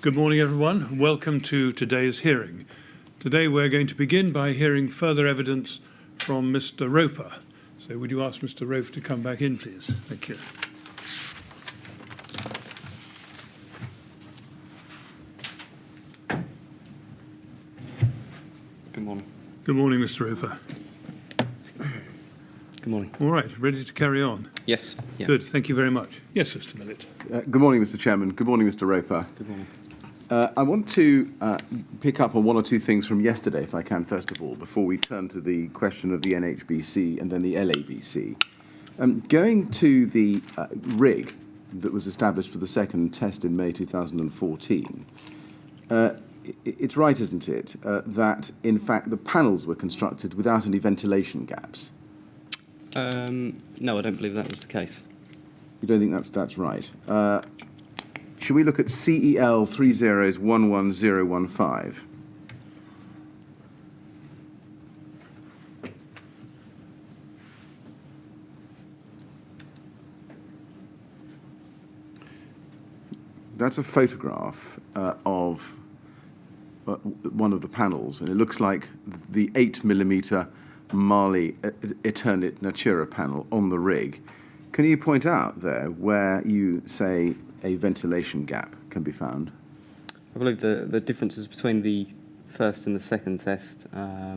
Good morning, everyone. Welcome to today's hearing. Today we're going to begin by hearing further evidence from Mr. Roper. So would you ask Mr. Roper to come back in, please? Thank you. Good morning. Good morning, Mr. Roper. Good morning. All right, ready to carry on? Yes. Yeah. Good, thank you very much. Yes, Mr. Millett. Good morning, Mr. Chairman. Good morning, Mr. Roper. Good morning. I want to pick up on one or two things from yesterday, if I can, first of all, before we turn to the question of the NHBC and then the LABC. Going to the rig that was established for the second test in May 2014, it's right, isn't it, that, in fact, the panels were constructed without any ventilation gaps? No, I don't believe that was the case. You don't think that's right? Should we look at CEL 3011015? That's a photograph of one of the panels, and it looks like the 8mm Marley Eternit Natura panel on the rig. Can you point out there where you say a ventilation gap can be found? I believe the differences between the first and the second test, I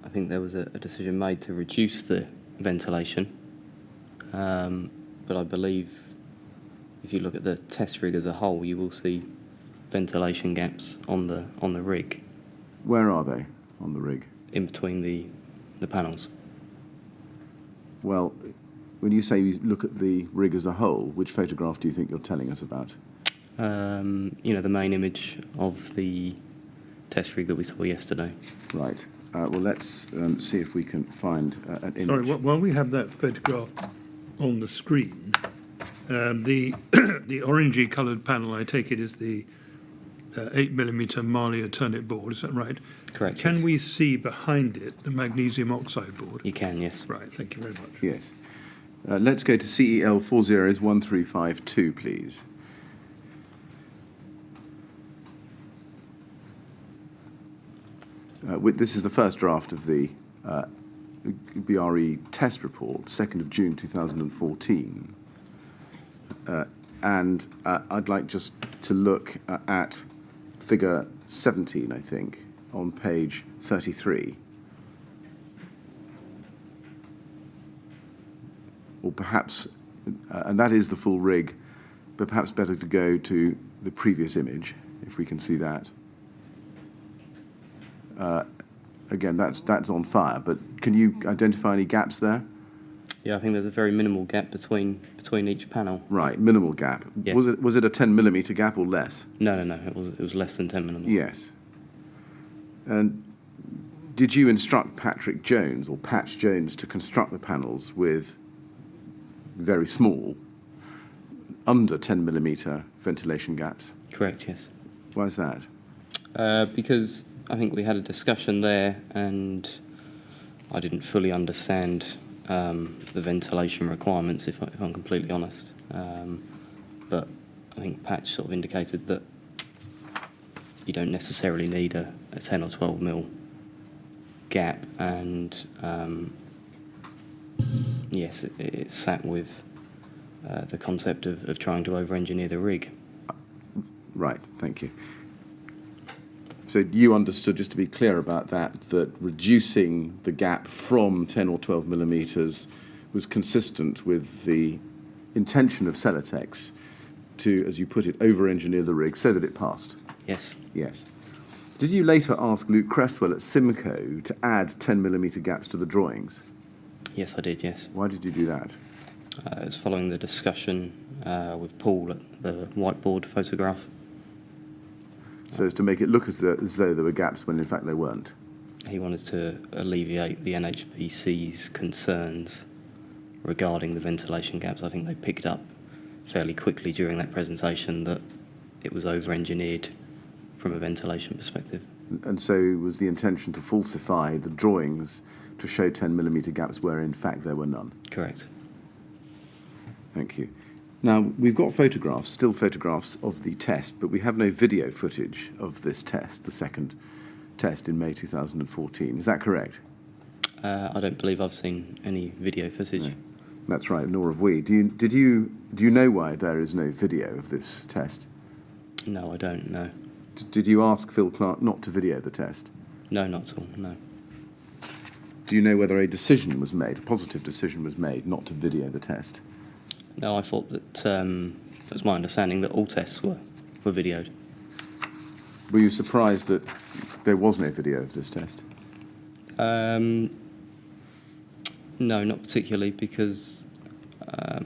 think there was a decision made to reduce the ventilation, but I believe if you look at the test rig as a whole, you will see ventilation gaps on the rig. Where are they on the rig? In between the panels. Well, when you say you look at the rig as a whole, which photograph do you think you're telling us about? The main image of the test rig that we saw yesterday. Right. Well, let's see if we can find an image. Sorry, while we have that photograph on the screen, the orangey coloured panel, I take it, is the 8mm Marley Eternit board, is that right? Correct. Can yes. we see behind it the magnesium oxide board? You can, yes. Right, thank you very much. Yes. Let's go to CEL 401352, please. This is the first draft of the BRE test report, 2nd of June 2014. And I'd like just to look at figure 17, I think, on page 33. Or perhaps, and that is the full rig, but perhaps better to go to the previous image, if we can see that. Again, that's on fire, but can you identify any gaps there? Yeah, I think there's a very minimal gap between each panel. Right, minimal gap. Yes. Was it a 10mm gap or less? No. It was less than 10mm. Yes. And did you instruct Patrick Jones or Patch Jones to construct the panels with very small, under 10mm ventilation gaps? Correct, yes. Why is that? Because I think we had a discussion there and I didn't fully understand the ventilation requirements, if I'm completely honest. But I think Patch sort of indicated that you don't necessarily need a 10 or 12mm gap, and yes, it sat with the concept of trying to over-engineer the rig. Right, thank you. So you understood, just to be clear about that reducing the gap from 10 or 12mm was consistent with the intention of Celotex to, as you put it, over-engineer the rig so that it passed? Yes. Yes. Did you later ask Luke Cresswell at Simcoe to add 10mm gaps to the drawings? Yes, I did, yes. Why did you do that? It was following the discussion with Paul at the whiteboard photograph. So as to make it look as though there were gaps when in fact there weren't? He wanted to alleviate the NHBC's concerns regarding the ventilation gaps. I think they picked up fairly quickly during that presentation that it was over-engineered from a ventilation perspective. And so was the intention to falsify the drawings to show 10mm gaps where in fact there were none? Correct. Thank you. Now, we've got photographs, still photographs of the test, but we have no video footage of this test, the second test in May 2014. Is that correct? I don't believe I've seen any video footage. No. That's right, nor have we. Do you know why there is no video of this test? No, I don't know. Did you ask Phil Clark not to video the test? No, not at all, no. Do you know whether a decision was made, a positive decision was made not to video the test? No, I thought that, it was my understanding that all tests were videoed. Were you surprised that there was no video of this test? No, not particularly, because I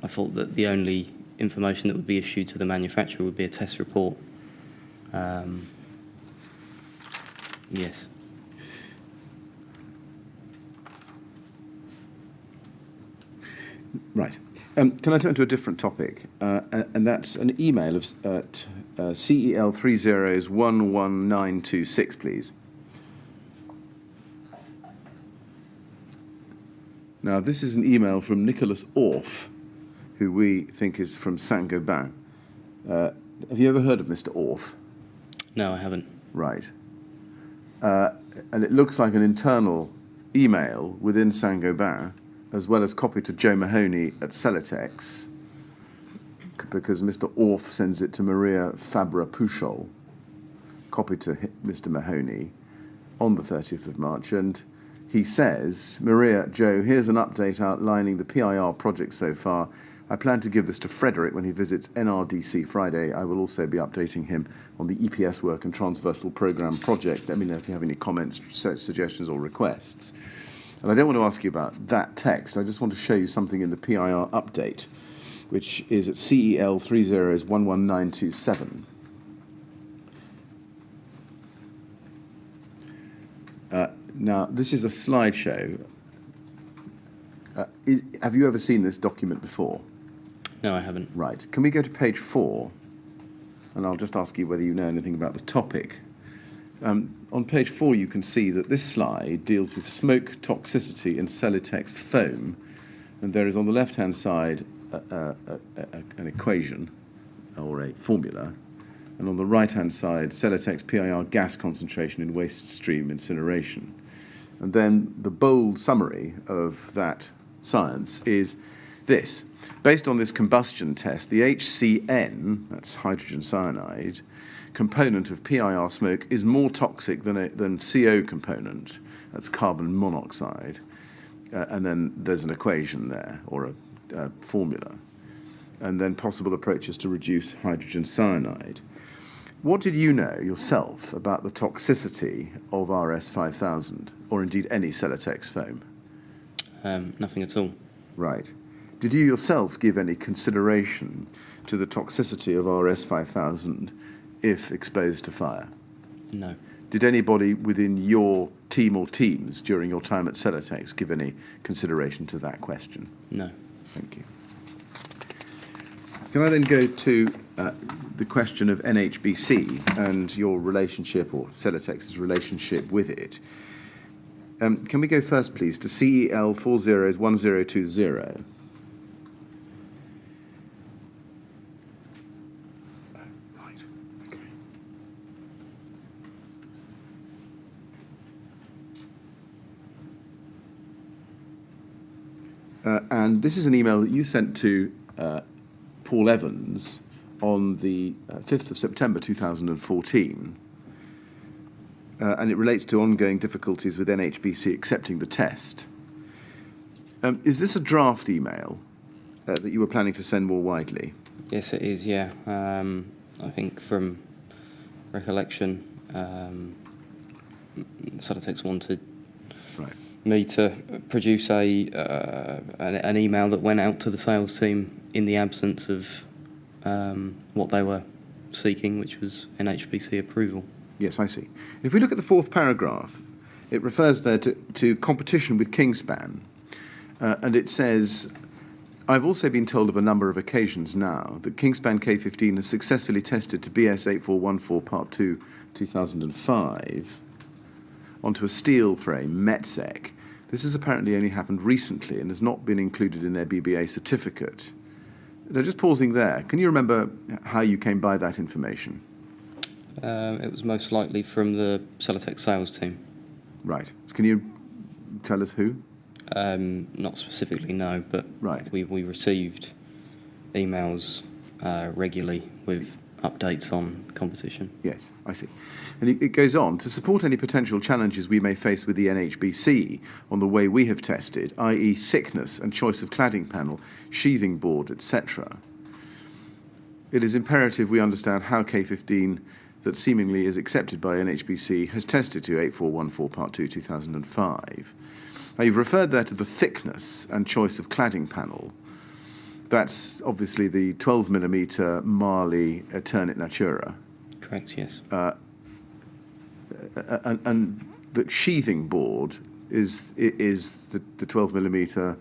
thought that the only information that would be issued to the manufacturer would be a test report. Yes. Right. Can I turn to a different topic? And that's an email of CEL 11926, please. Now, this is an email from Nicholas Orff, who we think is from Saint-Gobain. Have you ever heard of Mr. Orff? No, I haven't. Right. And it looks like an internal email within Saint-Gobain, as well as copy to Joe Mahoney at Celotex, because Mr. Orff sends it to Maria Fabra-Puchol, copied to Mr. Mahoney on the 30th of March, and he says, Maria, Joe, here's an update outlining the PIR project so far. I plan to give this to Frederick when he visits NRDC Friday. I will also be updating him on the EPS work and transversal programme project. Let me know if you have any comments, suggestions or requests. And I don't want to ask you about that text. I just want to show you something in the PIR update, which is at CEL 11927. Now, this is a slideshow. Have you ever seen this document before? No, I haven't. Right. Can we go to page 4? And I'll just ask you whether you know anything about the topic. On page 4, you can see that this slide deals with smoke toxicity in Celotex foam. And there is on the left-hand side an equation or a formula. And on the right-hand side, Celotex PIR gas concentration in waste stream incineration. And then the bold summary of that science is this. Based on this combustion test, the HCN, that's hydrogen cyanide, component of PIR smoke is more toxic than CO component, that's carbon monoxide. And then there's an equation there, or a formula. And then possible approaches to reduce hydrogen cyanide. What did you know yourself about the toxicity of RS5000, or indeed any Celotex foam? Nothing at all. Right. Did you yourself give any consideration to the toxicity of RS5000 if exposed to fire? No. Did anybody within your team or teams during your time at Celotex give any consideration to that question? No. Thank you. Can I then go to the question of NHBC and your relationship, or Celotex's relationship with it? Can we go first, please, to CEL 401020? Right, okay. And this is an email that you sent to Paul Evans on the 5th of September 2014, and it relates to ongoing difficulties with NHBC accepting the test. Is this a draft email that you were planning to send more widely? Yes, it is, yeah. I think from recollection, Celotex wanted me to produce an email that went out to the sales team in the absence of what they were seeking, which was NHBC approval. Yes, I see. If we look at the fourth paragraph, it refers there to competition with Kingspan, and it says, I've also been told of a number of occasions now that Kingspan K15 has successfully tested to BS 8414 Part 2 2005 onto a steel frame, METSEC, This has apparently only happened recently and has not been included in their BBA certificate. Now, just pausing there, can you remember how you came by that information? It was most likely from the Celotex sales team. Right. Can you tell us who? Not specifically, no, but Right. we received emails regularly with updates on competition. Yes, I see. And it goes on, to support any potential challenges we may face with the NHBC on the way we have tested, i.e. thickness and choice of cladding panel, sheathing board, etc., it is imperative we understand how K15 that seemingly is accepted by NHBC has tested to 8414 Part 2 2005. Now, you've referred there to the thickness and choice of cladding panel. That's obviously the 12mm Marley Eternit Natura. Correct, yes. And the sheathing board is the 12mm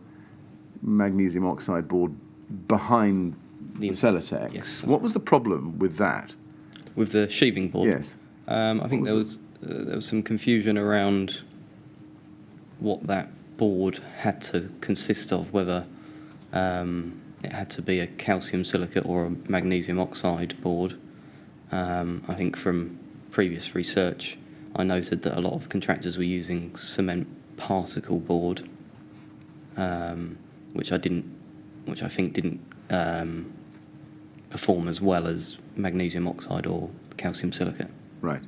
magnesium oxide board behind the Celotex. Yes. What was the problem with that? With the sheathing board? Yes. I think there was some confusion around what that board had to consist of, whether it had to be a calcium silicate or a magnesium oxide board. I think from previous research, I noted that a lot of contractors were using cement particle board, which I think didn't perform as well as magnesium oxide or calcium silicate. Right.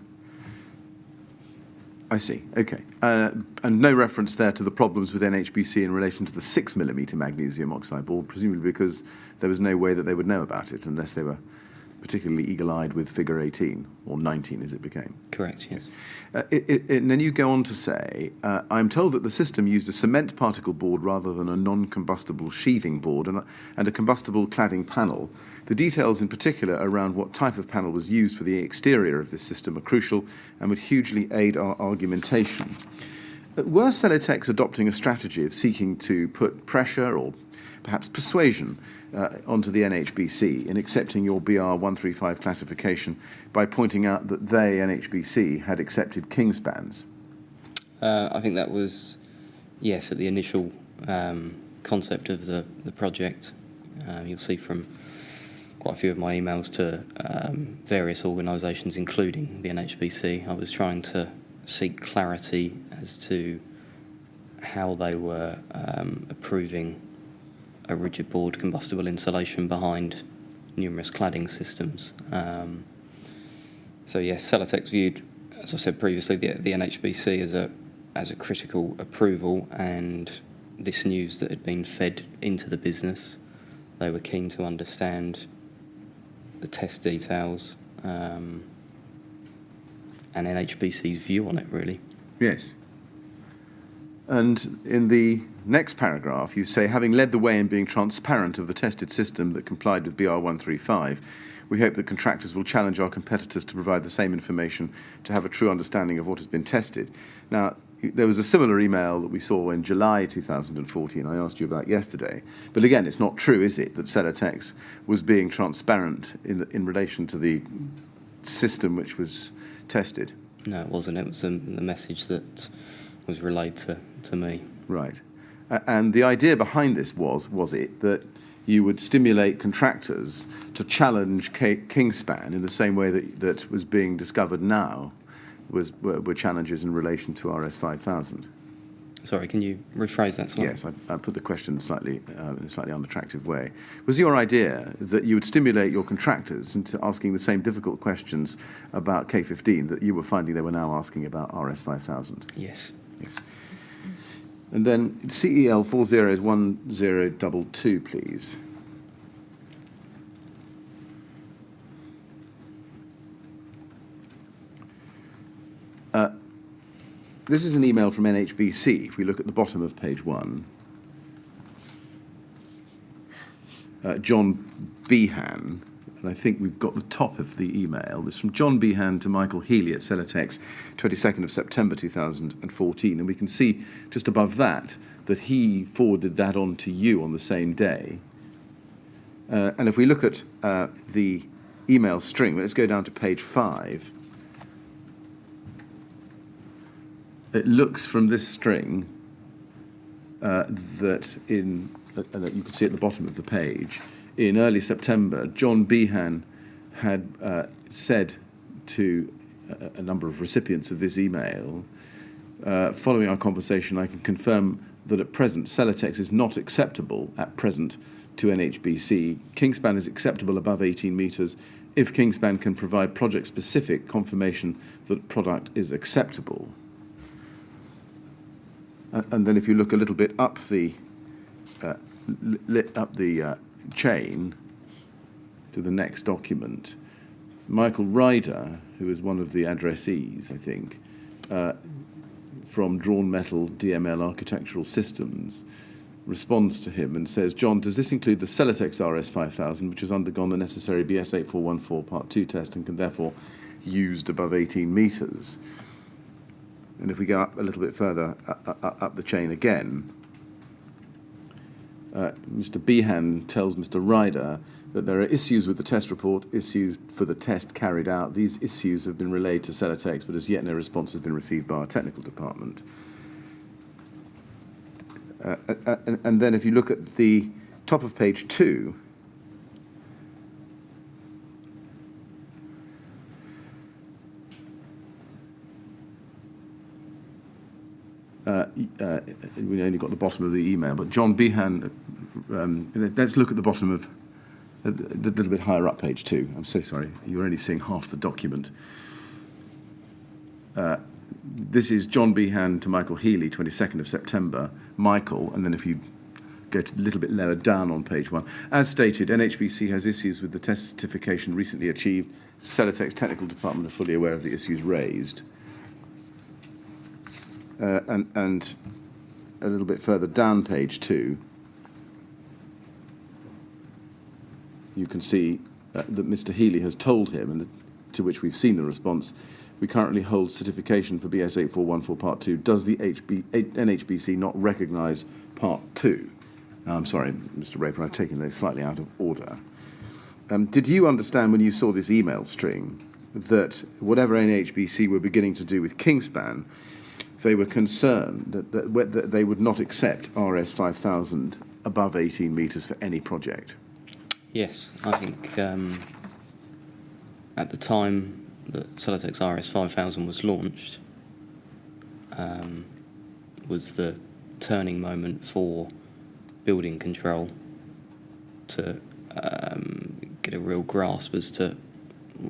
I see. Okay. And no reference there to the problems with NHBC in relation to the 6mm magnesium oxide board, presumably because there was no way that they would know about it unless they were particularly eagle-eyed with figure 18, or 19 as it became. Correct, yes. And then you go on to say, I'm told that the system used a cement particle board rather than a non-combustible sheathing board and a combustible cladding panel. The details in particular around what type of panel was used for the exterior of this system are crucial and would hugely aid our argumentation. Were Celotex adopting a strategy of seeking to put pressure or perhaps persuasion onto the NHBC in accepting your BR 135 classification by pointing out that they, NHBC, had accepted Kingspans? I think that was, yes, at the initial concept of the project. You'll see from quite a few of my emails to various organisations, including the NHBC, I was trying to seek clarity as to how they were approving a rigid board combustible insulation behind numerous cladding systems. So yes, Celotex viewed, as I said previously, the NHBC as a critical approval, and this news that had been fed into the business, they were keen to understand the test details and NHBC's view on it, really. Yes. And in the next paragraph, you say, having led the way in being transparent of the tested system that complied with BR 135, we hope that contractors will challenge our competitors to provide the same information to have a true understanding of what has been tested. Now, there was a similar email that we saw in July 2014 I asked you about yesterday. But again, it's not true, is it, that Celotex was being transparent in relation to the system which was tested? No, it wasn't. It was the message that was relayed to me. Right. And the idea behind this was it that you would stimulate contractors to challenge Kingspan in the same way that was being discovered now were challenges in relation to RS 5000? Sorry, can you rephrase that slightly? Yes, I put the question in a slightly unattractive way. Was your idea that you would stimulate your contractors into asking the same difficult questions about K15 that you were finding they were now asking about RS 5000? Yes. Yes. And then CEL 401022, please. This is an email from NHBC. If we look at the bottom of page 1, John Behan, and I think we've got the top of the email. This is from John Behan to Michael Healy at Celotex, 22nd of September 2014, and we can see just above that he forwarded that on to you on the same day. And if we look at the email string, let's go down to page 5. It looks from this string that you can see at the bottom of the page, in early September, John Behan had said to a number of recipients of this email, following our conversation, I can confirm that at present, Celotex is not acceptable at present to NHBC. Kingspan is acceptable above 18 metres if Kingspan can provide project-specific confirmation that product is acceptable. And then if you look a little bit up the chain to the next document, Michael Ryder, who is one of the addressees, I think, from Drawn Metal DML Architectural Systems, responds to him and says, John, does this include the Celotex RS5000, which has undergone the necessary BS 8414 Part 2 test and can therefore used above 18 metres? And if we go up a little bit further up the chain again, Mr. Behan tells Mr. Ryder that there are issues with the test report, issues for the test carried out. These issues have been relayed to Celotex, but as yet no response has been received by our technical department. And then if you look at the top of page 2, we only got the bottom of the email, but John Behan, let's look at the bottom of, a little bit higher up, page 2. I'm so sorry, you're only seeing half the document. This is John Behan to Michael Healy, 22nd of September. Michael, and then if you go to a little bit lower down on page 1. As stated, NHBC has issues with the test certification recently achieved. Celotex technical department are fully aware of the issues raised. And a little bit further down page 2, you can see that Mr. Healy has told him, and to which we've seen the response, we currently hold certification for BS 8414 Part 2. Does the NHBC not recognise Part 2? I'm sorry, Mr. Raper, I've taken those slightly out of order. Did you understand when you saw this email string that whatever NHBC were beginning to do with Kingspan, they were concerned that they would not accept RS 5000 above 18 metres for any project? Yes, I think at the time that Celotex RS 5000 was launched was the turning moment for building control to get a real grasp as to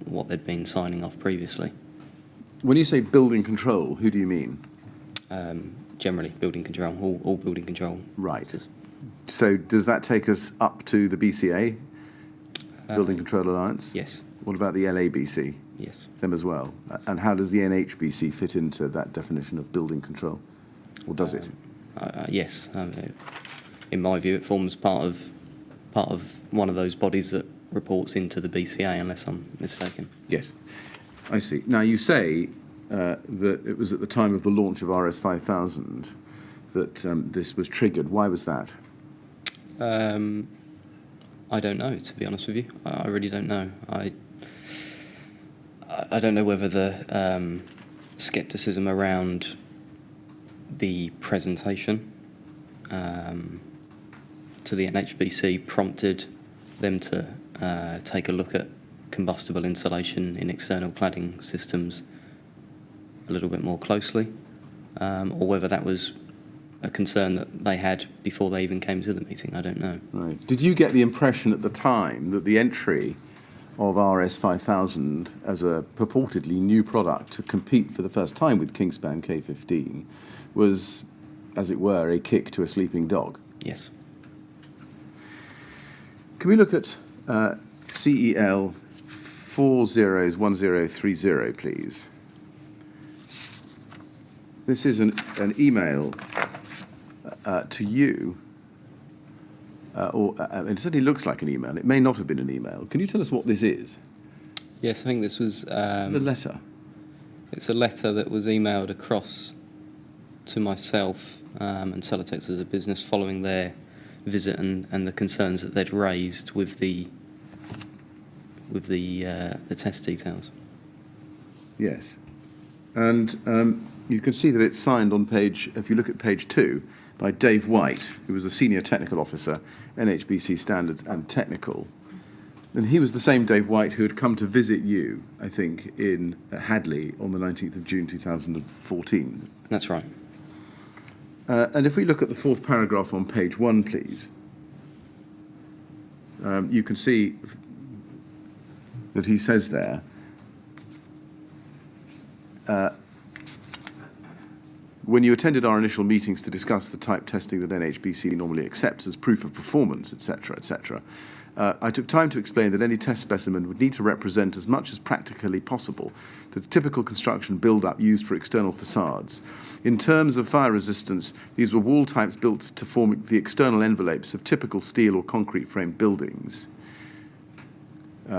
what they'd been signing off previously. When you say building control, who do you mean? Generally, building control, all building control. Right. So does that take us up to the BCA, Building Control Alliance? Yes. What about the LABC? Yes. Them as well? And how does the NHBC fit into that definition of building control? Or does it? Yes. In my view, it forms part of one of those bodies that reports into the BCA, unless I'm mistaken. Yes. I see. Now, you say that it was at the time of the launch of RS 5000 that this was triggered. Why was that? I don't know, to be honest with you. I really don't know. I don't know whether the scepticism around the presentation to the NHBC prompted them to take a look at combustible insulation in external cladding systems a little bit more closely, or whether that was a concern that they had before they even came to the meeting. I don't know. Right. Did you get the impression at the time that the entry of RS 5000 as a purportedly new product to compete for the first time with Kingspan K15 was, as it were, a kick to a sleeping dog? Yes. Can we look at CEL 401030, please? This is an email to you, it certainly looks like an email. It may not have been an email. Can you tell us what this is? Yes, I think this was... Is it a letter? It's a letter that was emailed across to myself and Celotex as a business following their visit and the concerns that they'd raised with the test details. Yes. And you can see that it's signed on page, if you look at page 2, by Dave White, who was a senior technical officer, NHBC Standards and Technical. And he was the same Dave White who had come to visit you, I think, in Hadley on the 19th of June 2014. That's right. And if we look at the fourth paragraph on page 1, please, you can see that he says there, when you attended our initial meetings to discuss the type testing that NHBC normally accepts as proof of performance, etc., etc., I took time to explain that any test specimen would need to represent as much as practically possible the typical construction build-up used for external facades. In terms of fire resistance, these were wall types built to form the external envelopes of typical steel or concrete frame buildings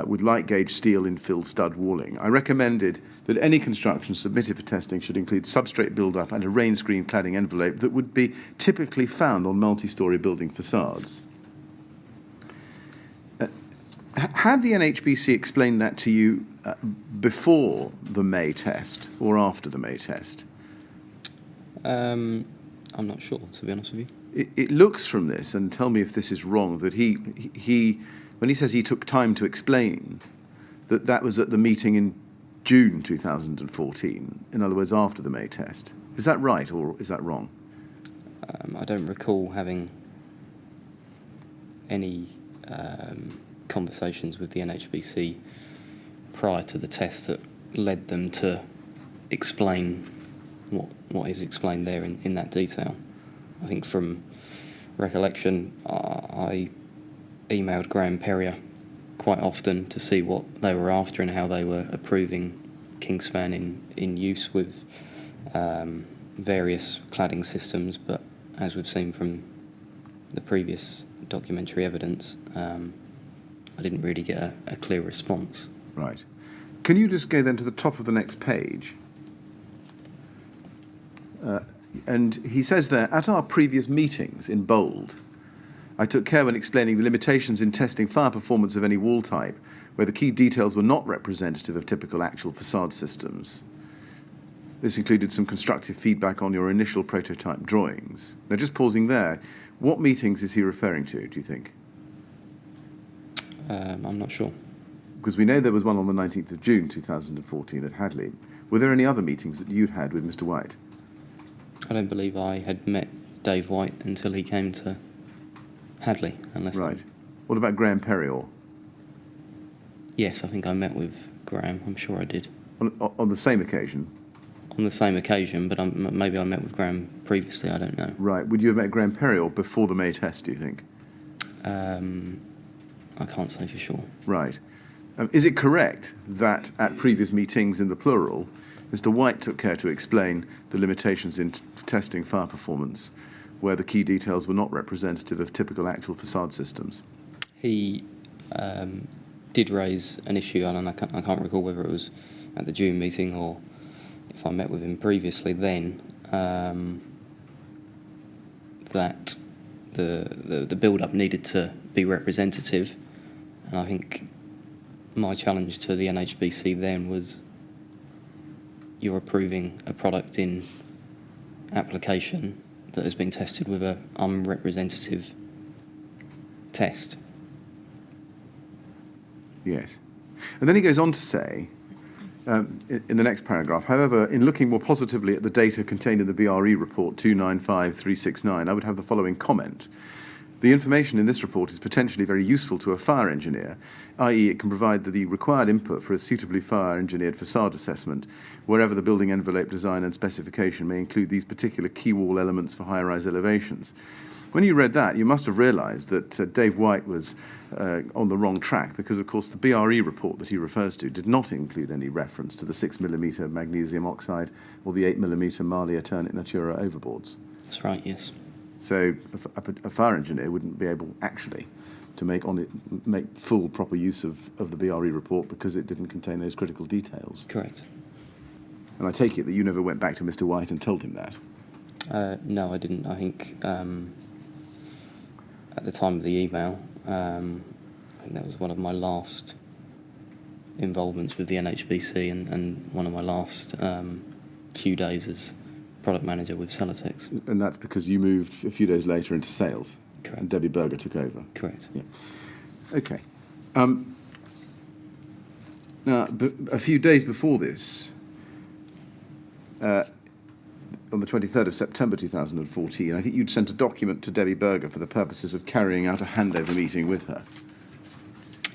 with light gauge steel infill stud walling. I recommended that any construction submitted for testing should include substrate build-up and a rain screen cladding envelope that would be typically found on multi-storey building facades. Had the NHBC explained that to you before the May test or after the May test? I'm not sure, to be honest with you. It looks from this, and tell me if this is wrong, that he when he says he took time to explain, that was at the meeting in June 2014, in other words, after the May test. Is that right, or is that wrong? I don't recall having any conversations with the NHBC prior to the test that led them to explain what is explained there in that detail. I think from recollection, I emailed Graham Perrier quite often to see what they were after and how they were approving Kingspan in use with various cladding systems, but as we've seen from the previous documentary evidence, I didn't really get a clear response. Right. Can you just go then to the top of the next page? And he says there, at our previous meetings, in bold, I took care when explaining the limitations in testing fire performance of any wall type, where the key details were not representative of typical actual facade systems. This included some constructive feedback on your initial prototype drawings. Now, just pausing there, what meetings is he referring to, do you think? I'm not sure. Because we know there was one on the 19th of June 2014 at Hadley. Were there any other meetings that you'd had with Mr. White? I don't believe I had met Dave White until he came to Hadley. Right. What about Graham Perrier? Yes, I think I met with Graham. I'm sure I did. On the same occasion? On the same occasion, but maybe I met with Graham previously, I don't know. Right. Would you have met Graham Perrier before the May test, do you think? I can't say for sure. Right. Is it correct that at previous meetings in the plural, Mr. White took care to explain the limitations in testing fire performance, where the key details were not representative of typical actual facade systems? He did raise an issue, and I can't recall whether it was at the June meeting or if I met with him previously then, that the build-up needed to be representative. And I think my challenge to the NHBC then was, you're approving a product in application that has been tested with an unrepresentative test. Yes. And then he goes on to say, in the next paragraph, however, in looking more positively at the data contained in the BRE report 295369, I would have the following comment. The information in this report is potentially very useful to a fire engineer, i.e. it can provide the required input for a suitably fire-engineered facade assessment, wherever the building envelope design and specification may include these particular key wall elements for high-rise elevations. When you read that, you must have realised that Dave White was on the wrong track, because, of course, the BRE report that he refers to did not include any reference to the 6mm magnesium oxide or the 8mm Mali Eternit Natura overboards. That's right, yes. So a fire engineer wouldn't be able actually to make full proper use of the BRE report because it didn't contain those critical details. Correct. And I take it that you never went back to Mr. White and told him that? No, I didn't. I think at the time of the email, I think that was one of my last involvements with the NHBC and one of my last few days as product manager with Celotex. And that's because you moved a few days later into sales. Correct. And Debbie Berger took over. Correct. Yeah. Okay. Now, a few days before this, on the 23rd of September 2014, I think you'd sent a document to Debbie Berger for the purposes of carrying out a handover meeting with her.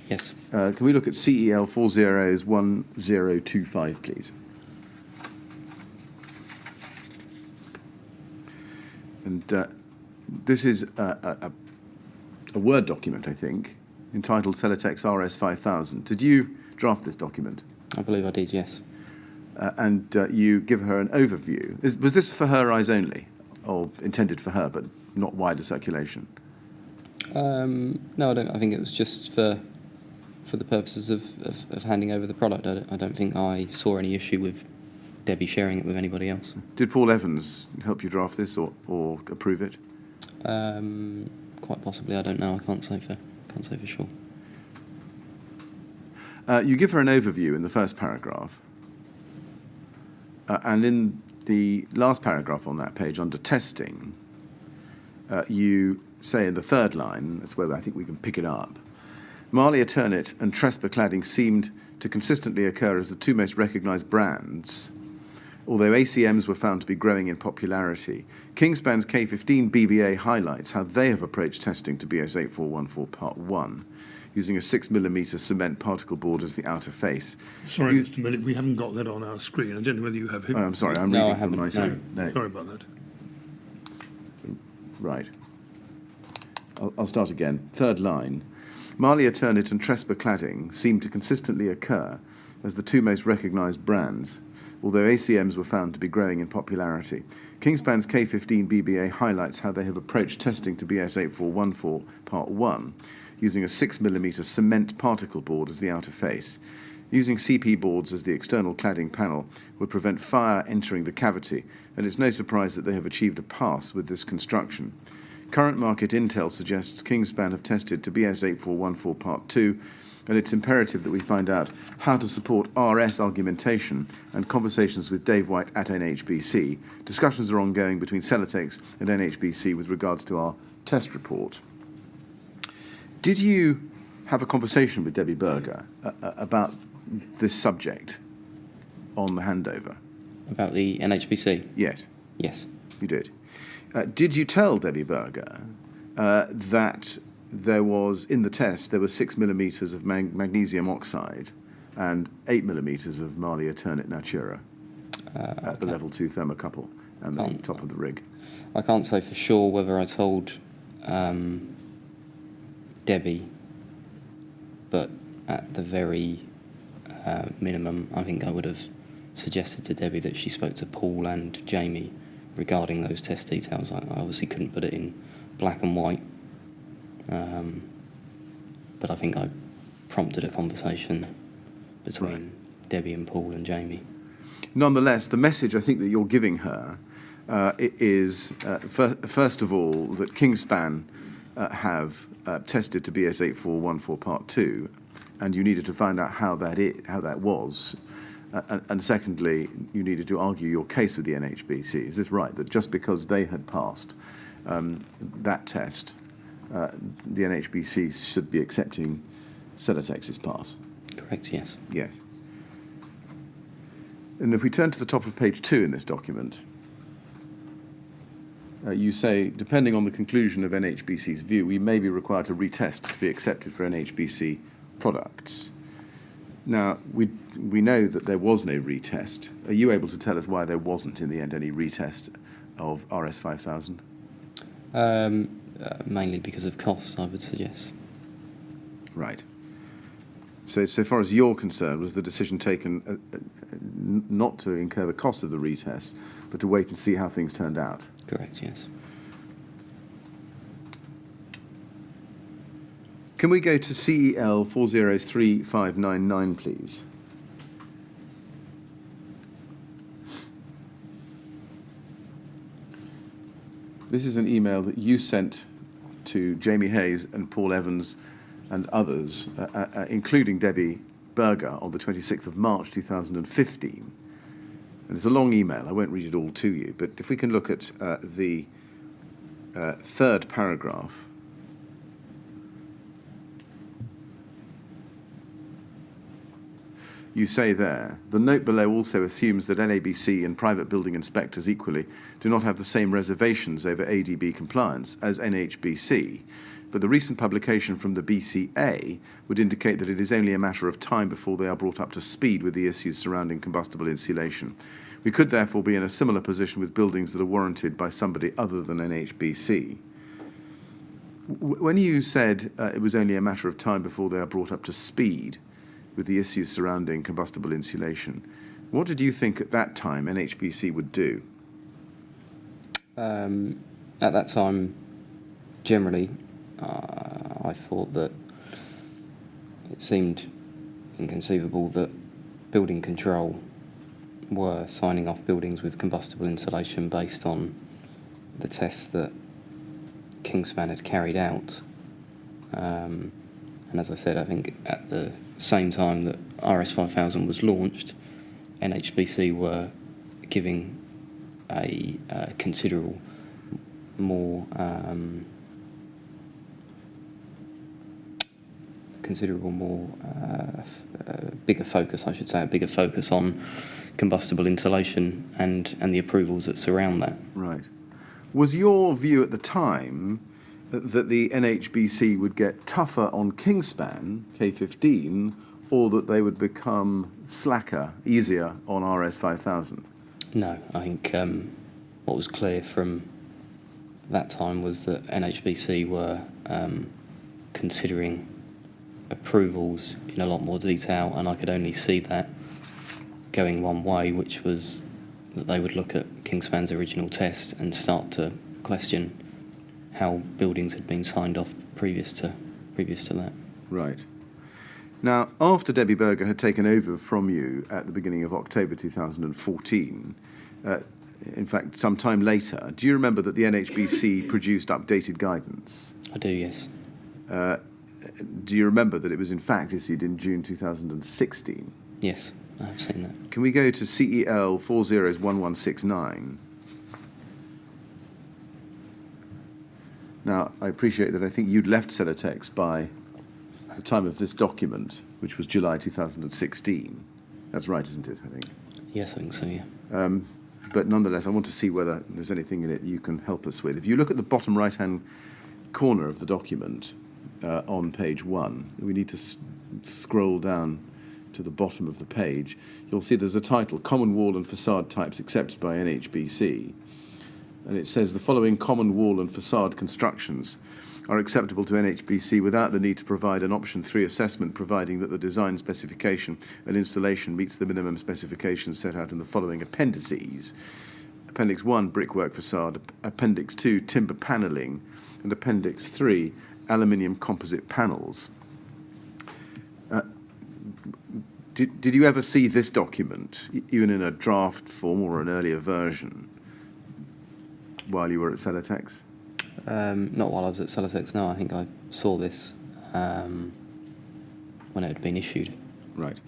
Yes. Can we look at CEL 401025, please? And this is a Word document, I think, entitled Celotex RS 5000. Did you draft this document? I believe I did, yes. And you give her an overview. Was this for her eyes only, or intended for her, but not wider circulation? No, I don't. I think it was just for the purposes of handing over the product. I don't think I saw any issue with Debbie sharing it with anybody else. Did Paul Evans help you draft this or approve it? Quite possibly. I don't know. I can't say for sure. You give her an overview in the first paragraph. And in the last paragraph on that page, under testing, you say in the third line, that's where I think we can pick it up, Marlia Turnit and Trespa cladding seemed to consistently occur as the two most recognised brands, although ACMs were found to be growing in popularity. Kingspan's K15 BBA highlights how they have approached testing to BS8414 Part 1, using a 6mm cement particle board as the outer face. Sorry, Mr. Millett, we haven't got that on our screen. I don't know whether you have him. Oh, I'm sorry, I'm No, I reading from my haven't, screen. No. Sorry about that. Right. I'll start again. Third line. Marlia Turnit and Trespa cladding seem to consistently occur as the two most recognised brands, although ACMs were found to be growing in popularity. Kingspan's K15 BBA highlights how they have approached testing to BS8414 Part 1, using a 6mm cement particle board as the outer face. Using CP boards as the external cladding panel would prevent fire entering the cavity, and it's no surprise that they have achieved a pass with this construction. Current market intel suggests Kingspan have tested to BS8414 Part 2, and it's imperative that we find out how to support RS argumentation and conversations with Dave White at NHBC. Discussions are ongoing between Celotex and NHBC with regards to our test report. Did you have a conversation with Debbie Berger about this subject on the handover? About the NHBC? Yes, Yes. you did. Did you tell Debbie Berger that there was, in the test, there was 6mm of magnesium oxide and 8mm of Marlia Turnit Natura at the level 2 thermocouple and the top of the rig? I can't say for sure whether I told Debbie, but at the very minimum, I think I would have suggested to Debbie that she spoke to Paul and Jamie regarding those test details. I obviously couldn't put it in black and white, but I think I prompted a conversation between Debbie and Paul and Jamie. Nonetheless, the message I think that you're giving her is, first of all, that Kingspan have tested to BS8414 Part 2, and you needed to find out how that was. And secondly, you needed to argue your case with the NHBC. Is this right, that just because they had passed that test, the NHBC should be accepting Celotex's pass? Correct, yes. Yes. And if we turn to the top of page 2 in this document, you say, depending on the conclusion of NHBC's view, we may be required to retest to be accepted for NHBC products. Now, we know that there was no retest. Are you able to tell us why there wasn't, in the end, any retest of RS 5000? Mainly because of costs, I would suggest. Right. So far as you're concerned, was the decision taken not to incur the cost of the retest, but to wait and see how things turned out? Correct, yes. Can we go to CEL 403599, please? This is an email that you sent to Jamie Hayes and Paul Evans and others, including Debbie Berger, on the 26th of March 2015, And it's a long email, I won't read it all to you, but if we can look at the third paragraph. You say there, the note below also assumes that LABC and private building inspectors equally do not have the same reservations over ADB compliance as NHBC, but the recent publication from the BCA would indicate that it is only a matter of time before they are brought up to speed with the issues surrounding combustible insulation. We could therefore be in a similar position with buildings that are warranted by somebody other than NHBC. When you said it was only a matter of time before they are brought up to speed with the issues surrounding combustible insulation, what did you think at that time NHBC would do? At that time, generally, I thought that it seemed inconceivable that building control were signing off buildings with combustible insulation based on the tests that Kingspan had carried out. And as I said, I think at the same time that RS5000 was launched, NHBC were giving a considerable more bigger focus, I should say, a bigger focus on combustible insulation and the approvals that surround that. Right. Was your view at the time that the NHBC would get tougher on Kingspan, K15, or that they would become slacker, easier on RS5000? No, I think what was clear from that time was that NHBC were considering approvals in a lot more detail, and I could only see that going one way, which was that they would look at Kingspan's original test and start to question how buildings had been signed off previous to that. Right. Now, after Debbie Berger had taken over from you at the beginning of October 2014, in fact, some time later, do you remember that the NHBC produced updated guidance? I do, yes. Do you remember that it was in fact issued in June 2016? Yes, I've seen that. Can we go to CEL 401169? Now, I appreciate that I think you'd left Celotex by the time of this document, which was July 2016. That's right, isn't it, I think? Yes, I think so, yeah. But nonetheless, I want to see whether there's anything in it you can help us with. If you look at the bottom right-hand corner of the document on page 1, we need to scroll down to the bottom of the page. You'll see there's a title, Common Wall and Facade Types Accepted by NHBC. And it says the following common wall and facade constructions are acceptable to NHBC without the need to provide an option 3 assessment, providing that the design specification and installation meets the minimum specifications set out in the following appendices. Appendix 1, brickwork facade, Appendix 2, timber panelling, and Appendix 3, aluminium composite panels. Did you ever see this document, even in a draft form or an earlier version, while you were at Celotex? Not while I was at Celotex, no. I think I saw this when it had been issued. Right.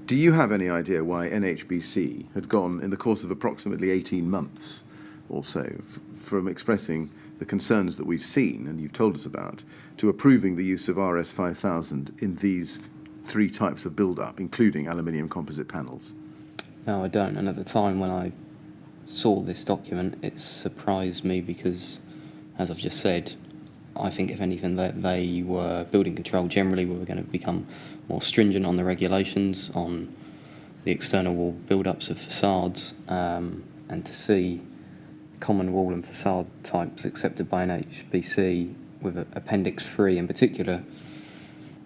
Do you have any idea why NHBC had gone, in the course of approximately 18 months or so, from expressing the concerns that we've seen and you've told us about, to approving the use of RS5000 in these 3 types of build-up, including aluminium composite panels? No, I don't. And at the time when I saw this document, it surprised me because, as I've just said, I think, if anything, that they were, building control generally, were going to become more stringent on the regulations, on the external wall build-ups of facades, and to see common wall and facade types accepted by NHBC with Appendix 3 in particular,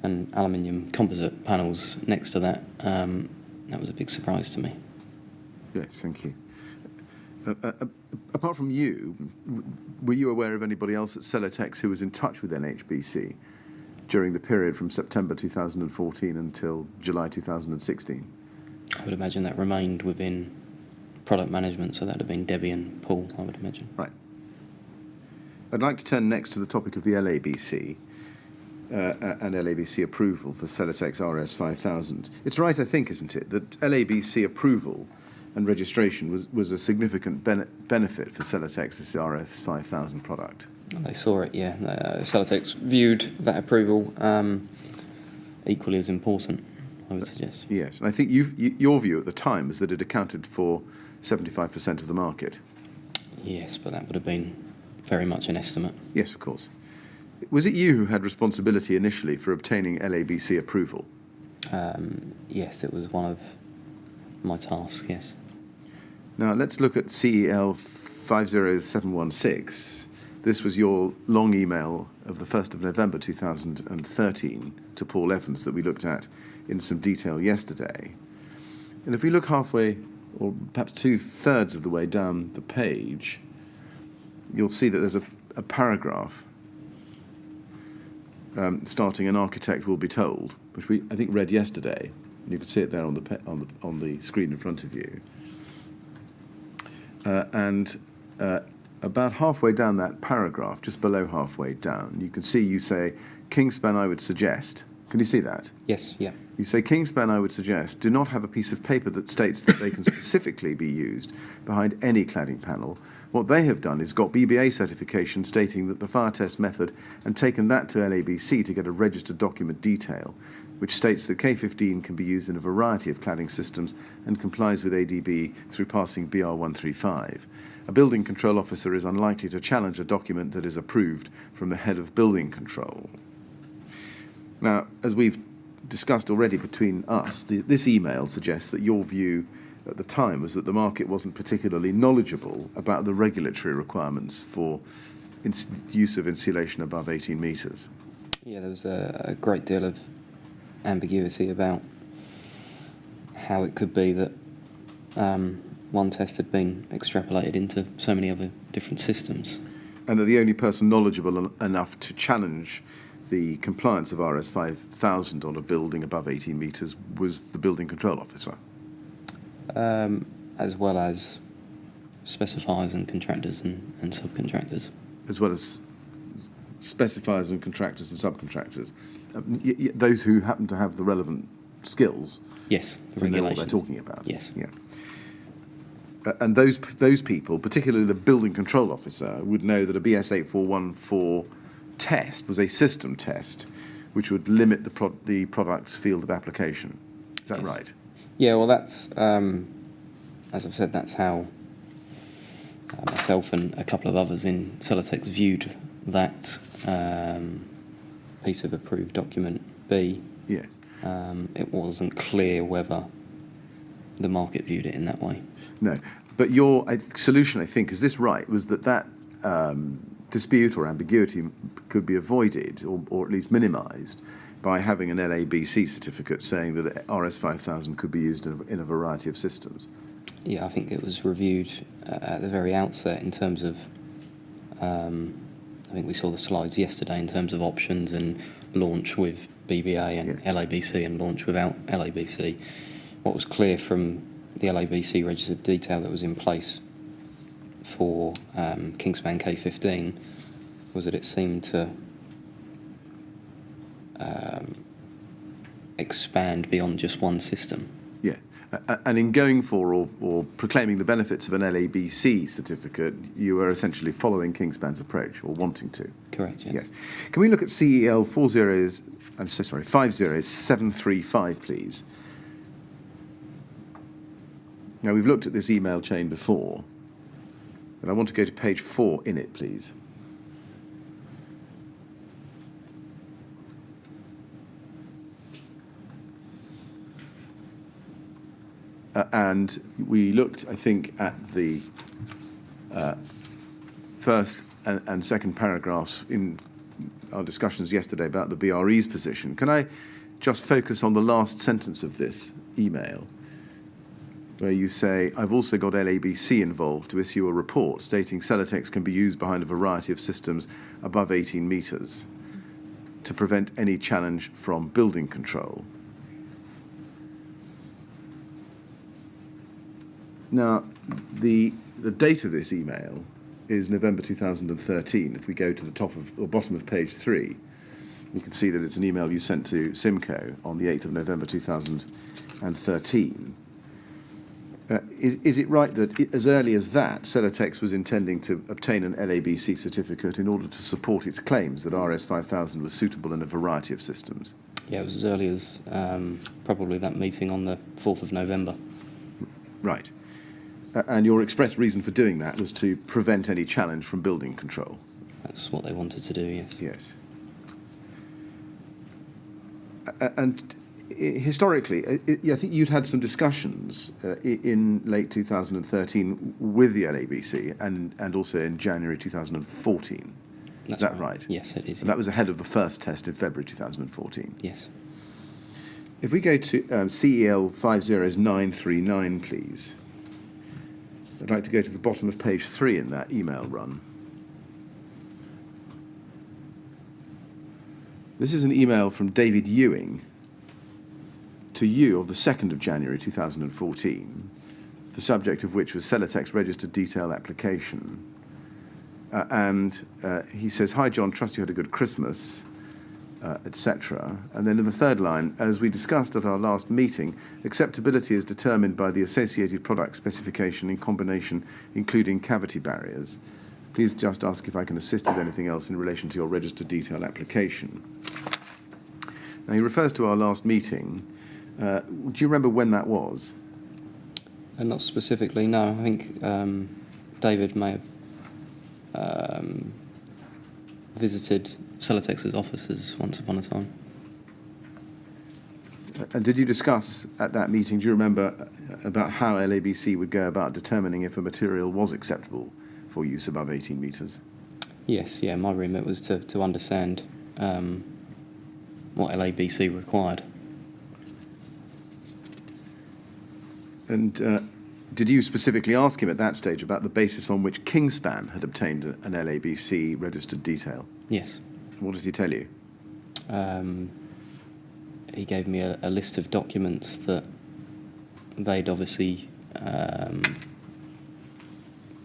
and aluminium composite panels next to that, that was a big surprise to me. Yes, thank you. Apart from you, were you aware of anybody else at Celotex who was in touch with NHBC during the period from September 2014 until July 2016? I would imagine that remained within product management, so that would have been Debbie and Paul, I would imagine. Right. I'd like to turn next to the topic of the LABC and LABC approval for Celotex RS5000. It's right, I think, isn't it, that LABC approval and registration was a significant benefit for Celotex's RS 5000 product. They saw it, yeah. Celotex viewed that approval equally as important, I would suggest. Yes, and I think your view at the time was that it accounted for 75% of the market. Yes, but that would have been very much an estimate. Yes, of course. Was it you who had responsibility initially for obtaining LABC approval? Yes, it was one of my tasks, yes. Now, let's look at CEL 50716. This was your long email of the 1st of November 2013 to Paul Evans that we looked at in some detail yesterday. And if we look halfway, or perhaps 2/3 of the way down the page, you'll see that there's a paragraph starting, "An architect will be told," which we, I think, read yesterday. You can see it there on the screen in front of you. About halfway down that paragraph, just below halfway down, you can see you say, "Kingspan, I would suggest." Can you see that? Yes, yeah. You say, "Kingspan, I would suggest, do not have a piece of paper that states that they can specifically be used behind any cladding panel. What they have done is got BBA certification stating that the fire test method and taken that to LABC to get a registered document detail, which states that K15 can be used in a variety of cladding systems and complies with ADB through passing BR 135. A building control officer is unlikely to challenge a document that is approved from the head of building control." Now, as we've discussed already between us, this email suggests that your view at the time was that the market wasn't particularly knowledgeable about the regulatory requirements for use of insulation above 18 metres. Yeah, there was a great deal of ambiguity about how it could be that one test had been extrapolated into so many other different systems. And that the only person knowledgeable enough to challenge the compliance of RS 5000 on a building above 18 metres was the building control officer. As well as specifiers and contractors and subcontractors. As well as specifiers and contractors and subcontractors. Those who happen to have the relevant skills. Yes, the to know what regulations. they're talking about. Yes. Yeah. And those people, particularly the building control officer, would know that a BS 8414 test was a system test, which would limit the product's field of application. Is that right? Yeah, well, that's, as I've said, that's how myself and a couple of others in Celotex viewed that piece of approved document B. Yeah. It wasn't clear whether the market viewed it in that way. No. But your solution, I think, is this right, was that dispute or ambiguity could be avoided or at least minimised by having an LABC certificate saying that RS 5000 could be used in a variety of systems. Yeah, I think it was reviewed at the very outset in terms of, I think we saw the slides yesterday in terms of options and launch with BBA and LABC and launch without LABC. What was clear from the LABC registered detail that was in place for Kingspan K15 was that it seemed to expand beyond just one system. Yeah. And in going for or proclaiming the benefits of an LABC certificate, you were essentially following Kingspan's approach or wanting to. Correct, yeah. Yes. Can we look at CEL 50735, please? Now, we've looked at this email chain before, but I want to go to page 4 in it, please. And we looked, I think, at the first and second paragraphs in our discussions yesterday about the BRE's position. Can I just focus on the last sentence of this email, where you say, "I've also got LABC involved to issue a report stating Celotex can be used behind a variety of systems above 18 metres to prevent any challenge from building control." Now, the date of this email is November 2013. If we go to the top of or bottom of page 3, we can see that it's an email you sent to Simco on the 8th of November 2013. Is it right that as early as that, Celotex was intending to obtain an LABC certificate in order to support its claims that RS5000 was suitable in a variety of systems? Yeah, it was as early as probably that meeting on the 4th of November. Right. And your express reason for doing that was to prevent any challenge from building control? That's what they wanted to do, yes. Yes. And historically, I think you'd had some discussions in late 2013 with the LABC and also in January 2014. That's Is that right? Yes, it is. And that was ahead of the first test in February 2014. Yes. If we go to CEL 50939, please. I'd like to go to the bottom of page 3 in that email run. This is an email from David Ewing to you of the 2nd of January 2014, the subject of which was Celotex registered detail application. And he says, "Hi John, trust you had a good Christmas," etc. And then in the third line, "As we discussed at our last meeting, acceptability is determined by the associated product specification in combination, including cavity barriers. Please just ask if I can assist with anything else in relation to your registered detail application." Now, he refers to our last meeting. Do you remember when that was? Not specifically, no. I think David may have visited Celotex's offices once upon a time. And did you discuss at that meeting, do you remember, about how LABC would go about determining if a material was acceptable for use above 18 metres? Yes, yeah, my remit was to understand what LABC required. And did you specifically ask him at that stage about the basis on which Kingspan had obtained an LABC registered detail? Yes. What did he tell you? He gave me a list of documents that they'd obviously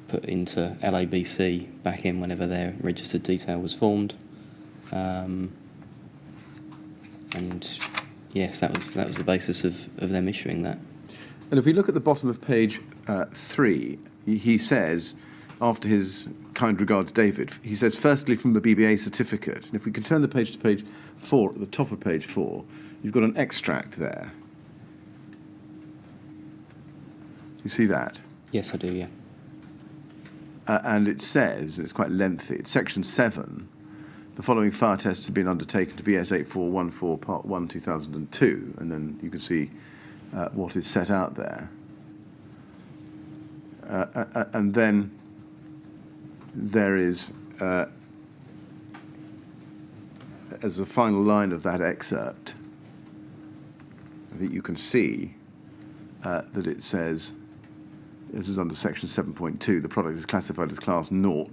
put into LABC back in whenever their registered detail was formed. And yes, that was the basis of them issuing that. And if we look at the bottom of page 3, he says, after his kind regards David, he says, "Firstly, from the BBA certificate." And if we can turn the page to page 4, at the top of page 4, you've got an extract there. Do you see that? Yes, I do, yeah. And it says, and it's quite lengthy, it's section 7, "The following fire tests have been undertaken to BS 8414 Part 1 2002, and then you can see what is set out there. And then there is, as a final line of that excerpt, I think you can see that it says, this is under section 7.2, "The product is classified as class 0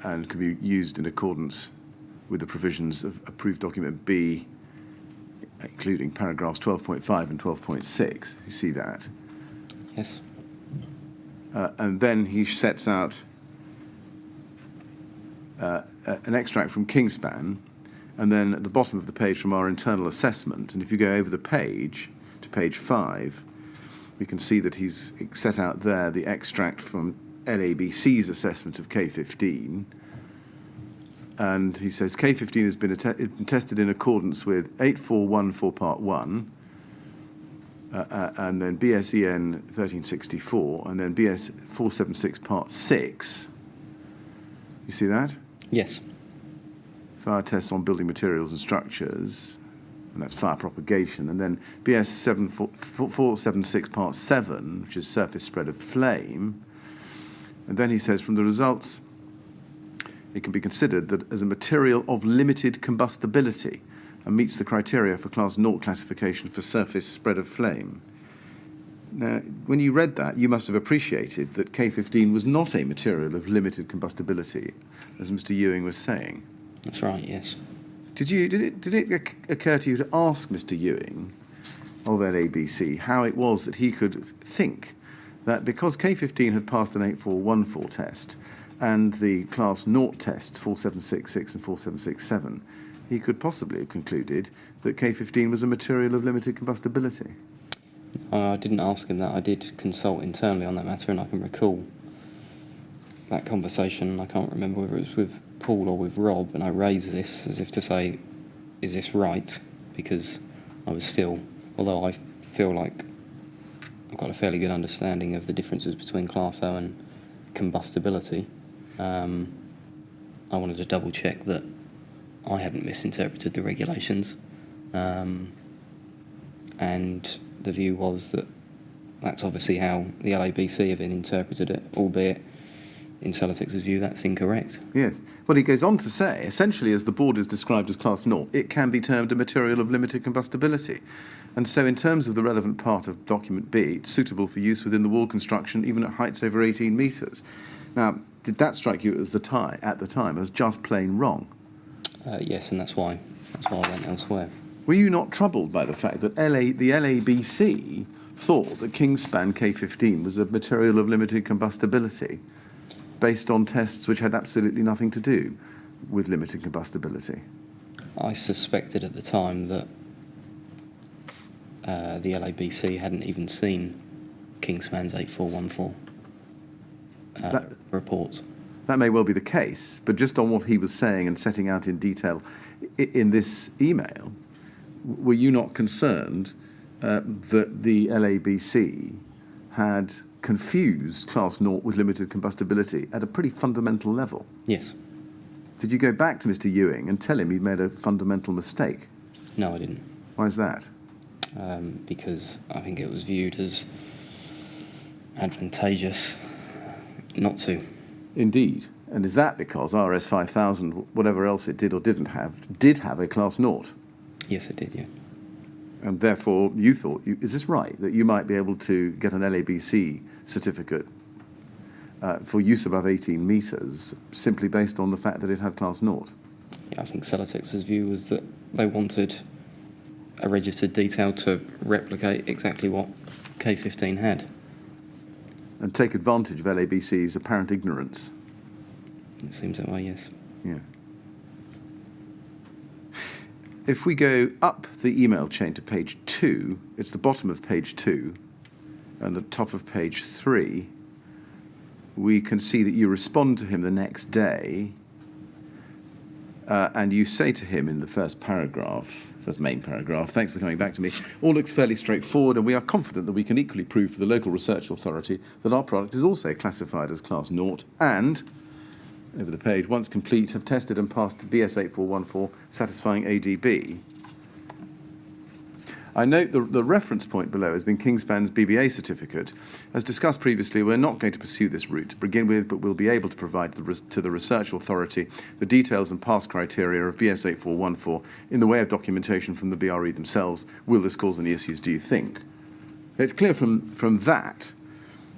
and can be used in accordance with the provisions of approved document B, including paragraphs 12.5 and 12.6. You see that? Yes. And then he sets out an extract from Kingspan, and then at the bottom of the page from our internal assessment. And if you go over the page to page 5, we can see that he's set out there the extract from LABC's assessment of K15. And he says K15 has been tested in accordance with 8414 Part 1, and then BSEN 1364, and then BS 476 Part 6. You see that? Yes. Fire tests on building materials and structures, and that's fire propagation. And then BS 476 Part 7, which is surface spread of flame. And then he says, from the results, it can be considered that as a material of limited combustibility and meets the criteria for Class 0 classification for surface spread of flame. Now, when you read that, you must have appreciated that K15 was not a material of limited combustibility, as Mr. Ewing was saying. That's right, yes. Did it occur to you to ask Mr. Ewing of LABC how it was that he could think that because K15 had passed an 8414 test, and the Class 0 test, 4766 and 4767, he could possibly have concluded that K15 was a material of limited combustibility. I didn't ask him that. I did consult internally on that matter, and I can recall that conversation. I can't remember whether it was with Paul or with Rob, and I raised this as if to say, is this right? Because I was still, although I feel like I've got a fairly good understanding of the differences between Class O and combustibility, I wanted to double check that I hadn't misinterpreted the regulations, and the view was that that's obviously how the LABC have interpreted it, albeit in Celotex's view that's incorrect. Yes. Well, he goes on to say, essentially, as the board is described as Class 0, it can be termed a material of limited combustibility. And so in terms of the relevant part of document B, it's suitable for use within the wall construction, even at heights over 18 metres. Now, did that strike you at the time as just plain wrong? Yes, and that's why I went elsewhere. Were you not troubled by the fact that the LABC thought that Kingspan K15 was a material of limited combustibility based on tests which had absolutely nothing to do with limited combustibility? I suspected at the time that the LABC hadn't even seen Kingspan's 8414 report. That may well be the case, but just on what he was saying and setting out in detail in this email, were you not concerned that the LABC had confused Class 0 with limited combustibility at a pretty fundamental level? Yes. Did you go back to Mr. Ewing and tell him he'd made a fundamental mistake? No, I didn't. Why is that? Because I think it was viewed as advantageous not to. Indeed. And is that because RS 5000, whatever else it did or did have a Class 0? Yes, it did, yeah. And therefore you thought, is this right, that you might be able to get an LABC certificate for use above 18 metres simply based on the fact that it had Class 0? Yeah, I think Celotex's view was that they wanted a registered detail to replicate exactly what K15 had. And take advantage of LABC's apparent ignorance. It seems that way, yes. Yeah. If we go up the email chain to page 2, it's the bottom of page 2 and the top of page 3, we can see that you respond to him the next day and you say to him in the first main paragraph, thanks for coming back to me. All looks fairly straightforward, and we are confident that we can equally prove to the local research authority that our product is also classified as Class 0 and, over the page, once complete, have tested and passed BS 8414 satisfying ADB. I note the reference point below has been Kingspan's BBA certificate. As discussed previously, we're not going to pursue this route to begin with, but we'll be able to provide to the research authority the details and pass criteria of BS 8414 in the way of documentation from the BRE themselves. Will this cause any issues, do you think? It's clear from that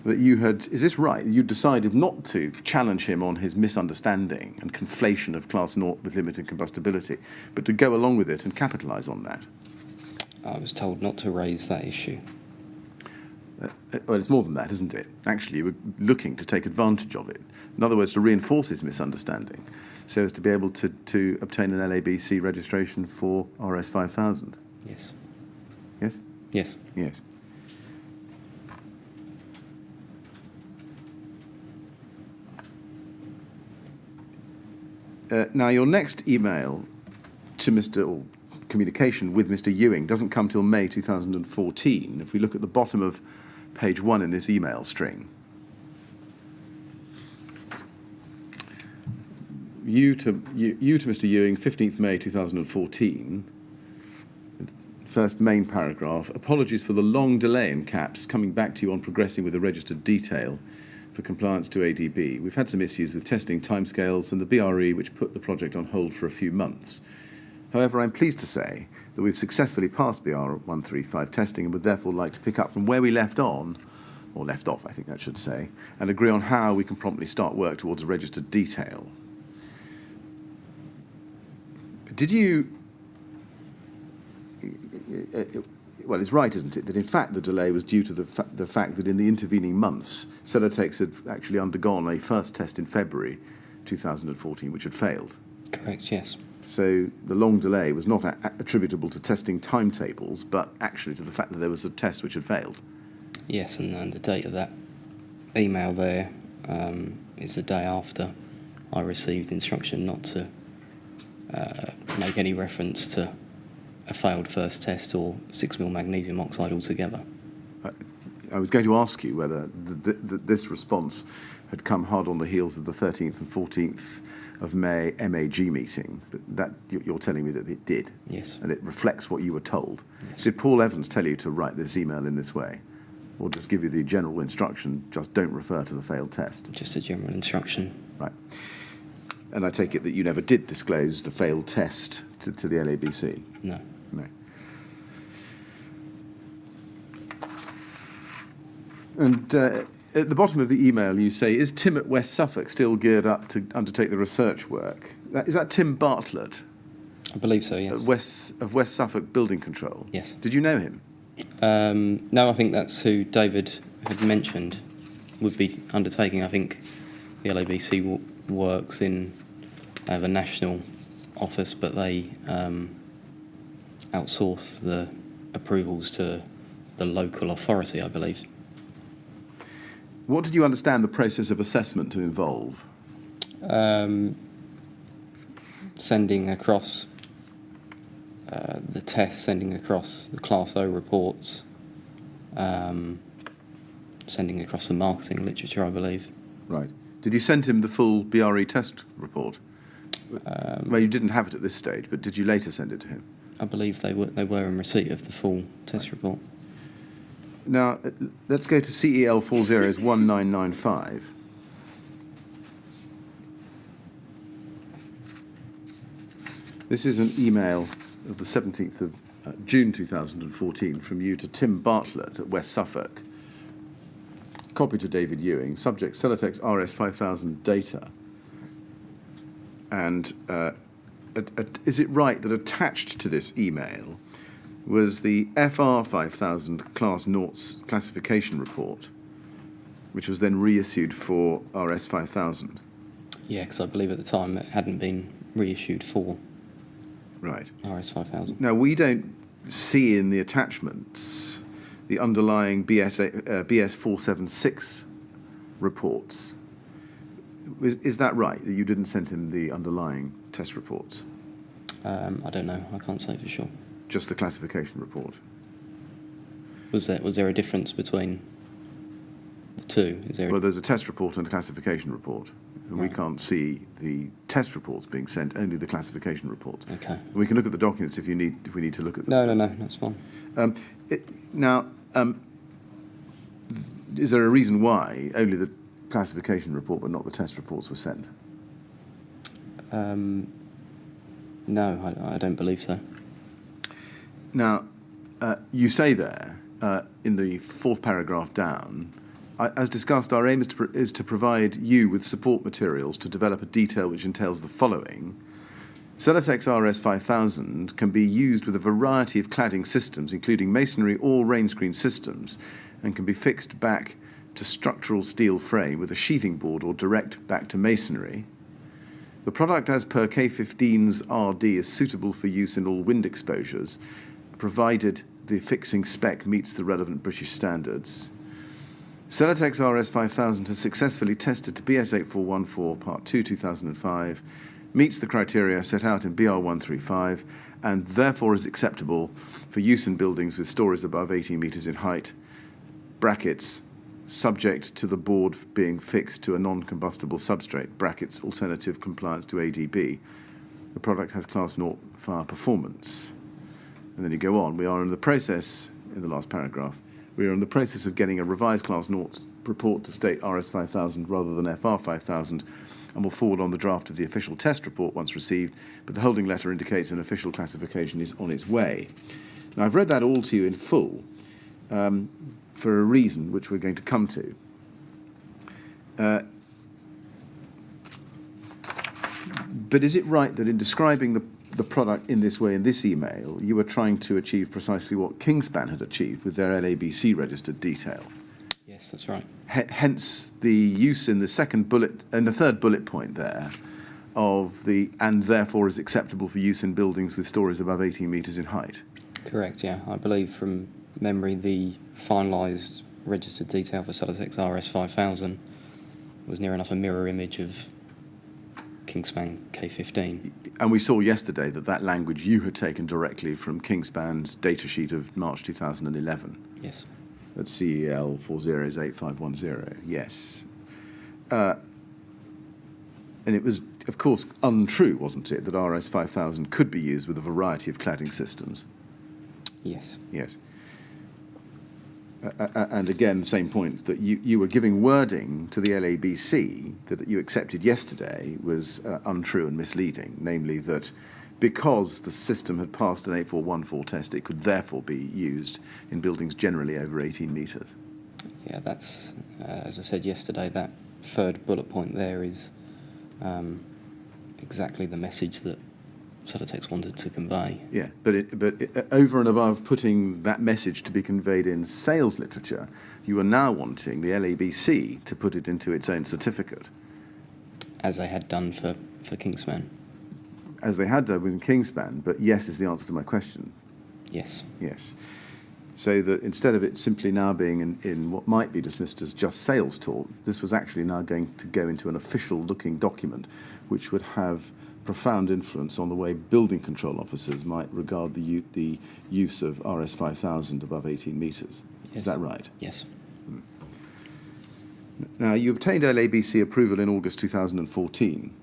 you had, is this right, you decided not to challenge him on his misunderstanding and conflation of Class 0 with limited combustibility, but to go along with it and capitalise on that? I was told not to raise that issue. Well, it's more than that, isn't it? Actually, you were looking to take advantage of it. In other words, to reinforce his misunderstanding, so as to be able to obtain an LABC registration for RS 5000. Yes. Yes? Yes. Yes. Now, your next email to or communication with Mr. Ewing doesn't come till May 2014. If we look at the bottom of page 1 in this email string, you to Mr. Ewing, 15th May 2014, first main paragraph, apologies for the long delay in caps, coming back to you on progressing with a registered detail for compliance to ADB. We've had some issues with testing timescales and the BRE, which put the project on hold for a few months. However, I'm pleased to say that we've successfully passed BR 135 testing and would therefore like to pick up from where we left off, I think that should say, and agree on how we can promptly start work towards a registered detail. well, it's right, isn't it, that in fact the delay was due to the fact that in the intervening months, Celotex had actually undergone a first test in February 2014, which had failed. Correct, yes. So the long delay was not attributable to testing timetables, but actually to the fact that there was a test which had failed. Yes, and the date of that email there is the day after I received instruction not to make any reference to a failed first test or 6 mil magnesium oxide altogether. I was going to ask you whether this response had come hard on the heels of the 13th and 14th of May MAG meeting, but that you're telling me that it did. Yes. And it reflects what you were told. Yes. Did Paul Evans tell you to write this email in this way? Or just give you the general instruction, just don't refer to the failed test? Just a general instruction. Right. And I take it that you never did disclose the failed test to the LABC? No. No. And at the bottom of the email you say, is Tim at West Suffolk still geared up to undertake the research work? Is that Tim Bartlett? I believe so, yes. Of West Suffolk Building Control? Yes. Did you know him? No, I think that's who David had mentioned would be undertaking. I think the LABC works in the national office, but they outsource the approvals to the local authority, I believe. What did you understand the process of assessment to involve? Sending across the tests, sending across the Class O reports, sending across the marketing literature, I believe. Right. Did you send him the full BRE test report? Well, you didn't have it at this stage, but did you later send it to him? I believe they were in receipt of the full test report. Now, let's go to CEL 401995. This is an email of the 17th of June 2014 from you to Tim Bartlett at West Suffolk. Copy to David Ewing. Subject, Celotex RS5000 data. And is it right that attached to this email was the FR5000 Class Noughts classification report, which was then reissued for RS5000? Yeah, because I believe at the time it hadn't been reissued for Right. RS5000. Now, we don't see in the attachments the underlying BS476 reports. Is that right, that you didn't send him the underlying test reports? I don't know. I can't say for sure. Just the classification report? Was there a difference between the two? Is there? Well, there's a test report and a classification report, and we Right. can't see the test reports being sent, only the classification reports. Okay. We can look at the documents if we need to look at them. No, that's fine. Now, is there a reason why only the classification report but not the test reports were sent? No, I don't believe so. Now, you say there, in the fourth paragraph down, as discussed, our aim is to provide you with support materials to develop a detail which entails the following. Celotex RS5000 can be used with a variety of cladding systems, including masonry or rain screen systems, and can be fixed back to structural steel frame with a sheathing board or direct back to masonry. The product as per K15's RD is suitable for use in all wind exposures, provided the fixing spec meets the relevant British standards. Celotex RS5000 has successfully tested to BS8414 Part 2 2005, meets the criteria set out in BR135, and therefore is acceptable for use in buildings with stories above 18 metres in height, brackets, subject to the board being fixed to a non-combustible substrate, brackets, alternative compliance to ADB. The product has Class 0 fire performance. And then you go on. We are in the process, in the last paragraph, we are in the process of getting a revised Class 0 report to state RS5000 rather than FR5000, and will forward on the draft of the official test report once received, but the holding letter indicates an official classification is on its way. Now, I've read that all to you in full, for a reason which we're going to come to. But is it right that in describing the product in this way in this email, you were trying to achieve precisely what Kingspan had achieved with their LABC registered detail. Yes, that's right. Hence the use in the third bullet point there of the and therefore is acceptable for use in buildings with stories above 18 metres in height. Correct, yeah. I believe from memory the finalised registered detail for Celotex RS5000 was near enough a mirror image of Kingspan K15. And we saw yesterday that language you had taken directly from Kingspan's datasheet of March 2011. Yes. At CEL 408510, yes. And it was, of course, untrue, wasn't it, that RS5000 could be used with a variety of cladding systems? Yes. Yes. And again, same point, that you were giving wording to the LABC that you accepted yesterday was untrue and misleading, namely that because the system had passed an 8414 test, it could therefore be used in buildings generally over 18 metres. Yeah, that's, as I said yesterday, that third bullet point there is exactly the message that Celotex wanted to convey. Yeah, but over and above putting that message to be conveyed in sales literature, you are now wanting the LABC to put it into its own certificate. As they had done for Kingspan. As they had done with Kingspan, but yes is the answer to my question. Yes. Yes. So that instead of it simply now being in what might be dismissed as just sales talk, this was actually now going to go into an official-looking document which would have profound influence on the way building control officers might regard the use of RS5000 above 18 metres. Yes. Is that right? Yes. Now, you obtained LABC approval in August 2014.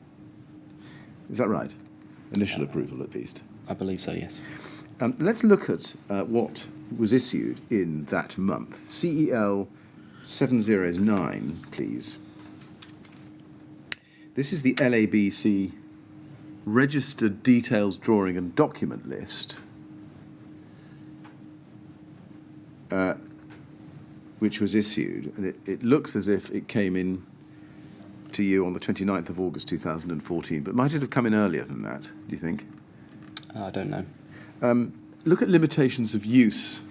Is that right? Initial approval, at least. I believe so, yes. Let's look at what was issued in that month. CEL 709, please. This is the LABC registered details drawing and document list, which was issued, and it looks as if it came in to you on the 29th of August 2014, but might it have come in earlier than that, do you think? I don't know. Look at limitations of use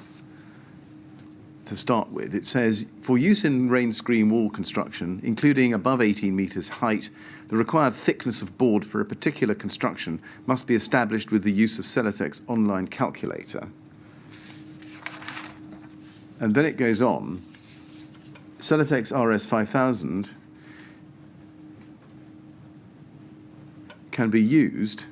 to start with. It says, for use in rain screen wall construction, including above 18 metres height, the required thickness of board for a particular construction must be established with the use of Celotex online calculator. And then it goes on, Celotex RS5000 can be used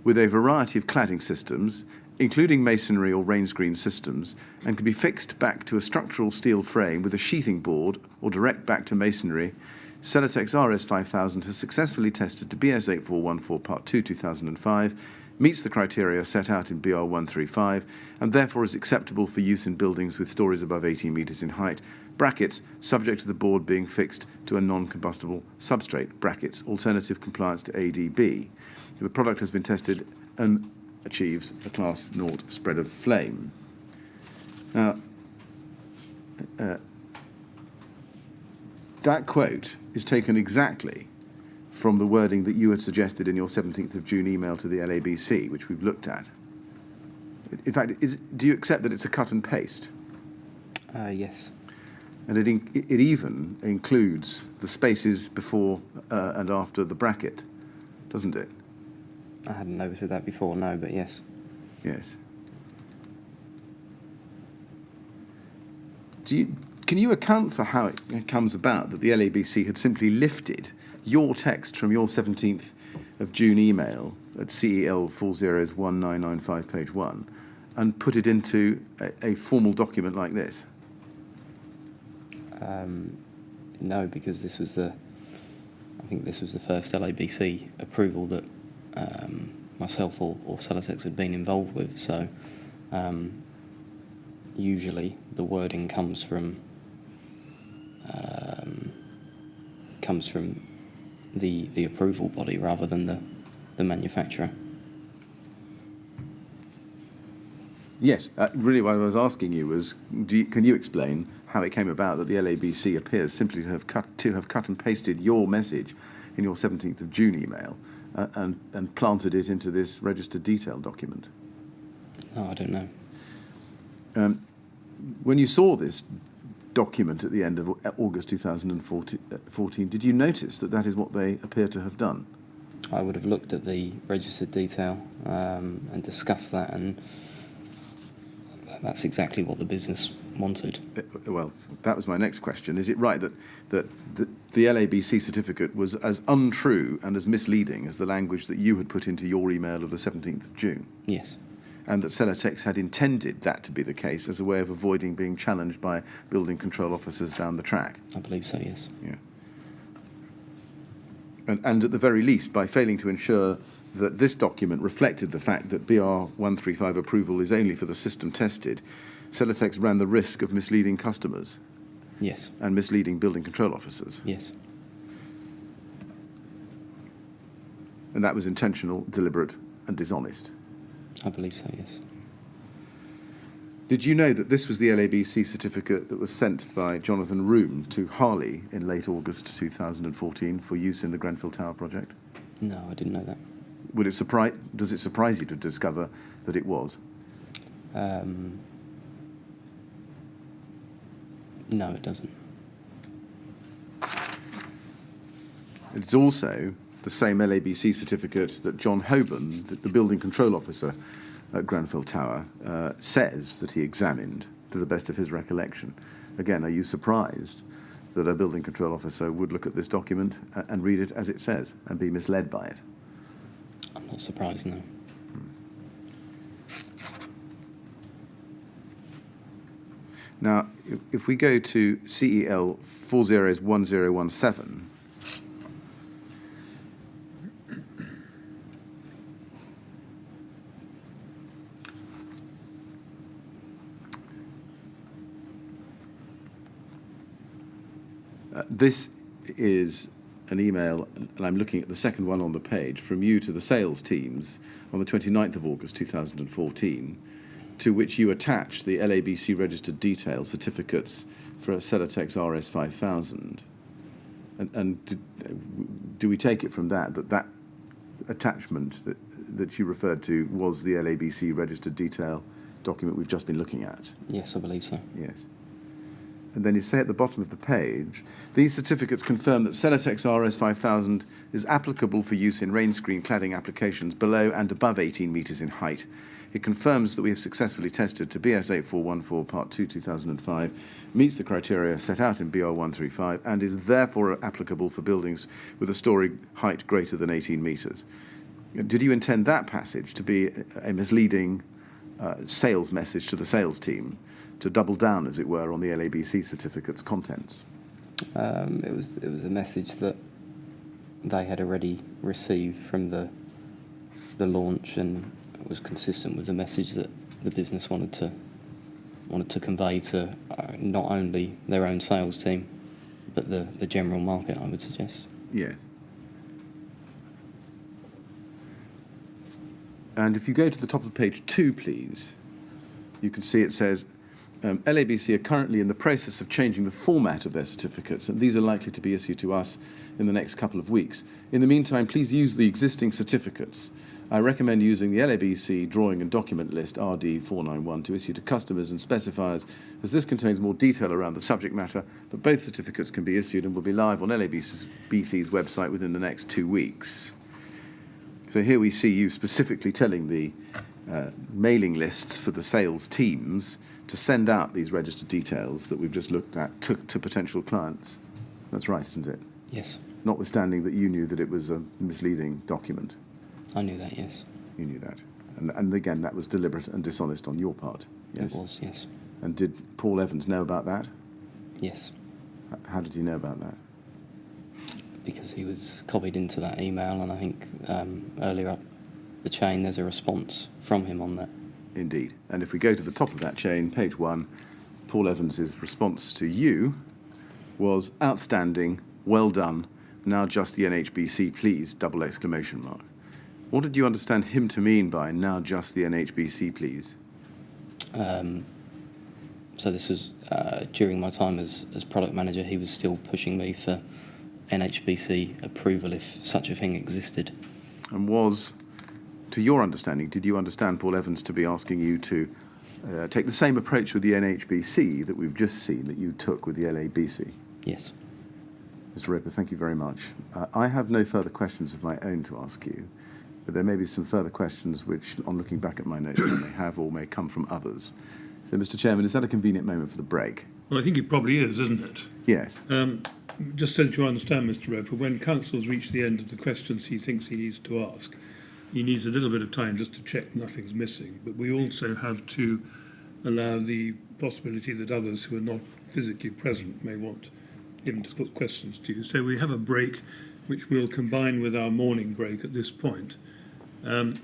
with a variety of cladding systems, including masonry or rain screen systems, and can be fixed back to a structural steel frame with a sheathing board or direct back to masonry. Celotex RS5000 has successfully tested to BS 8414 Part 2 2005, meets the criteria set out in BR 135, and therefore is acceptable for use in buildings with stories above 18 metres in height, brackets, subject to the board being fixed to a non-combustible substrate, brackets, alternative compliance to ADB. The product has been tested and achieves a Class 0 spread of flame. Now, that quote is taken exactly from the wording that you had suggested in your 17th of June email to the LABC, which we've looked at. In fact, do you accept that it's a cut and paste? Yes. And it even includes the spaces before and after the bracket, doesn't it? I hadn't noticed that before, no, but yes. Yes. Can you account for how it comes about that the LABC had simply lifted your text from your 17th of June email at CEL 401995 page 1 and put it into a formal document like this? No, because this was I think this was the first LABC approval that myself or Celotex had been involved with. So usually the wording comes from the approval body rather than the manufacturer. Yes, really what I was asking you was, can you explain how it came about that the LABC appears simply to have cut and pasted your message in your 17th of June email and planted it into this registered detail document? Oh, I don't know. When you saw this document at the end of August 2014, did you notice that that is what they appear to have done? I would have looked at the registered detail and discussed that, and that's exactly what the business wanted. Well, that was my next question. Is it right that the LABC certificate was as untrue and as misleading as the language that you had put into your email of the 17th of June? Yes. And that Celotex had intended that to be the case as a way of avoiding being challenged by building control officers down the track? I believe so, yes. Yeah. And at the very least, by failing to ensure that this document reflected the fact that BR 135 approval is only for the system tested, Celotex ran the risk of misleading customers. Yes. And misleading building control officers. Yes. And that was intentional, deliberate, and dishonest. I believe so, yes. Did you know that this was the LABC certificate that was sent by Jonathan Room to Harley in late August 2014 for use in the Grenfell Tower project? No, I didn't know that. Does it surprise you to discover that it was? No, it doesn't. It's also the same LABC certificate that John Hoban, the building control officer at Grenfell Tower, says that he examined to the best of his recollection. Again, are you surprised that a building control officer would look at this document and read it as it says and be misled by it? I'm not surprised, no. Now, if we go to CEL 401017, this is an email, and I'm looking at the second one on the page, from you to the sales teams on the 29th of August 2014, to which you attach the LABC registered detail certificates for Celotex RS 5000. And do we take it from that attachment that you referred to was the LABC registered detail document we've just been looking at? Yes, I believe so. Yes. And then you say at the bottom of the page, these certificates confirm that Celotex RS 5000 is applicable for use in rain screen cladding applications below and above 18 metres in height. It confirms that we have successfully tested to BS 8414 Part 2 2005, meets the criteria set out in BR 135, and is therefore applicable for buildings with a storey height greater than 18 metres. Did you intend that passage to be a misleading sales message to the sales team, to double down, as it were, on the LABC certificate's contents? It was a message that they had already received from the launch, and it was consistent with the message that the business wanted to convey to not only their own sales team, but the general market, I would suggest. Yeah. And if you go to the top of page 2, please, you can see it says, LABC are currently in the process of changing the format of their certificates, and these are likely to be issued to us in the next couple of weeks. In the meantime, please use the existing certificates. I recommend using the LABC drawing and document list RD491 to issue to customers and specifiers, as this contains more detail around the subject matter, but both certificates can be issued and will be live on LABC's website within the next 2 weeks. So here we see you specifically telling the mailing lists for the sales teams to send out these registered details that we've just looked at to potential clients. That's right, isn't it? Yes. Notwithstanding that you knew that it was a misleading document. I knew that, yes. You knew that. And again, that was deliberate and dishonest on your part. Yes? It was, yes. And did Paul Evans know about that? Yes. How did he know about that? Because he was copied into that email, and I think earlier up the chain there's a response from him on that. Indeed. And if we go to the top of that chain, page 1, Paul Evans's response to you was outstanding, well done, now just the NHBC, please, ! What did you understand him to mean by now just the NHBC, please? So this was during my time as product manager. He was still pushing me for NHBC approval if such a thing existed. And was, to your understanding, did you understand Paul Evans to be asking you to take the same approach with the NHBC that we've just seen that you took with the LABC? Yes. Mr. Roper, thank you very much. I have no further questions of my own to ask you, but there may be some further questions which, on looking back at my notes, I may have or may come from others. So, Mr. Chairman, is that a convenient moment for the break? Well, I think it probably is, isn't it? Yes. Just so that you understand, Mr. Roper, when Council's reached the end of the questions he thinks he needs to ask, he needs a little bit of time just to check nothing's missing. But we also have to allow the possibility that others who are not physically present may want him to put questions to you. So we have a break, which we'll combine with our morning break at this point.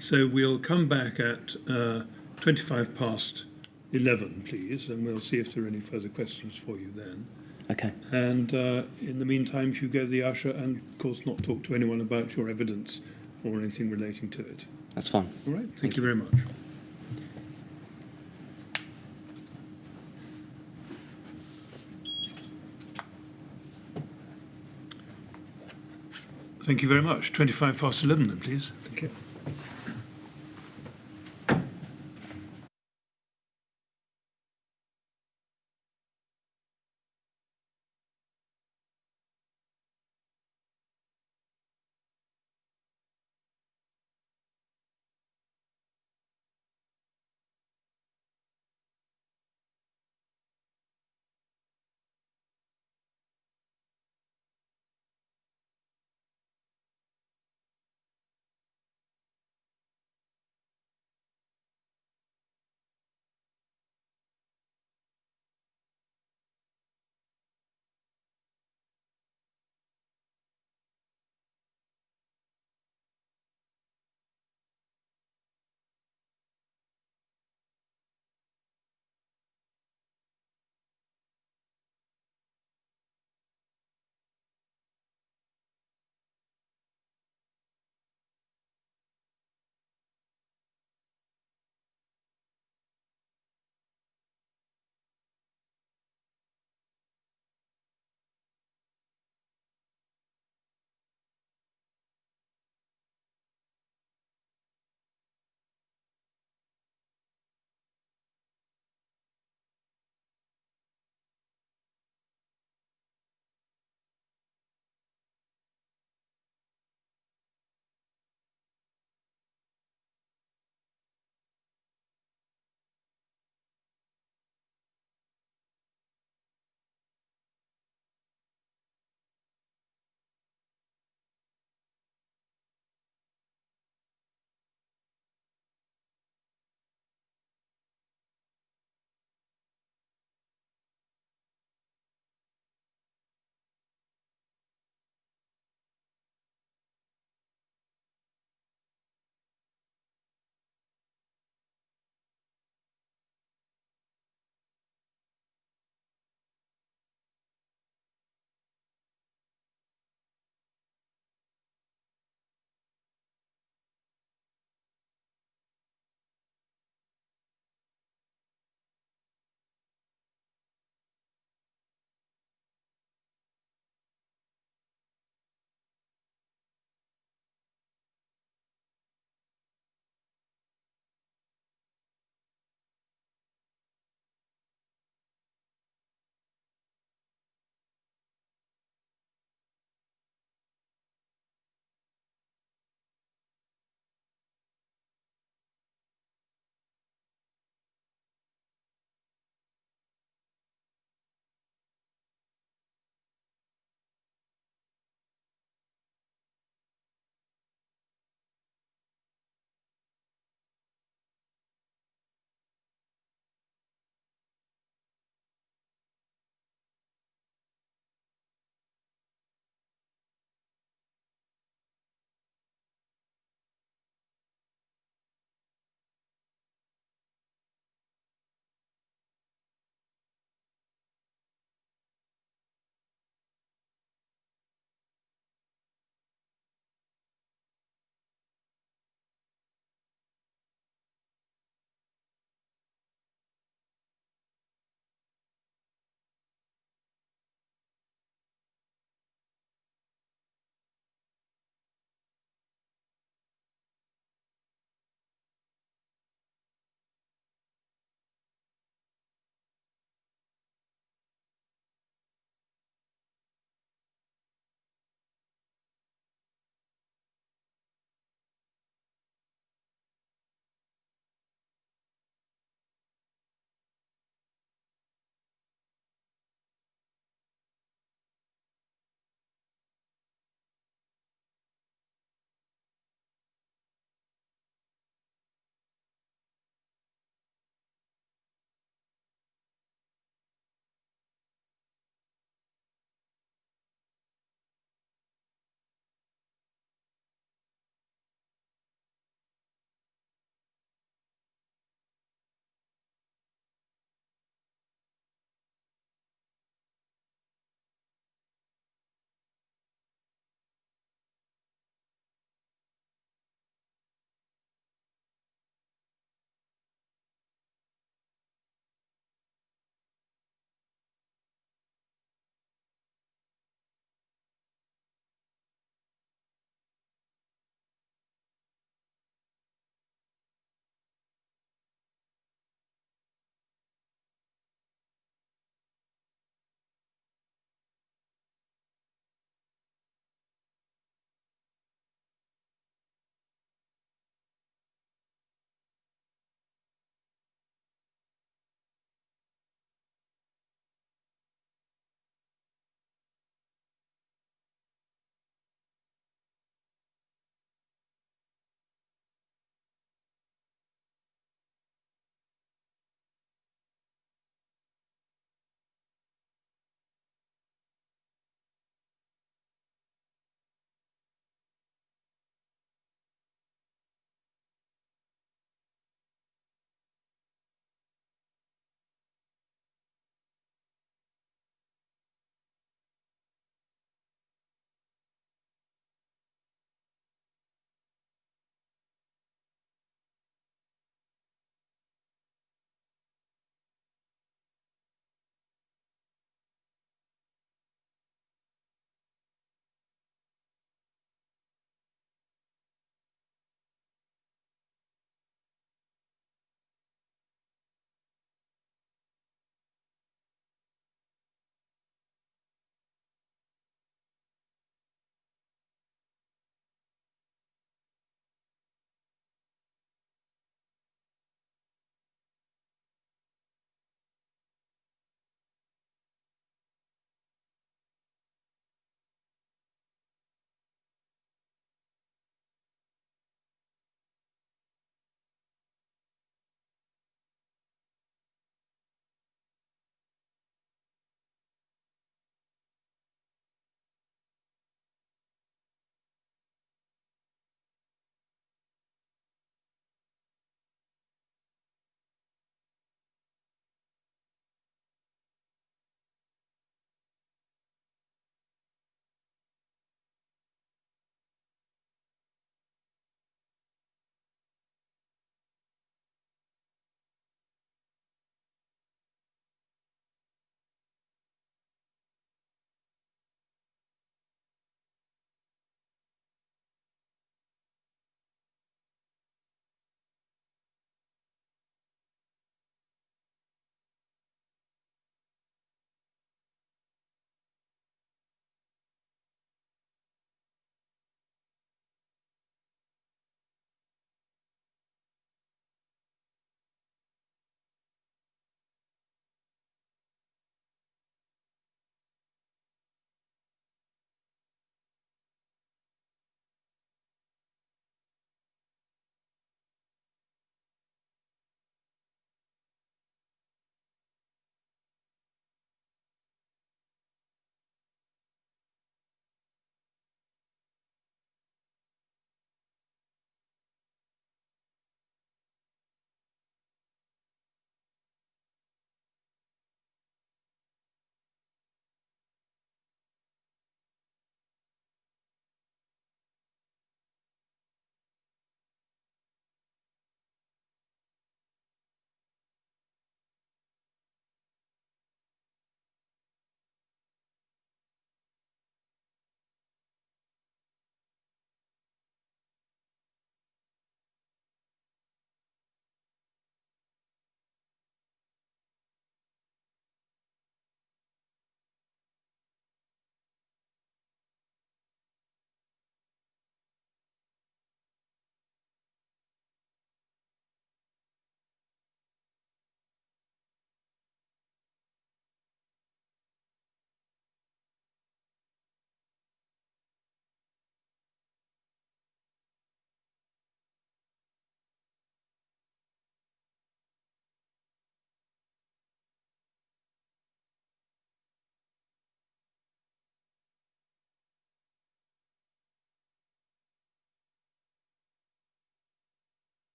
So we'll come back at 25 past 11, please, and we'll see if there are any further questions for you then. Okay. And in the meantime, you go to the usher and, of course, not talk to anyone about your evidence or anything relating to it. That's fine. All right, thank you very much. Thank you very much. 25 past 11 then, please. Thank you.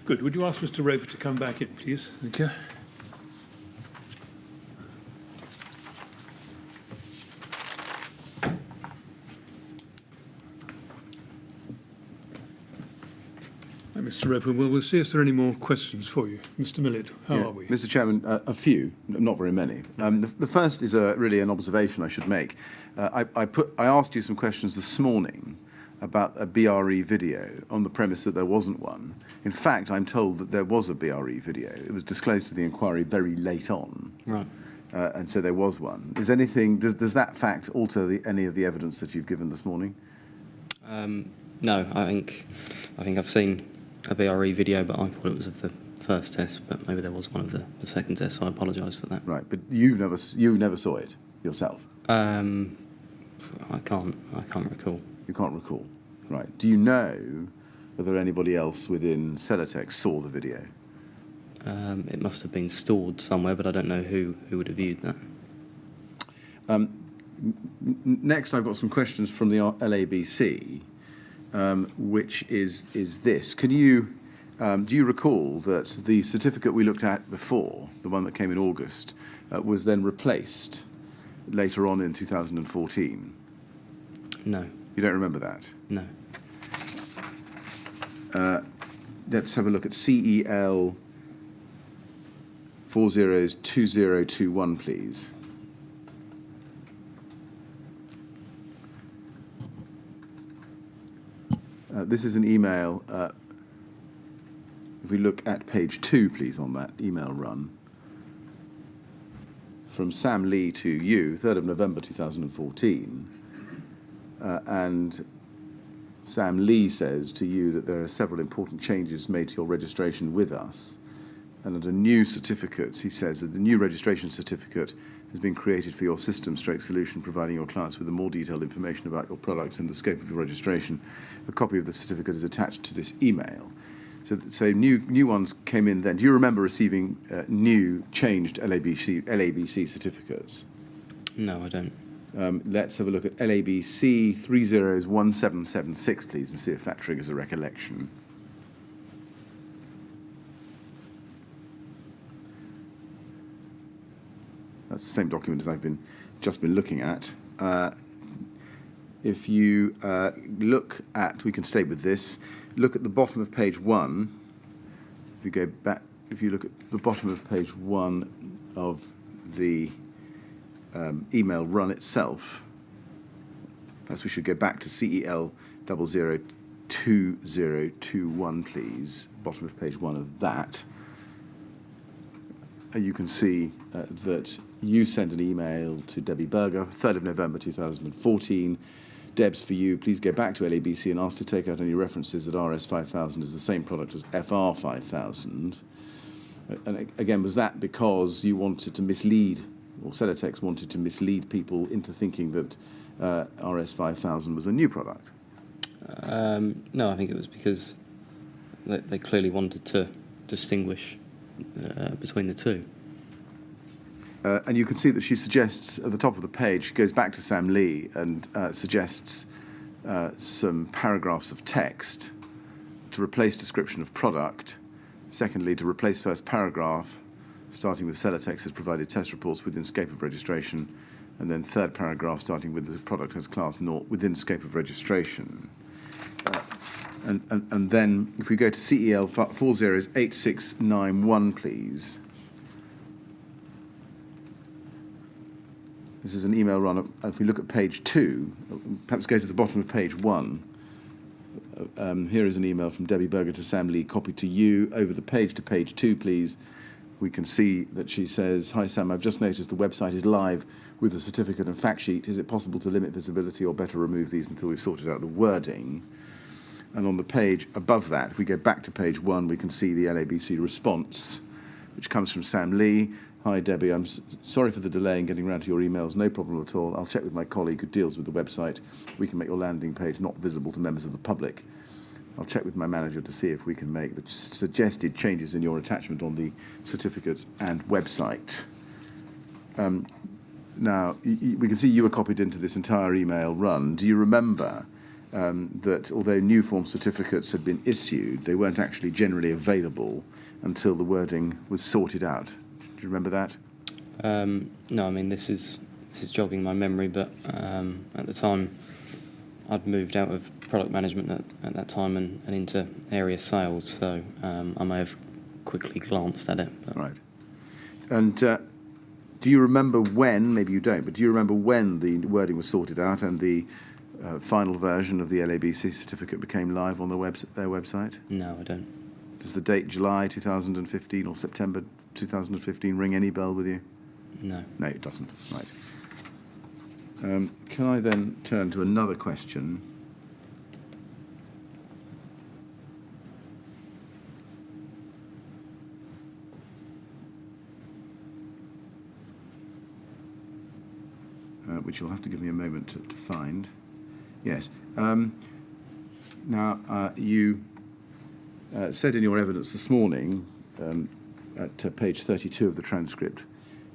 Good. Would you ask Mr. Roper to come back in, please? Thank you. Mr. Roper, we'll see if there are any more questions for you. Mr. Millett, how are we? Mr. Chairman, a few, not very many. The first is really an observation I should make. I asked you some questions this morning about a BRE video on the premise that there wasn't one. In fact, I'm told that there was a BRE video. It was disclosed to the inquiry very late on. Right. And so there was one. Does that fact alter any of the evidence that you've given this morning? No, I think I've seen a BRE video, but I thought it was of the first test, but maybe there was one of the second test, so I apologise for that. Right, but you never saw it yourself? I can't recall. You can't recall. Right. Do you know whether anybody else within Celotex saw the video? It must have been stored somewhere, but I don't know who would have viewed that. Next, I've got some questions from the LABC, which is this. Do you recall that the certificate we looked at before, the one that came in August, was then replaced later on in 2014? No. You don't remember that? No. Let's have a look at CEL 402021, please. This is an email. If we look at page 2, please, on that email run, from Sam Lee to you, 3rd of November 2014. And Sam Lee says to you that there are several important changes made to your registration with us. And that a new certificate, he says that the new registration certificate has been created for your system/solution, providing your clients with the more detailed information about your products and the scope of your registration. A copy of the certificate is attached to this email. So new ones came in then. Do you remember receiving new changed LABC certificates? No, I don't. Let's have a look at LABC 301776, please, and see if that triggers a recollection. That's the same document as I've just been looking at. If you look at, we can stay with this, look at the bottom of page 1. If you go back, if you look at the bottom of page 1 of the email run itself, perhaps we should go back to CEL 002021, please, bottom of page 1 of that. You can see that you sent an email to Debbie Berger, 3rd of November 2014. Debs, for you, please go back to LABC and ask to take out any references that RS5000 is the same product as FR5000. And again, was that because you wanted to mislead, or Celotex wanted to mislead people into thinking that RS5000 was a new product? No, I think it was because they clearly wanted to distinguish between the two. And you can see that she suggests at the top of the page, goes back to Sam Lee and suggests some paragraphs of text to replace description of product. Secondly, to replace first paragraph, starting with Celotex has provided test reports within scope of registration, and then third paragraph starting with the product has class 0 within scope of registration. And then if we go to CEL 408691, please. This is an email run. If we look at page 2, perhaps go to the bottom of page 1. Here is an email from Debbie Berger to Sam Lee, copied to you. Over the page to page 2, please. We can see that she says, "Hi Sam, I've just noticed the website is live with the certificate and fact sheet. Is it possible to limit visibility or better remove these until we've sorted out the wording?" And on the page above that, if we go back to page 1, we can see the LABC response, which comes from Sam Lee. "Hi Debbie, I'm sorry for the delay in getting around to your emails. No problem at all. I'll check with my colleague who deals with the website. We can make your landing page not visible to members of the public. I'll check with my manager to see if we can make the suggested changes in your attachment on the certificates and website." Now, we can see you were copied into this entire email run. Do you remember that although new form certificates had been issued, they weren't actually generally available until the wording was sorted out. Do you remember that? No, I mean, this is jogging my memory, but at the time I'd moved out of product management at that time and into area sales, so I may have quickly glanced at it. But. Right. And do you remember when, maybe you don't, but do you remember when the wording was sorted out and the final version of the LABC certificate became live on their website? No, I don't. Does the date July 2015 or September 2015 ring any bell with you? No. No, it doesn't. Right. Can I then turn to another question? Which you'll have to give me a moment to find. Yes. Now, you said in your evidence this morning, at page 32 of the transcript,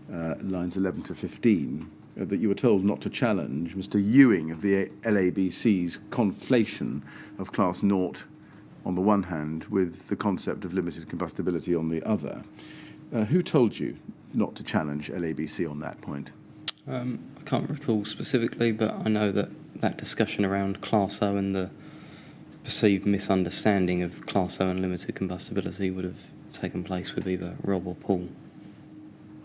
lines 11 to 15, that you were told not to challenge Mr. Ewing of the LABC's conflation of Class 0 on the one hand with the concept of limited combustibility on the other. Who told you not to challenge LABC on that point? I can't recall specifically, but I know that discussion around Class O and the perceived misunderstanding of Class O and limited combustibility would have taken place with either Rob or Paul.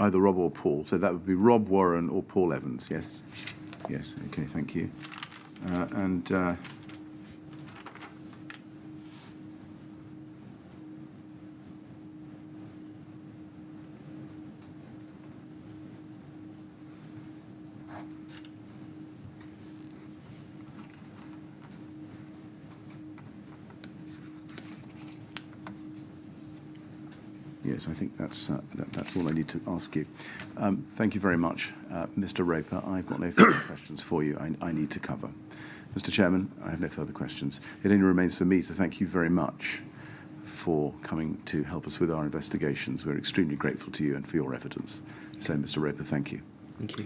Either Rob or Paul. So that would be Rob Warren or Paul Evans, yes? Yes, okay, thank you. Yes, I think that's all I need to ask you. Thank you very much, Mr. Roper. I've got no further questions for you. I need to cover. Mr. Chairman, I have no further questions. It only remains for me to thank you very much for coming to help us with our investigations. We're extremely grateful to you and for your evidence. So, Mr. Roper, thank you. Thank you.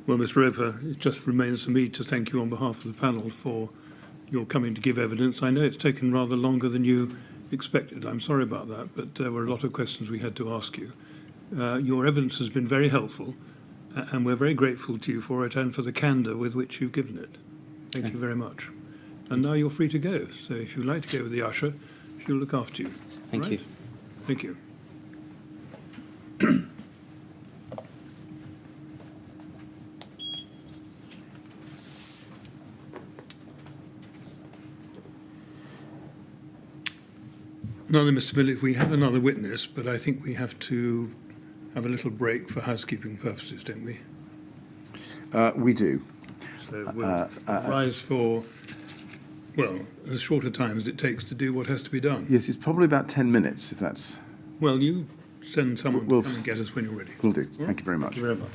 Well, Mr. Roper, it just remains for me to thank you on behalf of the panel for your coming to give evidence. I know it's taken rather longer than you expected. I'm sorry about that, but there were a lot of questions we had to ask you. Your evidence has been very helpful, and we're very grateful to you for it and for the candour with which you've given it. Thank you very much. And now you're free to go. So if you'd like to go with the usher, she'll look after you. Thank you. Thank you. Now then, Mr. Phillip, we have another witness, but I think we have to have a little break for housekeeping purposes, don't we? We do. So we'll rise for, well, as short a time as it takes to do what has to be done. Yes, it's probably about 10 minutes, if that's... Well, you send someone to come and get us when you're ready. Will do. Thank you very much. Thank you very much.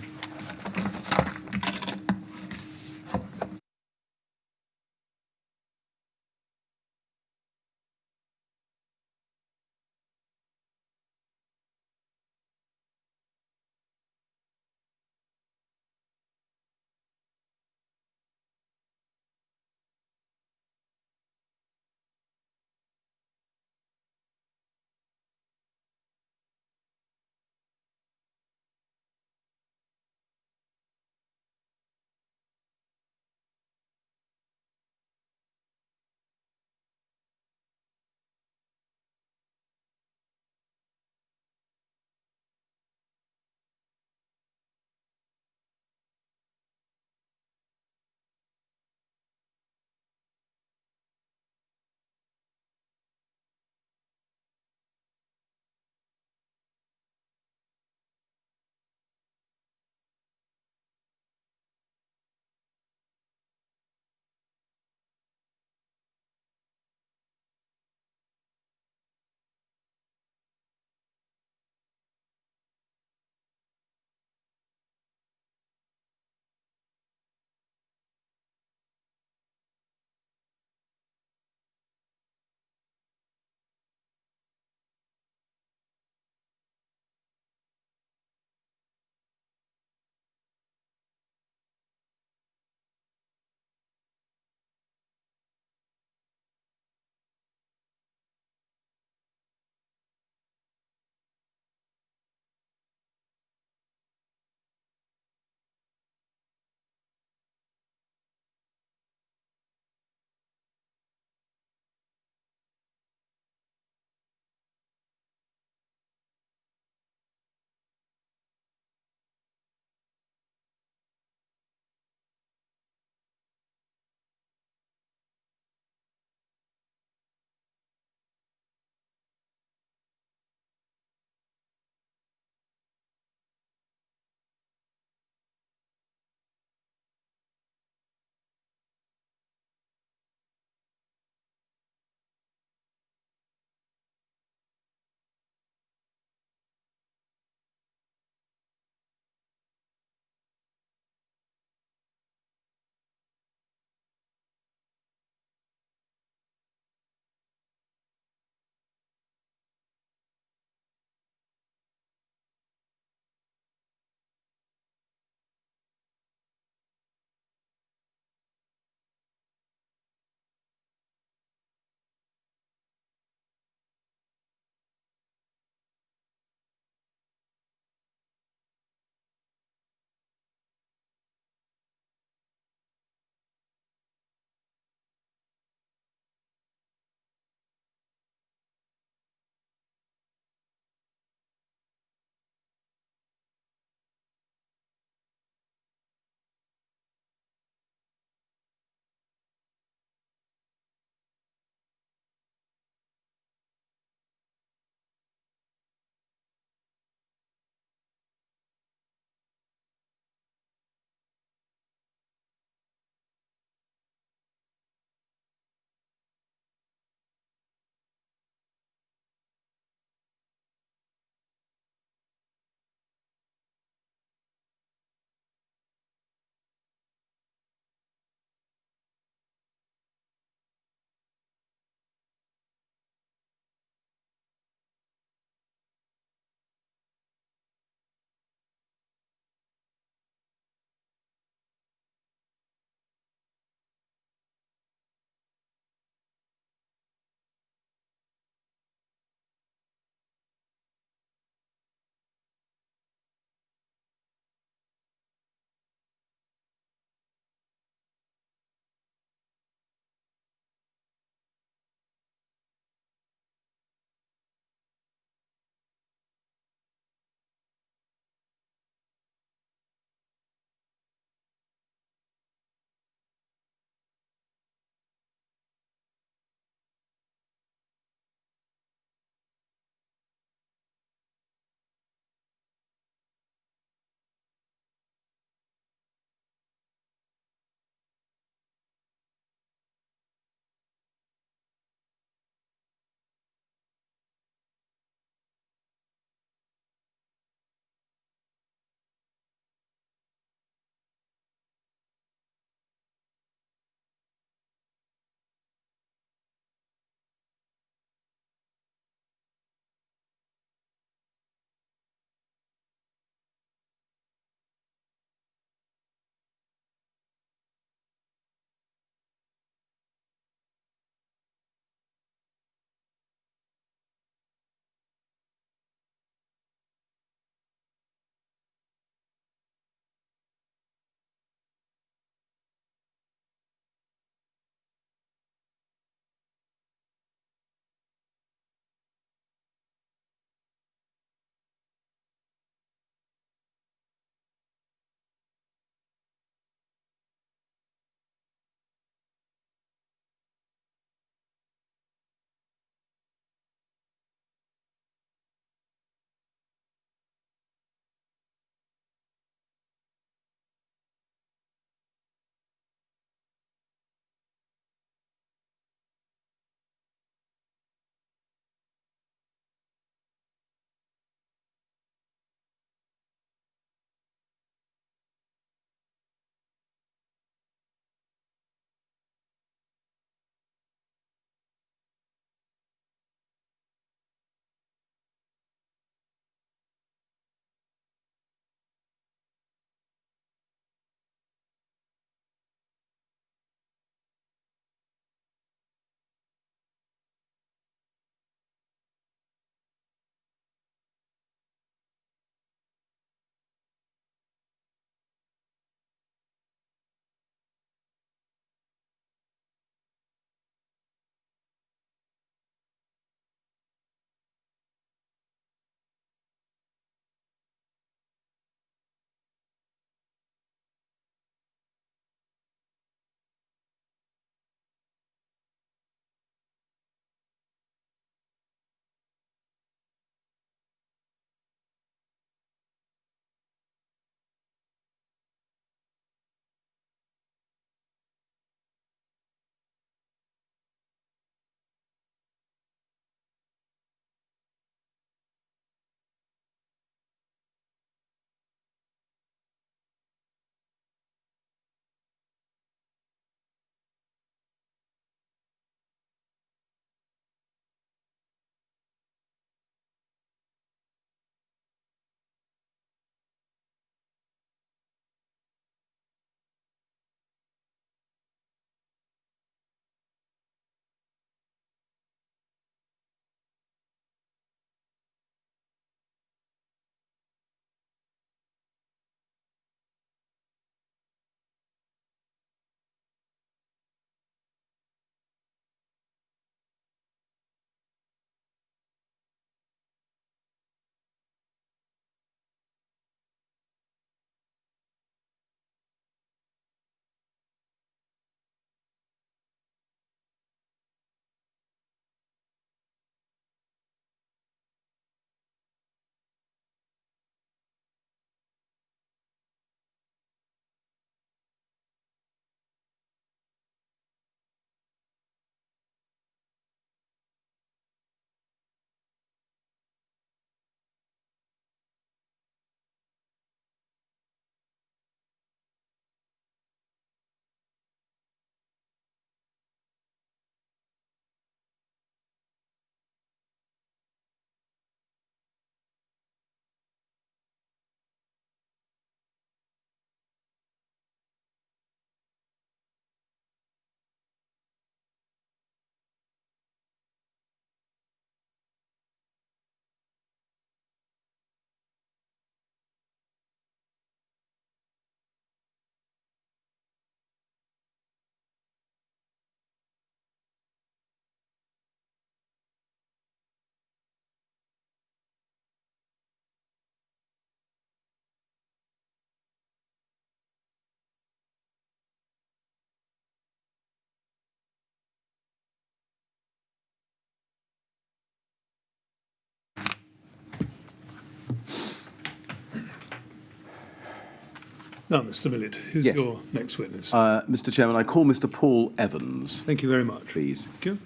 Now, Mr. Millett, who's Yes. your next witness? Mr. Chairman, I call Mr. Paul Evans, Thank you very much. please. Thank you.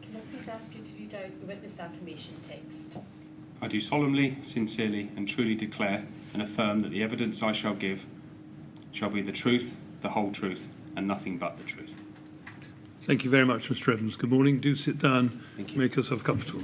Can I please ask you to read out the witness affirmation text? I do solemnly, sincerely and truly declare and affirm that the evidence I shall give shall be the truth, the whole truth, and nothing but the truth. Thank you very much, Mr. Evans. Good morning. Do sit down. Thank you. Make yourself comfortable.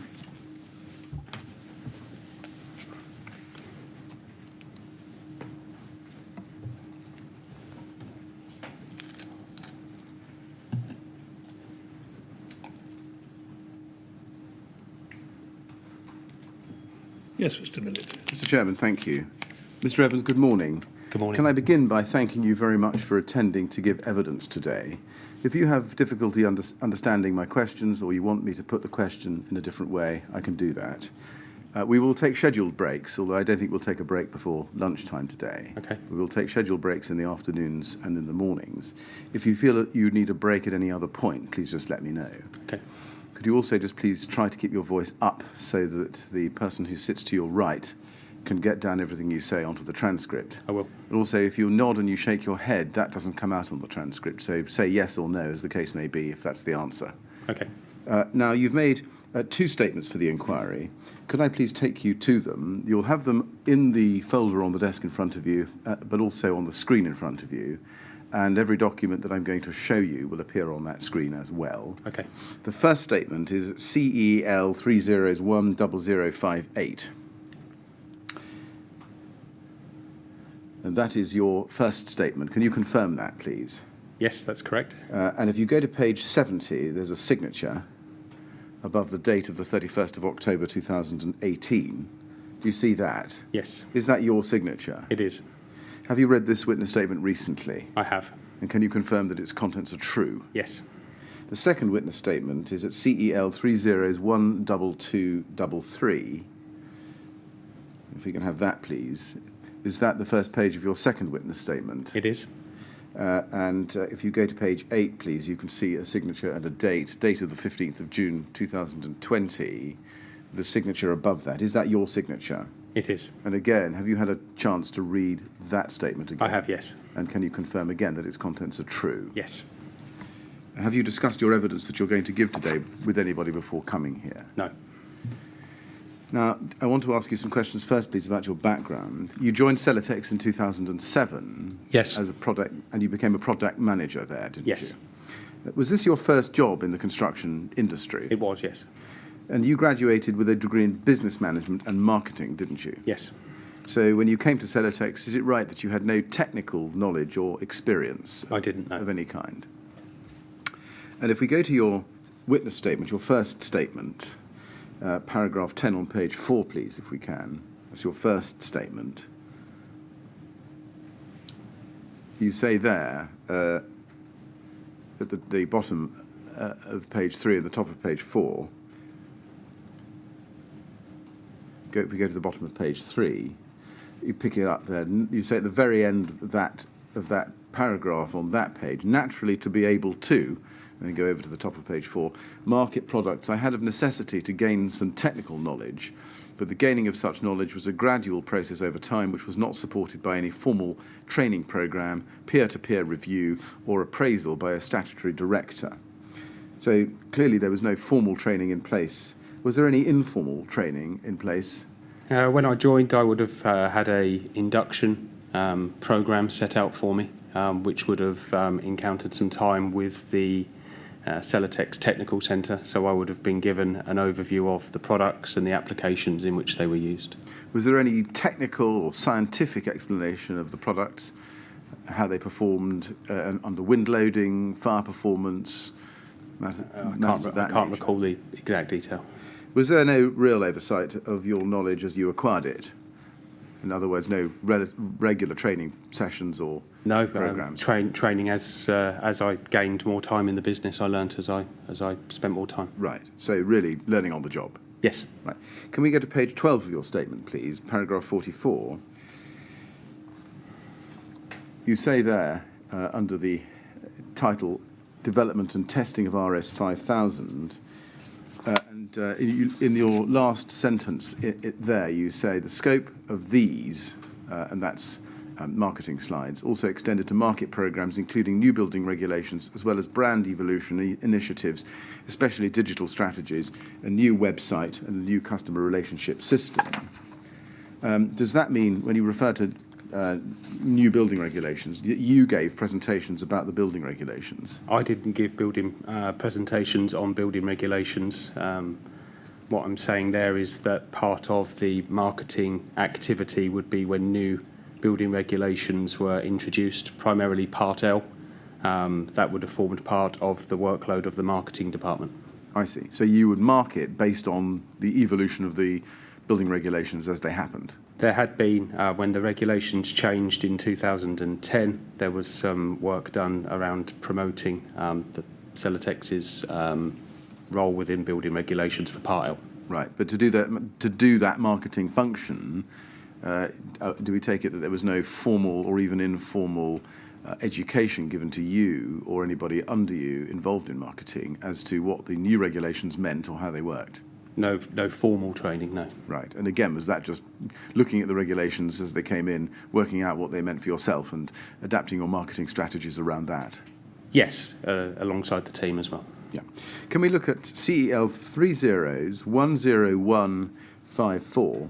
Yes, Mr. Millett. Mr. Chairman, thank you. Mr. Evans, good morning. Good morning. Can I begin by thanking you very much for attending to give evidence today? If you have difficulty understanding my questions or you want me to put the question in a different way, I can do that. We will take scheduled breaks, although I don't think we'll take a break before lunchtime today. Okay. We will take scheduled breaks in the afternoons and in the mornings. If you feel that you need a break at any other point, please just let me know. Okay. Could you also just please try to keep your voice up so that the person who sits to your right can get down everything you say onto the transcript? I will. But also, if you nod and you shake your head, that doesn't come out on the transcript. So say yes or no, as the case may be, if that's the answer. Okay. Now, you've made two statements for the inquiry. Could I please take you to them? You'll have them in the folder on the desk in front of you, but also on the screen in front of you. And every document that I'm going to show you will appear on that screen as well. Okay. The first statement is CEL 3010058. And that is your first statement. Can you confirm that, please? Yes, that's correct. And if you go to page 70, there's a signature above the date of the 31st of October 2018. Do you see that? Yes, Is that your signature? it is. Have you read this witness statement recently? I have. And can you confirm that its contents are true? Yes. The second witness statement is at CEL 3012233. If we can have that, please. Is that the first page of your second witness statement? It is. And if you go to page 8, please, you can see a signature and a date of the 15th of June 2020, the signature above that. Is that your signature? It is. And again, have you had a chance to read that statement again? I have, yes. And can you confirm again that its contents are true? Yes. Have you discussed your evidence that you're going to give today with anybody before coming here? No. Now, I want to ask you some questions first, please, about your background. You joined Celotex in 2007. Yes. As a product, and you became a product manager there, didn't Yes. you? Was this your first job in the construction industry? It was, yes. And you graduated with a degree in business management and marketing, didn't you? Yes. So when you came to Celotex, is it right that you had no technical knowledge or experience I didn't know. of any kind? And if we go to your witness statement, your first statement, paragraph 10 on page 4, please, if we can. That's your first statement. You say there, at the bottom of page 3 and the top of page 4, if we go to the bottom of page 3, you pick it up there, you say at the very end of that paragraph on that page, naturally to be able to, and then go over to the top of page 4, market products I had of necessity to gain some technical knowledge, but the gaining of such knowledge was a gradual process over time which was not supported by any formal training program, peer-to-peer review, or appraisal by a statutory director. So clearly there was no formal training in place. Was there any informal training in place? When I joined, I would have had a induction program set out for me, which would have encountered some time with the Celotex Technical Centre, so I would have been given an overview of the products and the applications in which they were used. Was there any technical or scientific explanation of the products, how they performed under wind loading, fire performance? I can't recall the exact detail. Was there no real oversight of your knowledge as you acquired it? In other words, no regular training sessions or programs? Training as I gained more time in the business, I learnt as I spent more time. Right. So really learning on the job. Yes. Right. Can we go to page 12 of your statement, please? Paragraph 44. You say there, under the title Development and Testing of RS 5000, in your last sentence there, you say the scope of these, and that's marketing slides, also extended to market programs, including new building regulations, as well as brand evolution initiatives, especially digital strategies, a new website, and a new customer relationship system. Does that mean, when you refer to new building regulations, you gave presentations about the building regulations? I didn't give building presentations on building regulations. What I'm saying there is that part of the marketing activity would be when new building regulations were introduced, primarily Part L. That would have formed part of the workload of the marketing department. I see. So you would market based on the evolution of the building regulations as they happened? There had been, when the regulations changed in 2010, there was some work done around promoting the Celotex's role within building regulations for Part L. Right, but to do that marketing function, do we take it that there was no formal or even informal education given to you or anybody under you involved in marketing as to what the new regulations meant or how they worked? No formal training, no. Right, and again, was that just looking at the regulations as they came in, working out what they meant for yourself and adapting your marketing strategies around that? Yes, alongside the team as well. Yeah. Can we look at CEL 30010154?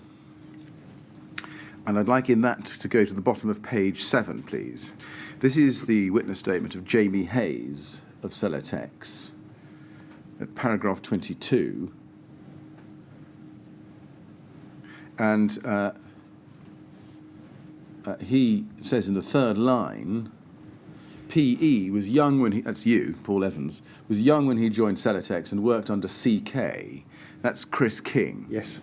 And I'd like in that to go to the bottom of page 7, please. This is the witness statement of Jamie Hayes of Celotex at paragraph 22. And he says in the third line, PE was young when he, that's you, Paul Evans, was young when he joined Celotex and worked under CK. That's Chris King. Yes.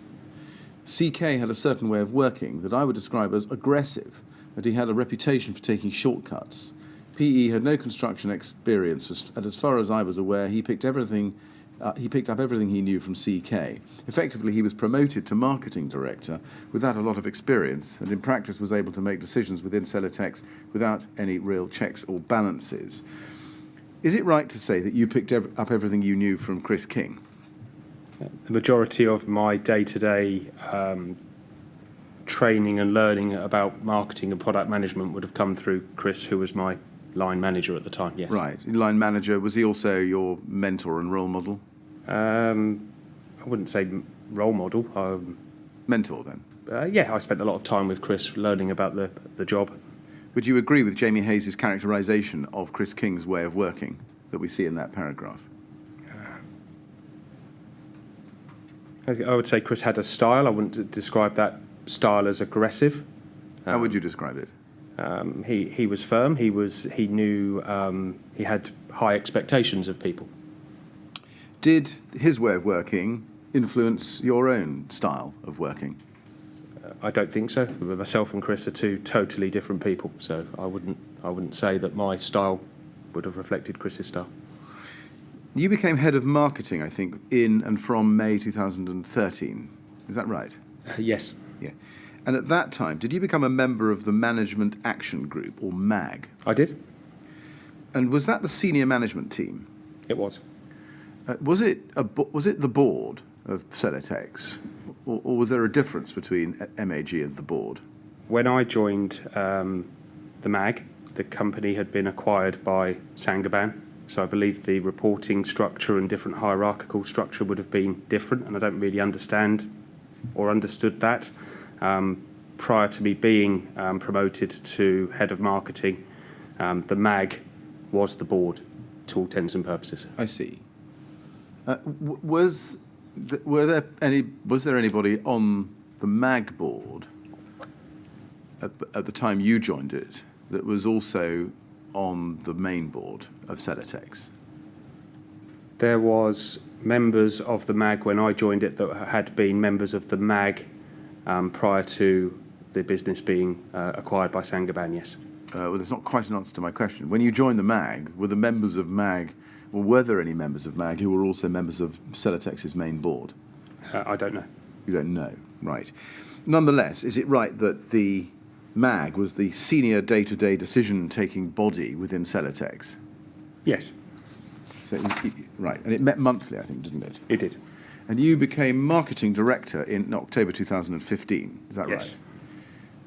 CK had a certain way of working that I would describe as aggressive, that he had a reputation for taking shortcuts. PE had no construction experience, and as far as I was aware, he picked up everything he knew from CK. Effectively, he was promoted to marketing director without a lot of experience, and in practice was able to make decisions within Celotex without any real checks or balances. Is it right to say that you picked up everything you knew from Chris King? The majority of my day-to-day training and learning about marketing and product management would have come through Chris, who was my line manager at the time, yes. Right. Line manager, was he also your mentor and role model? I wouldn't say role model. Mentor, then? Yeah, I spent a lot of time with Chris learning about the job. Would you agree with Jamie Hayes' characterisation of Chris King's way of working that we see in that paragraph? I would say Chris had a style. I wouldn't describe that style as aggressive. How would you describe it? He was firm. He knew he had high expectations of people. Did his way of working influence your own style of working? I don't think so. Myself and Chris are two totally different people, so I wouldn't say that my style would have reflected Chris's style. You became head of marketing, I think, in and from May 2013. Is that right? Yes. Yeah. And at that time, did you become a member of the Management Action Group, or MAG? I did. And was that the senior management team? It was. Was it the board of Celotex, or was there a difference between MAG and the board? When I joined the MAG, the company had been acquired by Saint-Gobain, so I believe the reporting structure and different hierarchical structure would have been different, and I don't really understand or understood that. Prior to me being promoted to head of marketing, the MAG was the board to all intents and purposes. I see. Was there anybody on the MAG board at the time you joined it that was also on the main board of Celotex? There was members of the MAG when I joined it that had been members of the MAG prior to the business being acquired by Saint-Gobain, yes. Well, that's not quite an answer to my question. When you joined the MAG, were the members of MAG, or were there any members of MAG who were also members of Celotex's main board? I don't know. You don't know, right. Nonetheless, is it right that the MAG was the senior day-to-day decision-taking body within Celotex. Yes, So right, and it met monthly, I think, didn't it? it did. And you became marketing director in October 2015. Is that Yes. right?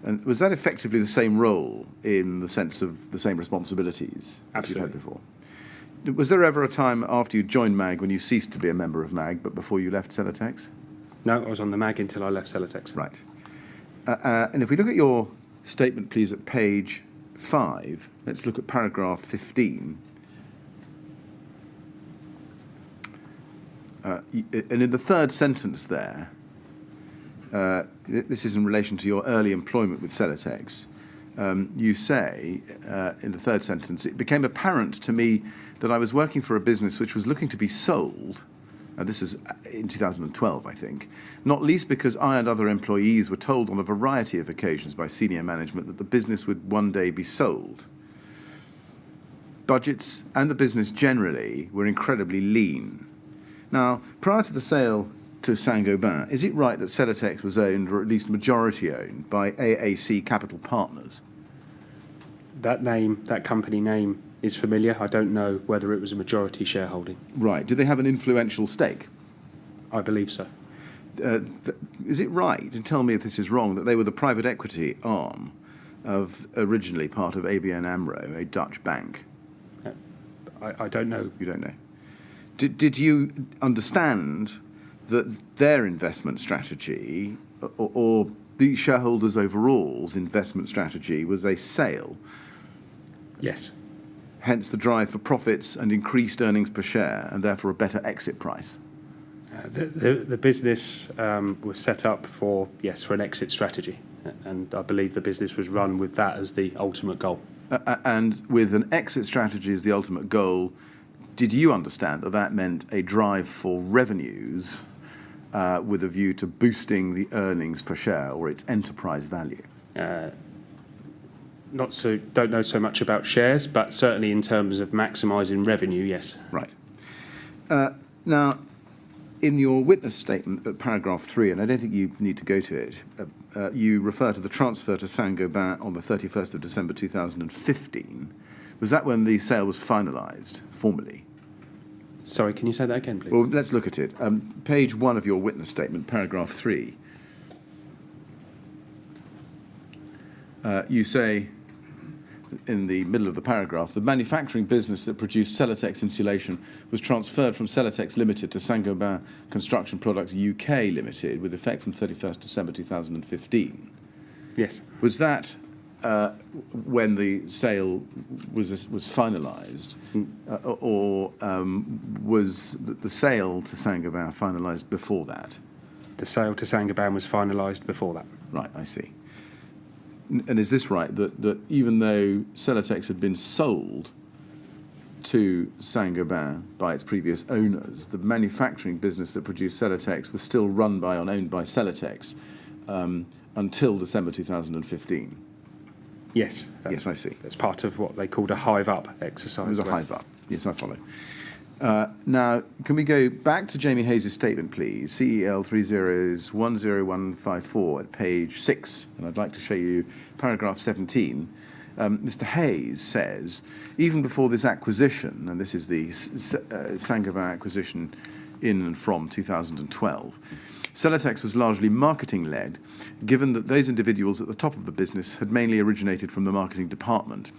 And was that effectively the same role in the sense of the same responsibilities that you'd had Absolutely. before? Was there ever a time after you joined MAG when you ceased to be a member of MAG, but before you left Celotex? No, I was on the MAG until I left Celotex. Right. And if we look at your statement, please, at page 5, let's look at paragraph 15. And in the third sentence there, this is in relation to your early employment with Celotex, you say, in the third sentence, it became apparent to me that I was working for a business which was looking to be sold. This is in 2012, I think, not least because I and other employees were told on a variety of occasions by senior management that the business would one day be sold. Budgets and the business generally were incredibly lean. Now, prior to the sale to Saint-Gobain, is it right that Celotex was owned, or at least majority owned, by AAC Capital Partners? That name, that company name, is familiar. I don't know whether it was a majority shareholding. Right. Do they have an influential stake? I believe so. Is it right, and tell me if this is wrong, that they were the private equity arm of originally part of ABN AMRO, a Dutch bank? I don't know. You don't know. Did you understand that their investment strategy, or the shareholders' overall's investment strategy, was a sale? Yes. Hence the drive for profits and increased earnings per share, and therefore a better exit price. The business was set up for an exit strategy, and I believe the business was run with that as the ultimate goal. And with an exit strategy as the ultimate goal, did you understand that that meant a drive for revenues with a view to boosting the earnings per share or its enterprise value? Don't know so much about shares, but certainly in terms of maximising revenue, yes. Right. Now, in your witness statement at paragraph 3, and I don't think you need to go to it, you refer to the transfer to Saint-Gobain on the 31st of December 2015. Was that when the sale was finalised formally? Sorry, can you say that again, please? Well, let's look at it. Page 1 of your witness statement, paragraph 3. You say, in the middle of the paragraph, the manufacturing business that produced Celotex insulation was transferred from Celotex Limited to Saint-Gobain Construction Products UK Limited with effect from 31st December 2015. Yes. Was that when the sale was finalised, or was the sale to Saint-Gobain finalised before that? The sale to Saint-Gobain was finalised before that. Right, I see. And is this right, that even though Celotex had been sold to Saint-Gobain by its previous owners, the manufacturing business that produced Celotex was still run by and owned by Celotex until December 2015? Yes. Yes, I see. That's part of what they called a hive-up exercise. It was a hive-up. Yes, I follow. Now, can we go back to Jamie Hayes' statement, please? CEL 30010154 at page 6, and I'd like to show you paragraph 17. Mr. Hayes says, even before this acquisition, and this is the Saint-Gobain acquisition in and from 2012, Celotex was largely marketing-led, given that those individuals at the top of the business had mainly originated from the marketing department.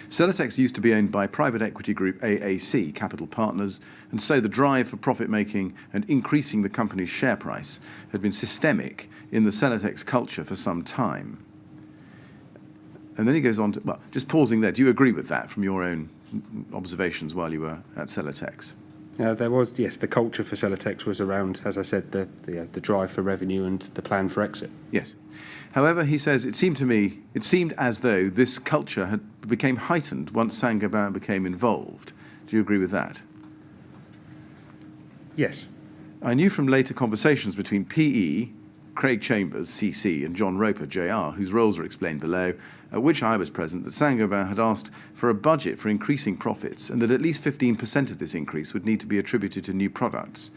Celotex used to be owned by private equity group AAC Capital Partners, and so the drive for profit-making and increasing the company's share price had been systemic in the Celotex culture for some time. And then he goes on to, well, just pausing there, do you agree with that from your own observations while you were at Celotex? There was, yes, the culture for Celotex was around, as I said, the drive for revenue and the plan for exit. Yes. However, he says, it seemed as though this culture became heightened once Saint-Gobain became involved. Do you agree with that? Yes. I knew from later conversations between PE, Craig Chambers, CC, and John Roper, JR, whose roles are explained below, at which I was present, that Saint-Gobain had asked for a budget for increasing profits and that at least 15% of this increase would need to be attributed to new products.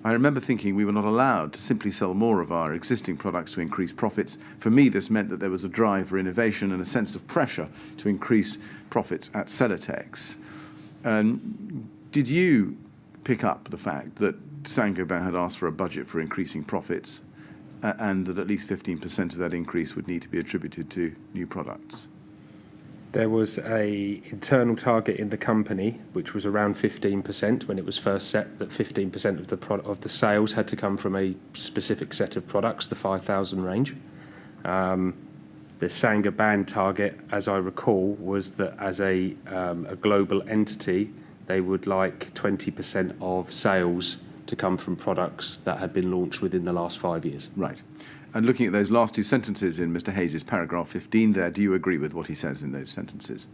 I remember thinking we were not allowed to simply sell more of our existing products to increase profits. For me, this meant that there was a drive for innovation and a sense of pressure to increase profits at Celotex. Did you pick up the fact that Saint-Gobain had asked for a budget for increasing profits and that at least 15% of that increase would need to be attributed to new products? There was a internal target in the company, which was around 15% when it was first set, that 15% of the sales had to come from a specific set of products, the 5,000 range. The Saint-Gobain target, as I recall, was that as a global entity, they would like 20% of sales to come from products that had been launched within the last 5 years. Right. And looking at those last two sentences in Mr. Hayes' paragraph 15 there, do you agree with what he says in those sentences?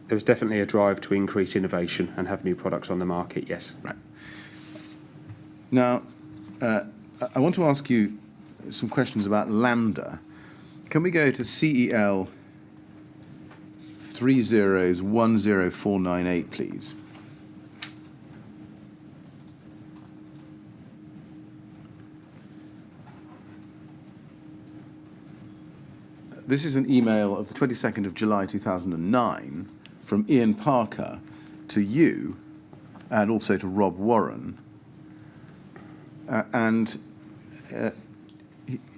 There was definitely a drive to increase innovation and have new products on the market, yes. Right. Now, I want to ask you some questions about Lambda. Can we go to CEL 10498, please? This is an email of the 22nd of July 2009 from Ian Parker to you and also to Rob Warren.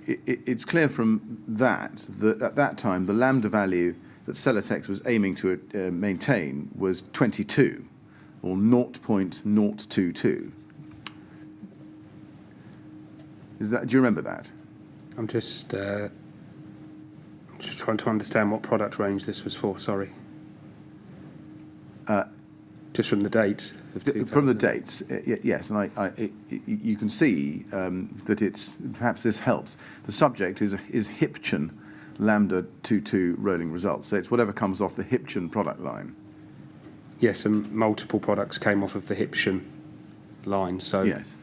It's clear from that at that time the lambda value that Celotex was aiming to maintain was 22, or 0.022. Do you remember that? I'm just trying to understand what product range this was for, sorry. Just from the date of 2000. From the dates, yes, and you can see that it's, perhaps this helps. The subject is Hipchen Lambda 22 rolling results, so it's whatever comes off the Hipchen product line. Yes, and multiple products came off of the Hipchen line, so... Yes.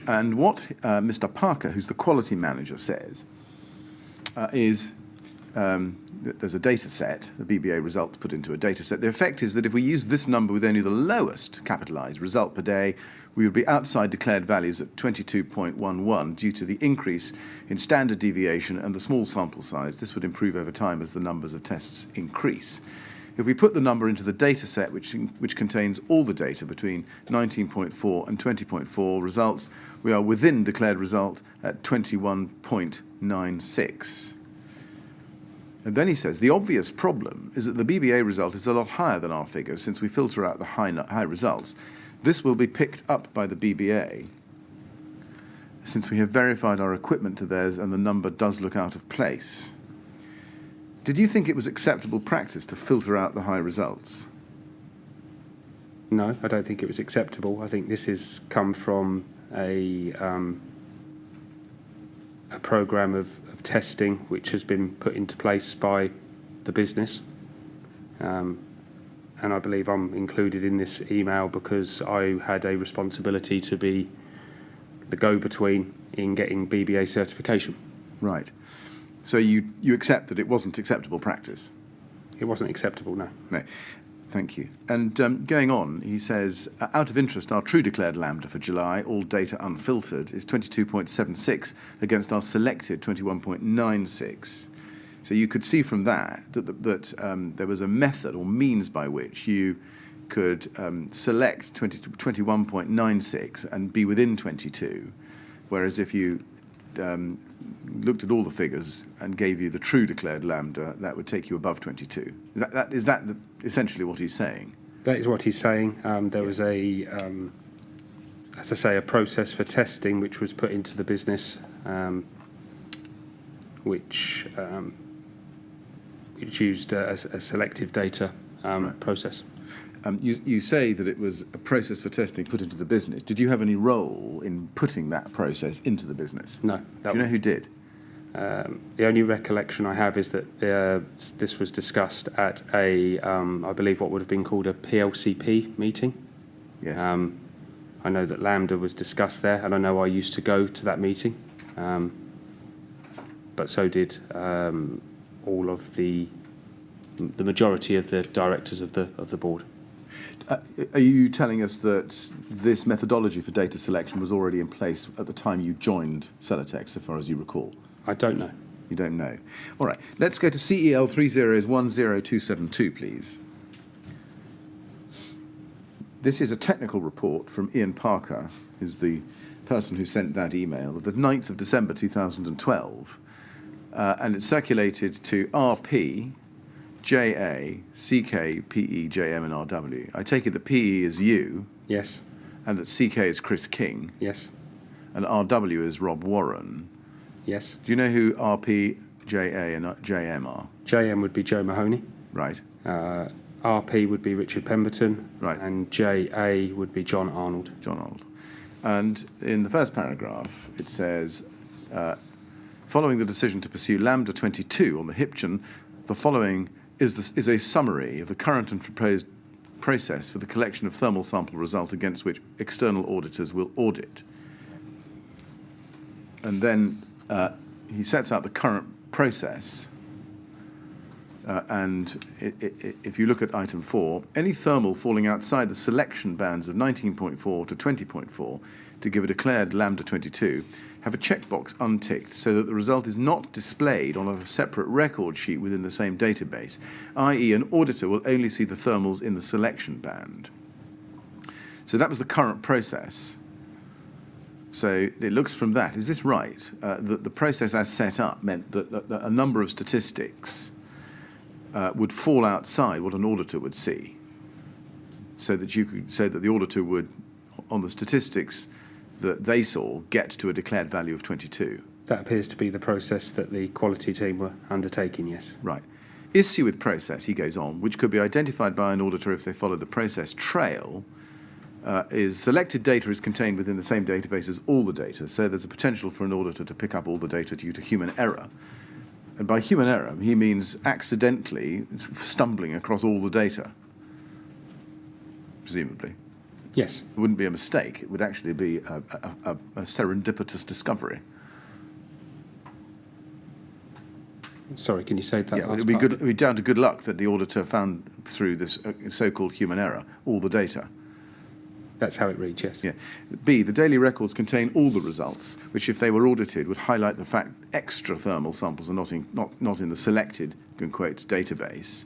And what Mr. Parker, who's the quality manager, says is that there's a data set, the BBA result put into a data set. The effect is that if we use this number with only the lowest capitalized result per day, we would be outside declared values at 22.11 due to the increase in standard deviation and the small sample size. This would improve over time as the numbers of tests increase. If we put the number into the data set, which contains all the data between 19.4 and 20.4 results, we are within declared result at 21.96. And then he says, the obvious problem is that the BBA result is a lot higher than our figures since we filter out the high results. This will be picked up by the BBA since we have verified our equipment to theirs and the number does look out of place. Did you think it was acceptable practice to filter out the high results? No, I don't think it was acceptable. I think this has come from a program of testing which has been put into place by the business. And I believe I'm included in this email because I had a responsibility to be the go-between in getting BBA certification. Right. So you accept that it wasn't acceptable practice? It wasn't acceptable, no. No. Thank you. And going on, he says, out of interest, our true declared lambda for July, all data unfiltered, is 22.76 against our selected 21.96. So you could see from that there was a method or means by which you could select 21.96 and be within 22, whereas if you looked at all the figures and gave you the true declared lambda, that would take you above 22. Is that essentially what he's saying? That is what he's saying. There was a, as I say, a process for testing which was put into the business, which used a selective data process. You say that it was a process for testing put into the business. Did you have any role in putting that process into the business? No. Do you know who did? The only recollection I have is that this was discussed at a, I believe what would have been called a PLCP meeting. Yes. I know that Lambda was discussed there, and I know I used to go to that meeting, but so did all of the majority of the directors of the board. Are you telling us that this methodology for data selection was already in place at the time you joined Celotex, so far as you recall? I don't know. You don't know. All right, let's go to CEL 3010272, please. This is a technical report from Ian Parker, who's the person who sent that email, of the 9th of December 2012, and it's circulated to RP, JA, CK, PE, JM, and RW. I take it that PE is you, Yes. and that CK is Chris King, Yes. and RW is Rob Warren. Yes. Do you know who RP, JA, and JM are? JM would be Joe Mahoney. Right. RP would be Richard Pemberton. Right. And JA would be John Arnold. John Arnold. And in the first paragraph, it says, following the decision to pursue Lambda 22 on the Hipchen, the following is a summary of the current and proposed process for the collection of thermal sample result against which external auditors will audit. And then he sets out the current process. And if you look at item 4, any thermal falling outside the selection bands of 19.4 to 20.4 to give a declared lambda 22 have a checkbox unticked so that the result is not displayed on a separate record sheet within the same database, i.e. an auditor will only see the thermals in the selection band. So that was the current process. So it looks from that, is this right, that the process as set up meant that a number of statistics would fall outside what an auditor would see, so that you could say that the auditor would, on the statistics that they saw, get to a declared value of 22. That appears to be the process that the quality team were undertaking, yes. Right. Issue with process, he goes on, which could be identified by an auditor if they follow the process trail, is selected data is contained within the same database as all the data, so there's a potential for an auditor to pick up all the data due to human error. And by human error, he means accidentally stumbling across all the data, presumably. Yes. It wouldn't be a mistake. It would actually be a serendipitous discovery. Sorry, can you say that? Yeah, last it'd be part? good. It'd be down to good luck that the auditor found through this so-called human error all the data. That's how it reads, yes. Yeah. B, the daily records contain all the results, which, if they were audited, would highlight the fact extra thermal samples are not in the selected, in quotes, database.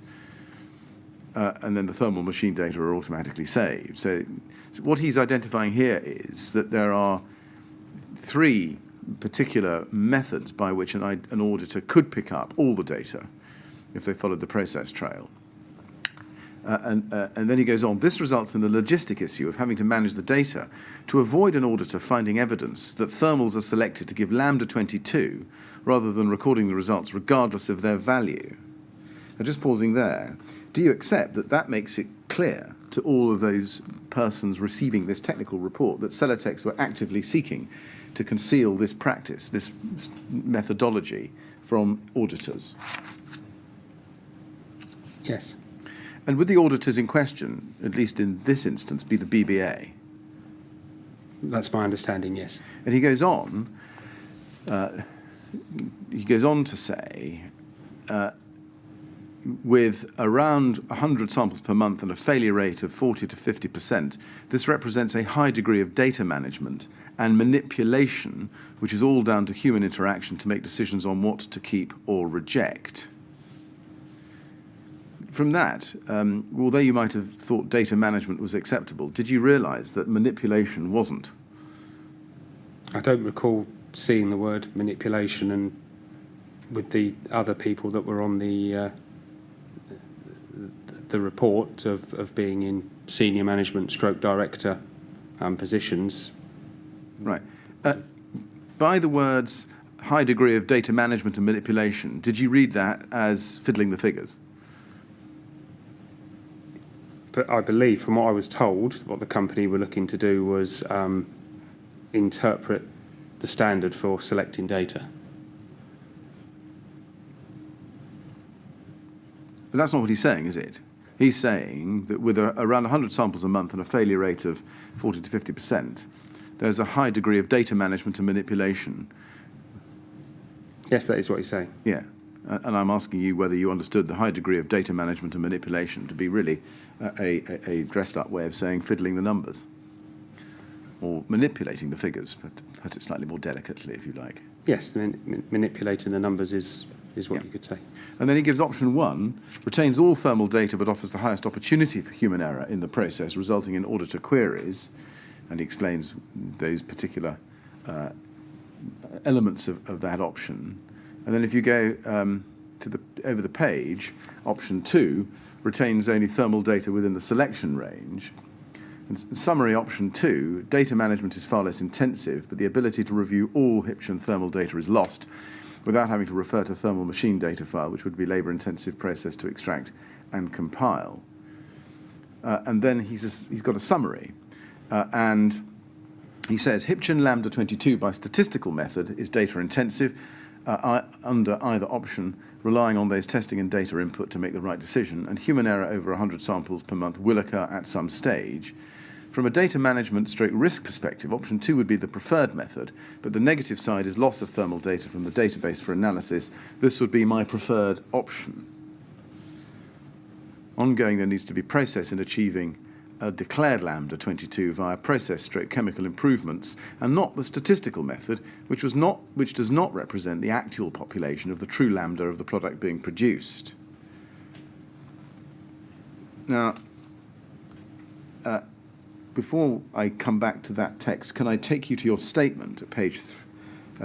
And then the thermal machine data are automatically saved. So what he's identifying here is that there are 3 particular methods by which an auditor could pick up all the data if they followed the process trail. And then he goes on, this results in the logistic issue of having to manage the data to avoid an auditor finding evidence that thermals are selected to give lambda 22 rather than recording the results regardless of their value. Now, just pausing there, do you accept that that makes it clear to all of those persons receiving this technical report that Celotex were actively seeking to conceal this practice, this methodology from auditors? Yes. And would the auditors in question, at least in this instance, be the BBA? That's my understanding, yes. And he goes on to say, with around 100 samples per month and a failure rate of 40 to 50%, this represents a high degree of data management and manipulation, which is all down to human interaction to make decisions on what to keep or reject. From that, although you might have thought data management was acceptable, did you realise that manipulation wasn't? I don't recall seeing the word manipulation, and with the other people that were on the report of being in senior management stroke director positions. Right. By the words high degree of data management and manipulation, did you read that as fiddling the figures? But I believe, from what I was told, what the company were looking to do was interpret the standard for selecting data. But that's not what he's saying, is it? He's saying that with around 100 samples a month and a failure rate of 40 to 50%, there's a high degree of data management and manipulation. Yes, that is what he's saying. Yeah. And I'm asking you whether you understood the high degree of data management and manipulation to be really a dressed-up way of saying fiddling the numbers, or manipulating the figures, but put it slightly more delicately, if you like. Yes, manipulating the numbers is what you could say. And then he gives option 1, retains all thermal data but offers the highest opportunity for human error in the process, resulting in auditor queries, and he explains those particular elements of that option. And then if you go over the page, option 2 retains only thermal data within the selection range. And summary option 2, data management is far less intensive, but the ability to review all Hipchen thermal data is lost without having to refer to thermal machine data file, which would be labour-intensive process to extract and compile. And then he's got a summary, and he says, Hipchen Lambda 22 by statistical method is data-intensive under either option, relying on those testing and data input to make the right decision, and human error over 100 samples per month will occur at some stage. From a data management / risk perspective, option 2 would be the preferred method, but the negative side is loss of thermal data from the database for analysis. This would be my preferred option. Ongoing, there needs to be process in achieving a declared Lambda 22 via process / chemical improvements, and not the statistical method, which does not represent the actual population of the true Lambda of the product being produced. Now, before I come back to that text, can I take you to your statement at page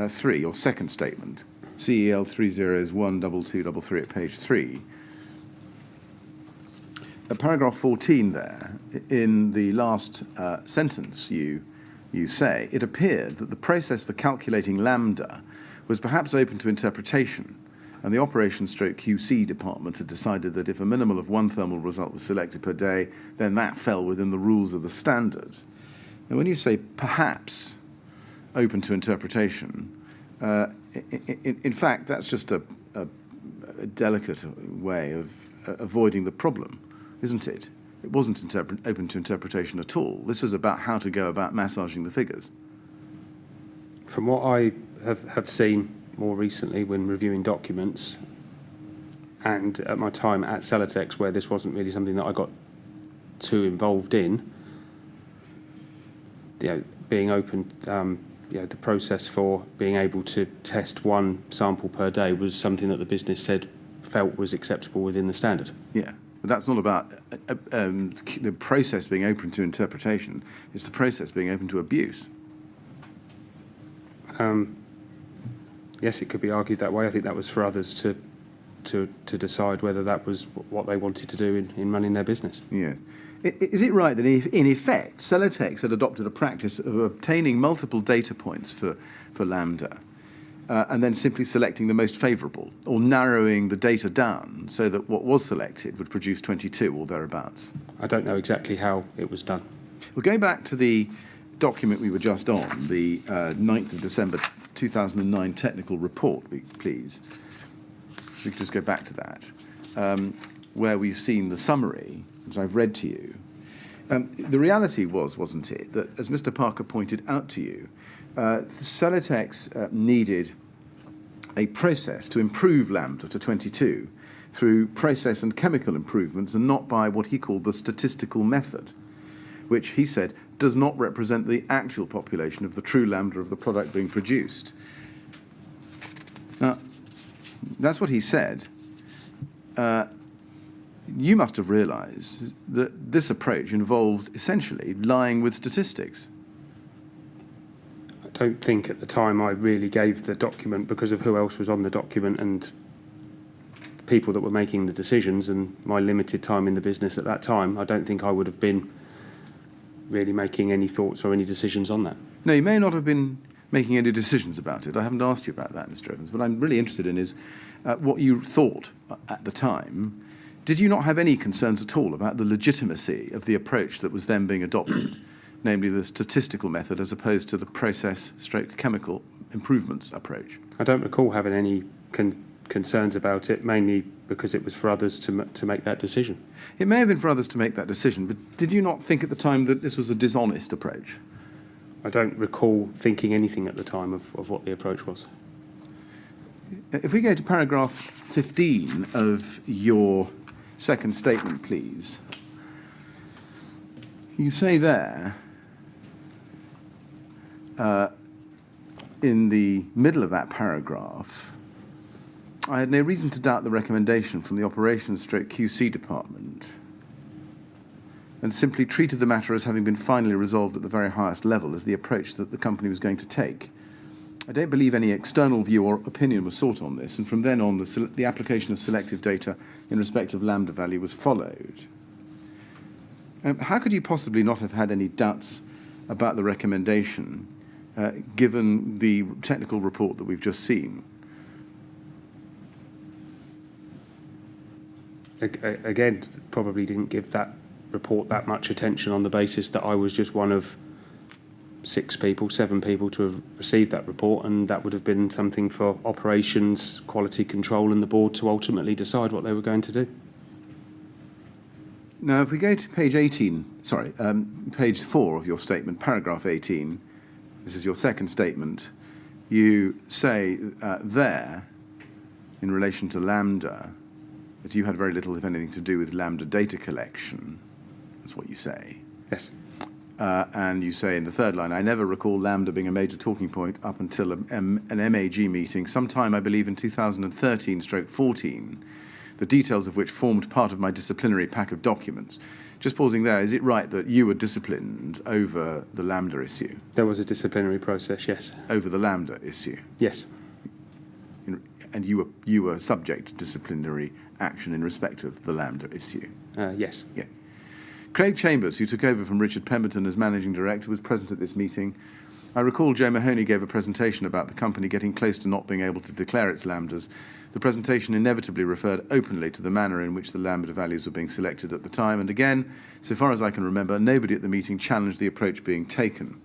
3, your second statement, CEL 3012233 at page 3. At paragraph 14 there, in the last sentence, you say, it appeared that the process for calculating lambda was perhaps open to interpretation, and the operations / QC department had decided that if a minimum of 1 thermal result was selected per day, then that fell within the rules of the standard. Now, when you say perhaps open to interpretation, in fact, that's just a delicate way of avoiding the problem, isn't it? It wasn't open to interpretation at all. This was about how to go about massaging the figures. From what I have seen more recently when reviewing documents, and at my time at Celotex, where this wasn't really something that I got too involved in, being open, the process for being able to test 1 sample per day was something that the business felt was acceptable within the standard. Yeah. But that's not about the process being open to interpretation. It's the process being open to abuse. Yes, it could be argued that way. I think that was for others to decide whether that was what they wanted to do in running their business. Yeah. Is it right that in effect, Celotex had adopted a practice of obtaining multiple data points for Lambda, and then simply selecting the most favourable, or narrowing the data down so that what was selected would produce 22 or thereabouts? I don't know exactly how it was done. Well, going back to the document we were just on, the 9th of December 2009 technical report, please. We could just go back to that, where we've seen the summary, as I've read to you. The reality wasn't it, that as Mr. Parker pointed out to you, Celotex needed a process to improve Lambda to 22 through process and chemical improvements, and not by what he called the statistical method, which he said does not represent the actual population of the true Lambda of the product being produced. Now, that's what he said. You must have realised that this approach involved essentially lying with statistics. I don't think at the time I really gave the document because of who else was on the document and people that were making the decisions and my limited time in the business at that time. I don't think I would have been really making any thoughts or any decisions on that. No, you may not have been making any decisions about it. I haven't asked you about that, Mr. Evans. What I'm really interested in is what you thought at the time. Did you not have any concerns at all about the legitimacy of the approach that was then being adopted, namely the statistical method as opposed to the process/chemical improvements approach? I don't recall having any concerns about it, mainly because it was for others to make that decision. It may have been for others to make that decision, but did you not think at the time that this was a dishonest approach? I don't recall thinking anything at the time of what the approach was. If we go to paragraph 15 of your second statement, please. You say there, in the middle of that paragraph, I had no reason to doubt the recommendation from the Operations/QC department and simply treated the matter as having been finally resolved at the very highest level as the approach that the company was going to take. I don't believe any external view or opinion was sought on this, and from then on the application of selective data in respect of lambda value was followed. How could you possibly not have had any doubts about the recommendation given the technical report that we've just seen? Again, probably didn't give that report that much attention on the basis that I was just one of 7 people to have received that report, and that would have been something for operations, quality control and the board to ultimately decide what they were going to do. Now, if we go to page page 4 of your statement, paragraph 18, this is your second statement, you say there, in relation to lambda, that you had very little, if anything, to do with lambda data collection. That's what you say. Yes. And you say in the third line, I never recall lambda being a major talking point up until an MAG meeting, sometime, I believe, in 2013/14, the details of which formed part of my disciplinary pack of documents. Just pausing there, is it right that you were disciplined over the lambda issue? There was a disciplinary process, yes. Over the lambda issue? Yes. And you were subject to disciplinary action in respect of the lambda issue? Yes. Yeah. Craig Chambers, who took over from Richard Pemberton as managing director, was present at this meeting. I recall Joe Mahoney gave a presentation about the company getting close to not being able to declare its lambdas. The presentation inevitably referred openly to the manner in which the lambda values were being selected at the time, and again, so far as I can remember, nobody at the meeting challenged the approach being taken.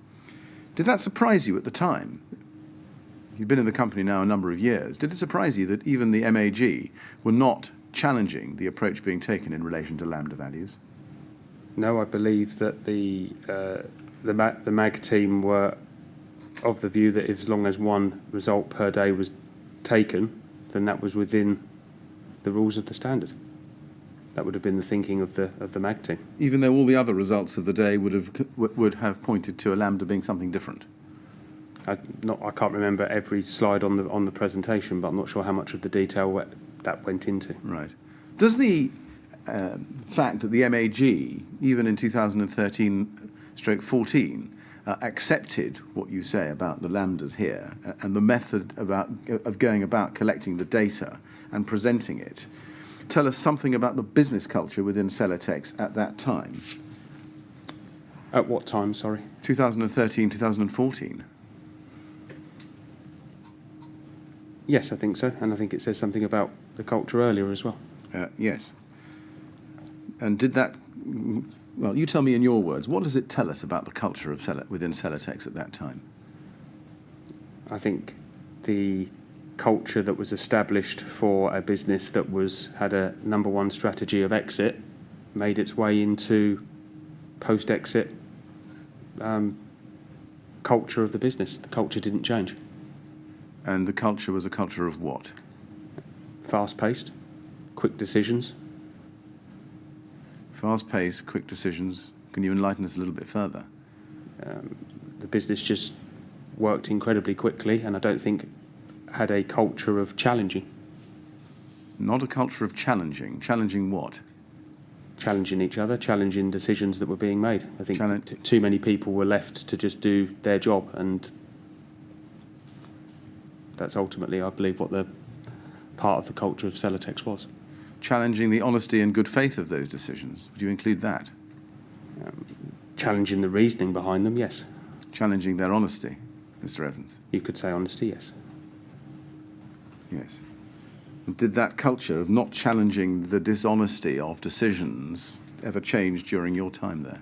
Did that surprise you at the time? You've been in the company now a number of years. Did it surprise you that even the MAG were not challenging the approach being taken in relation to lambda values? No, I believe that the MAG team were of the view that as long as one result per day was taken, then that was within the rules of the standard. That would have been the thinking of the MAG team. Even though all the other results of the day would have pointed to a lambda being something different? I can't remember every slide on the presentation, but I'm not sure how much of the detail that went into. Right. Does the fact that the MAG, even in 2013/14, accepted what you say about the lambdas here and the method of going about collecting the data and presenting it, tell us something about the business culture within Celotex at that time? At what time, sorry? 2013, 2014. Yes, I think so, and I think it says something about the culture earlier as well. Yes. And did that... Well, you tell me in your words, what does it tell us about the culture of within Celotex at that time? I think the culture that was established for a business that had a number one strategy of exit made its way into post-exit culture of the business. The culture didn't change. And the culture was a culture of what? Fast-paced, quick decisions. Fast-paced, quick decisions. Can you enlighten us a little bit further? The business just worked incredibly quickly, and I don't think had a culture of challenging. Not a culture of challenging. Challenging what? Challenging each other, challenging decisions that were being made. I think too many people were left to just do their job, and that's ultimately, I believe, what the part of the culture of Celotex was. Challenging the honesty and good faith of those decisions. Would you include that? Challenging the reasoning behind them, yes. Challenging their honesty, Mr. Evans? You could say honesty, yes. Yes. Did that culture of not challenging the dishonesty of decisions ever change during your time there?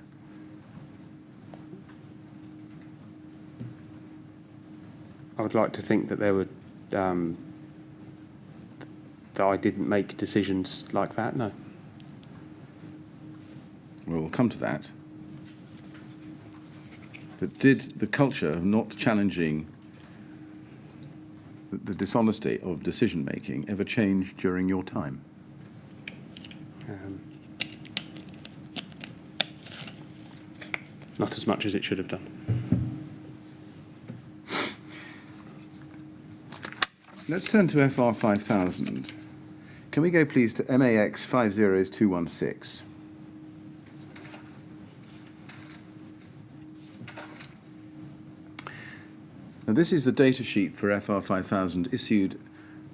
I would like to think that there were that I didn't make decisions like that, no. Well, we'll come to that. But did the culture of not challenging the dishonesty of decision-making ever changed during your time? Not as much as it should have done. Let's turn to FR 5000. Can we go, please, to MAX 50216? Now, this is the data sheet for FR 5000 issued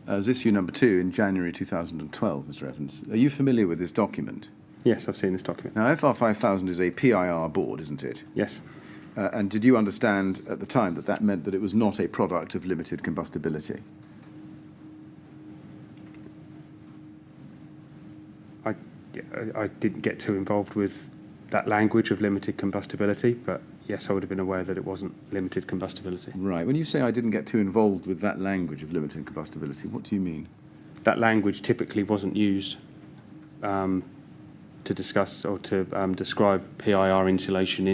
as issue number 2 in January 2012, Mr. Evans. Are you familiar with this document? Yes, I've seen this document. Now, FR 5000 is a PIR board, isn't it? Yes. And did you understand at the time that that meant that it was not a product of limited combustibility? I didn't get too involved with that language of limited combustibility, but yes, I would have been aware that it wasn't limited combustibility. Right. When you say I didn't get too involved with that language of limited combustibility, what do you mean? That language typically wasn't used to discuss or to describe PIR insulation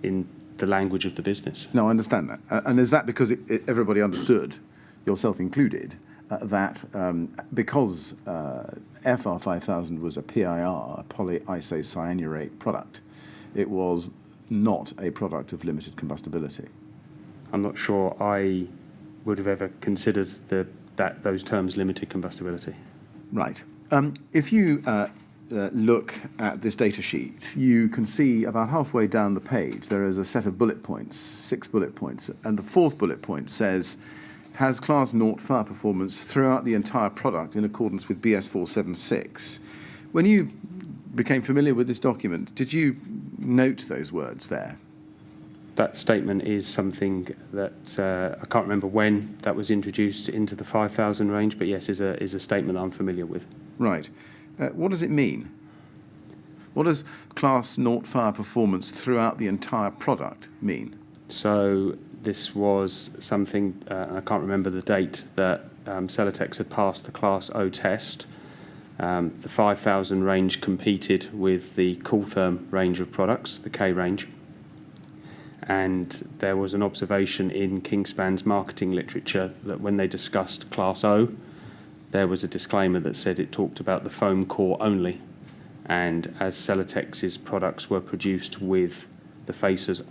in the language of the business. No, I understand that. And is that because everybody understood, yourself included, that because FR 5000 was a PIR, a polyisocyanurate product, it was not a product of limited combustibility? I'm not sure I would have ever considered those terms limited combustibility. Right. If you look at this data sheet, you can see about halfway down the page there is a set of bullet points, 6 bullet points, and the 4th bullet point says, has Class 0 fire performance throughout the entire product in accordance with BS 476. When you became familiar with this document, did you note those words there? That statement is something that I can't remember when that was introduced into the 5000 range, but yes, is a statement I'm familiar with. Right. What does it mean? What does Class 0 fire performance throughout the entire product mean? So this was something, I can't remember the date, that Celotex had passed the Class O test. The 5000 range competed with the Cooltherm range of products, the K range. And there was an observation in Kingspan's marketing literature that when they discussed Class O, there was a disclaimer that said it talked about the foam core only. And as Celotex's products were produced with the facers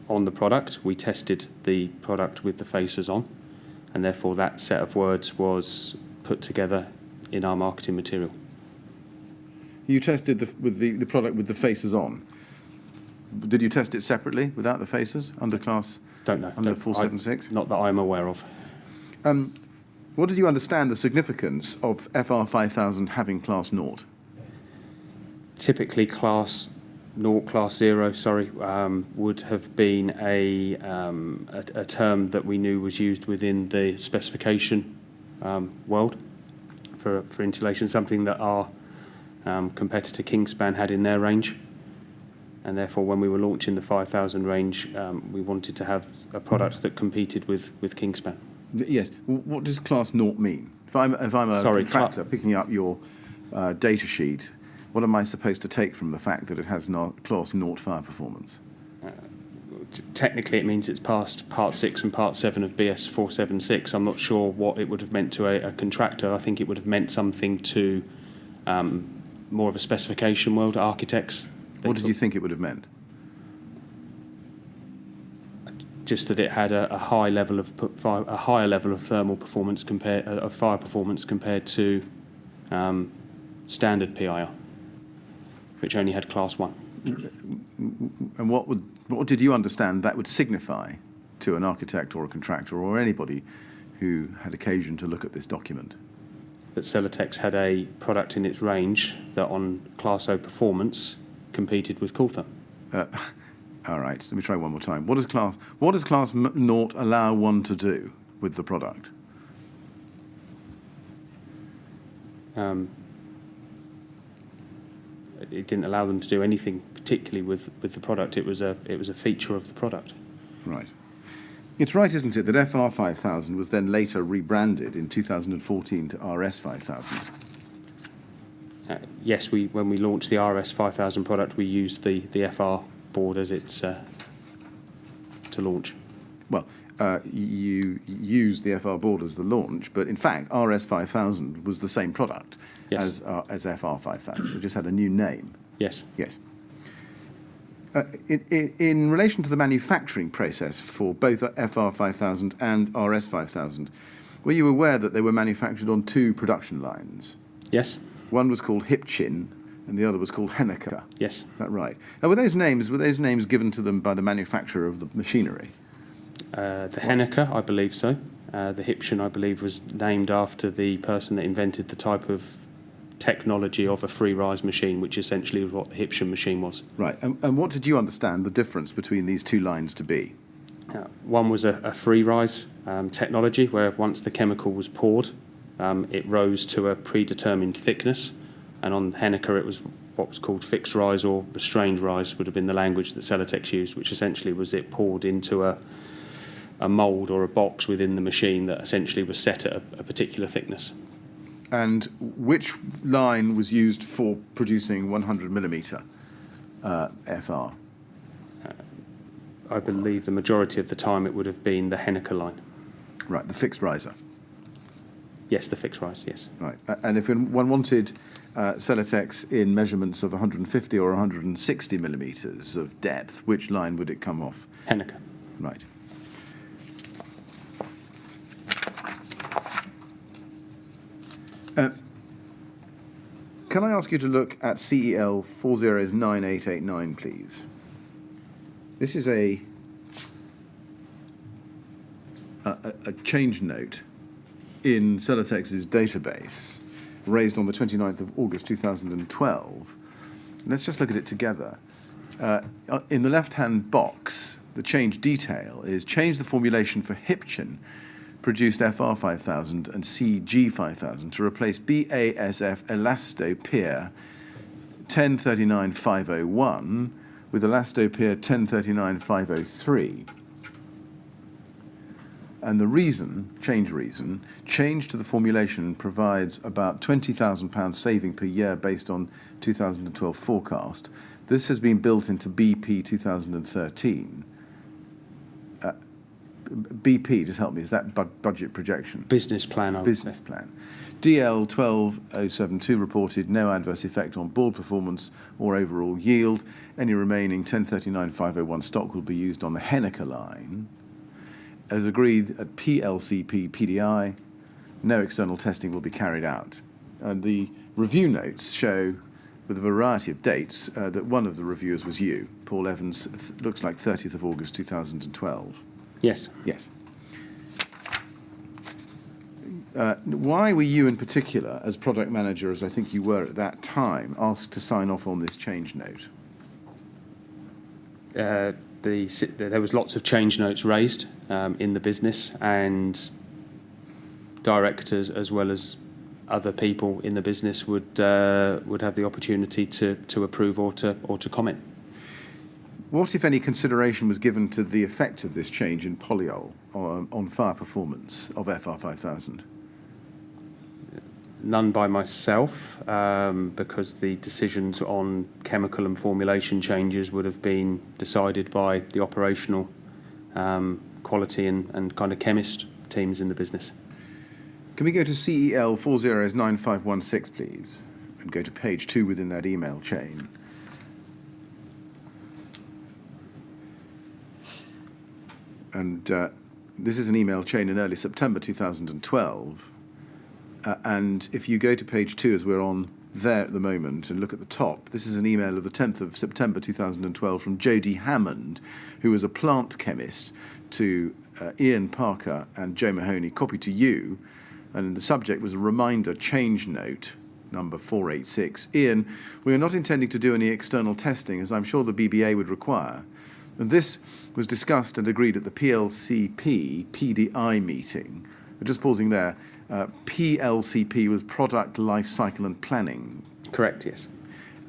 on the product, we tested the product with the facers on, and therefore that set of words was put together in our marketing material. You tested the product with the facers on. Did you test it separately without the facers under Class? Don't know. Under 476? Not that I'm aware of. What did you understand the significance of FR 5000 having Class 0? Typically, Class 0, would have been a term that we knew was used within the specification world for insulation, something that our competitor Kingspan had in their range. And therefore, when we were launching the 5000 range, we wanted to have a product that competed with Kingspan. Yes. What does Class 0 mean? If I'm a contractor picking up your data sheet, what am I supposed to take from the fact that it has Class 0 fire performance? Technically, it means it's passed Part 6 and Part 7 of BS 476. I'm not sure what it would have meant to a contractor. I think it would have meant something to more of a specification world, architects. What did you think it would have meant? Just that it had a higher level of thermal performance of fire performance compared to standard PIR, which only had Class 1. And what did you understand that would signify to an architect or a contractor or anybody who had occasion to look at this document? That Celotex had a product in its range that on Class O performance competed with Cooltherm. All right, let me try one more time. What does Class 0 allow one to do with the product? It didn't allow them to do anything particularly with the product. It was a feature of the product. Right. It's right, isn't it, that FR 5000 was then later rebranded in 2014 to RS 5000? Yes, when we launched the RS 5000 product, we used the FR board as its to launch. Well, you used the FR board as the launch, but in fact, RS5000 was the same product Yes. as FR5000. It just had a new name. Yes. Yes. In relation to the manufacturing process for both FR5000 and RS5000, were you aware that they were manufactured on two production lines? Yes. One was called Hipchin, and the other was called Henneke. Yes. Is that right? Now, were those names given to them by the manufacturer of the machinery? The Henneke, I believe so. The Hipschen, I believe, was named after the person that invented the type of technology of a free-rise machine, which essentially was what the Hipschen machine was. Right. And what did you understand the difference between these two lines to be? One was a free-rise technology, where once the chemical was poured, it rose to a predetermined thickness, and on Henneke it was what was called fixed rise, or restrained rise would have been the language that Celotex used, which essentially was it poured into a mould or a box within the machine that essentially was set at a particular thickness. And which line was used for producing 100 millimetre FR? I believe the majority of the time it would have been the Henneke line. Right, the fixed riser. Yes, the fixed rise, yes. Right. And if one wanted Celotex in measurements of 150 or 160 millimetres of depth, which line would it come off? Henneke. Right. Can I ask you to look at CEL 409889, please? This is a change note in Celotex's database raised on the 29th of August 2012. Let's just look at it together. In the left-hand box, the change detail is change the formulation for Hipchin produced FR5000 and CG5000 to replace BASF Elastopir 1039501 with Elastopir 1039503. And the change to the formulation provides about £20,000 saving per year based on 2012 forecast. This has been built into BP 2013. BP, just help me, is that budget projection? Business plan, I would Business say. plan. DL 12072 reported no adverse effect on board performance or overall yield. Any remaining 1039501 stock will be used on the Henneke line. As agreed at PLCP PDI, no external testing will be carried out. And the review notes show, with a variety of dates, that one of the reviewers was you, Paul Evans, looks like 30th of August 2012. Yes. Yes. Why were you in particular, as product manager, as I think you were at that time, asked to sign off on this change note? There was lots of change notes raised in the business, and directors as well as other people in the business would have the opportunity to approve or to comment. What, if any, consideration was given to the effect of this change in polyol on fire performance of FR5000? None by myself, because the decisions on chemical and formulation changes would have been decided by the operational quality and kind of chemist teams in the business. Can we go to CEL 409516, please, and go to page 2 within that email chain? And this is an email chain in early September 2012. And if you go to page 2, as we're on there at the moment, and look at the top, this is an email of the 10th of September 2012 from Jodie Hammond, who was a plant chemist, to Ian Parker and Joe Mahoney, copied to you. And the subject was a reminder change note, number 486. Ian, we are not intending to do any external testing, as I'm sure the BBA would require. And this was discussed and agreed at the PLCP PDI meeting. Just pausing there, PLCP was Product Life Cycle and Planning. Correct, yes.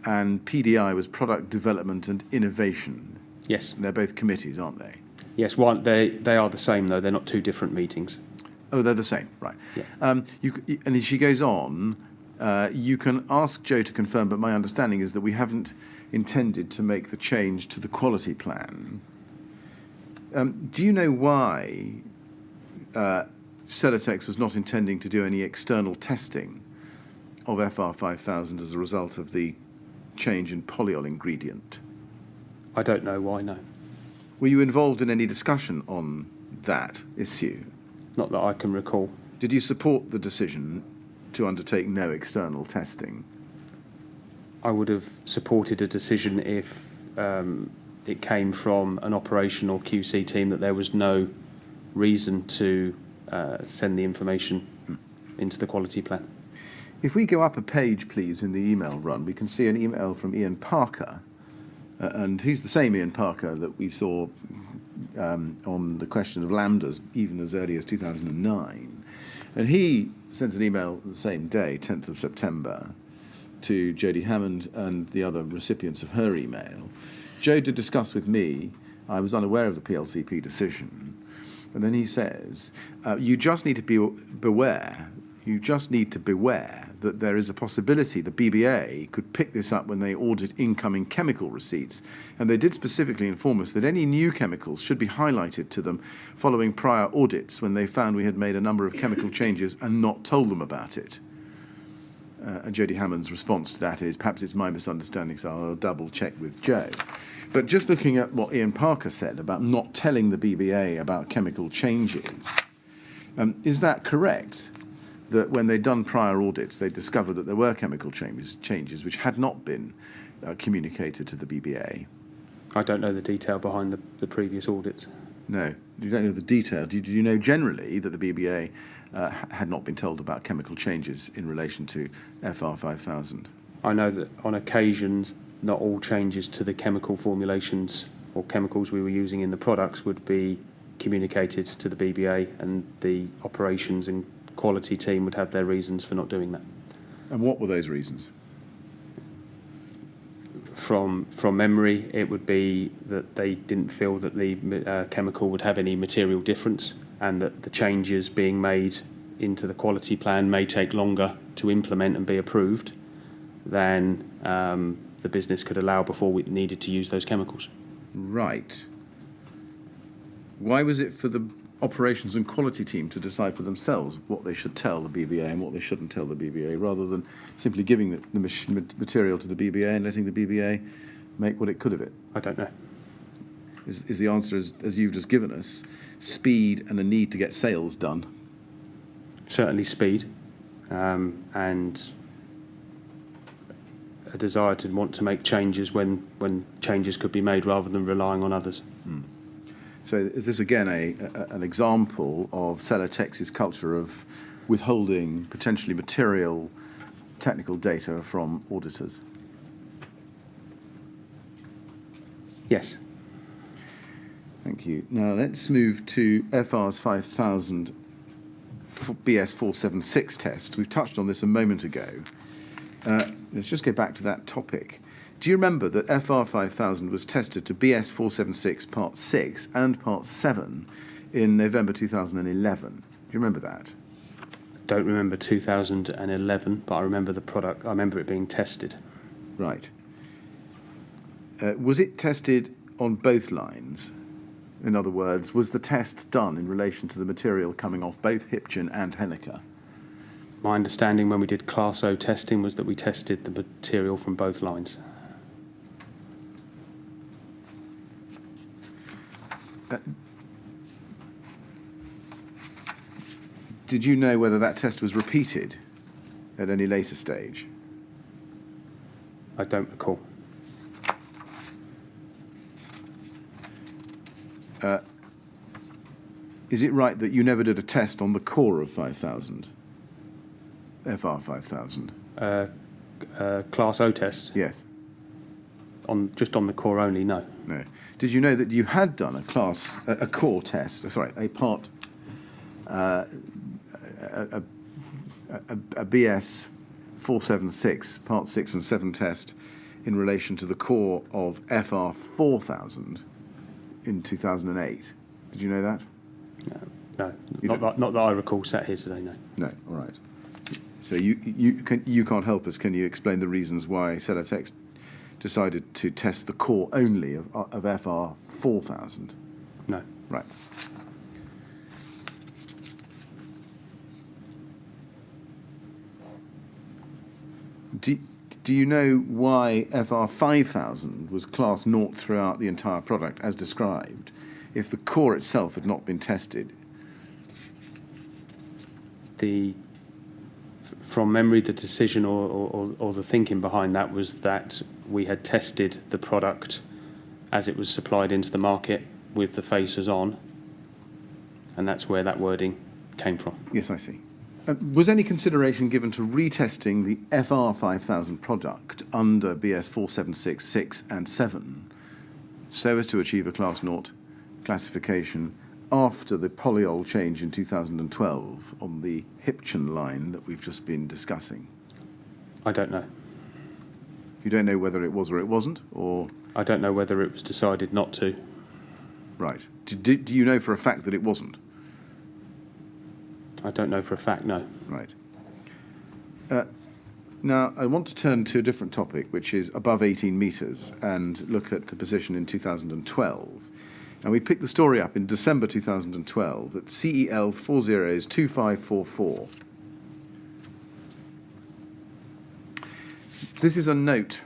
And PDI was Product Development and Innovation. Yes. They're both committees, aren't they? Yes, they are the same, though. They're not two different meetings. Oh, they're the same, right. Yeah. And she goes on, you can ask Joe to confirm, but my understanding is that we haven't intended to make the change to the quality plan. Do you know why Celotex was not intending to do any external testing of FR5000 as a result of the change in polyol ingredient? I don't know why, no. Were you involved in any discussion on that issue? Not that I can recall. Did you support the decision to undertake no external testing? I would have supported a decision if it came from an operational QC team that there was no reason to send the information into the quality plan. If we go up a page, please, in the email run, we can see an email from Ian Parker, and he's the same Ian Parker that we saw on the question of lambdas even as early as 2009. And he sent an email the same day, 10th of September, to Jodie Hammond and the other recipients of her email. Joe did discuss with me, I was unaware of the PLCP decision, and then he says, you just need to beware that there is a possibility the BBA could pick this up when they audit incoming chemical receipts, and they did specifically inform us that any new chemicals should be highlighted to them following prior audits when they found we had made a number of chemical changes and not told them about it. And Jodie Hammond's response to that is, perhaps it's my misunderstanding, so I'll double check with Joe. But just looking at what Ian Parker said about not telling the BBA about chemical changes, is that correct? That when they'd done prior audits, they discovered that there were chemical changes which had not been communicated to the BBA? I don't know the detail behind the previous audits. No, you don't know the detail. Do you know generally that the BBA had not been told about chemical changes in relation to FR5000? I know that on occasions, not all changes to the chemical formulations or chemicals we were using in the products would be communicated to the BBA, and the operations and quality team would have their reasons for not doing that. And what were those reasons? From memory, it would be that they didn't feel that the chemical would have any material difference, and that the changes being made into the quality plan may take longer to implement and be approved than the business could allow before we needed to use those chemicals. Right. Why was it for the operations and quality team to decide for themselves what they should tell the BBA and what they shouldn't tell the BBA, rather than simply giving the material to the BBA and letting the BBA make what it could of it? I don't know. Is the answer, as you've just given us, speed and a need to get sales done? Certainly speed, and a desire to want to make changes when changes could be made rather than relying on others. So is this again an example of Celotex's culture of withholding potentially material technical data from auditors? Yes. Thank you. Now let's move to FR's 5000 BS 476 test. We've touched on this a moment ago. Let's just go back to that topic. Do you remember that FR 5000 was tested to BS 476 Part 6 and Part 7 in November 2011? Do you remember that? Don't remember 2011, but I remember the product. I remember it being tested. Right. Was it tested on both lines? In other words, was the test done in relation to the material coming off both Hipchen and Henniker? My understanding when we did Class O testing was that we tested the material from both lines. Did you know whether that test was repeated at any later stage? I don't recall. Is it right that you never did a test on the core of 5000? FR 5000? Class O test? Yes. Just on the core only, no. No. Did you know that you had done a core test, a part, a BS 476, Part 6 and 7 test in relation to the core of FR 4000 in 2008? Did you know that? No, not that I recall sat here today, no. No, all right. So you can't help us. Can you explain the reasons why Celotex decided to test the core only of FR 4000? No. Right. Do you know why FR 5000 was class 0 throughout the entire product as described, if the core itself had not been tested? From memory, the decision or the thinking behind that was that we had tested the product as it was supplied into the market with the phasers on, and that's where that wording came from. Yes, I see. Was any consideration given to retesting the FR 5000 product under BS 4766 and 7 so as to achieve a Class 0 classification after the polyol change in 2012 on the Hipchen line that we've just been discussing? I don't know. You don't know whether it was or it wasn't, or? I don't know whether it was decided not to. Right. Do you know for a fact that it wasn't? I don't know for a fact, no. Right. Now, I want to turn to a different topic, which is above 18 metres, and look at the position in 2012. And we picked the story up in December 2012 at CEL 402544. This is a note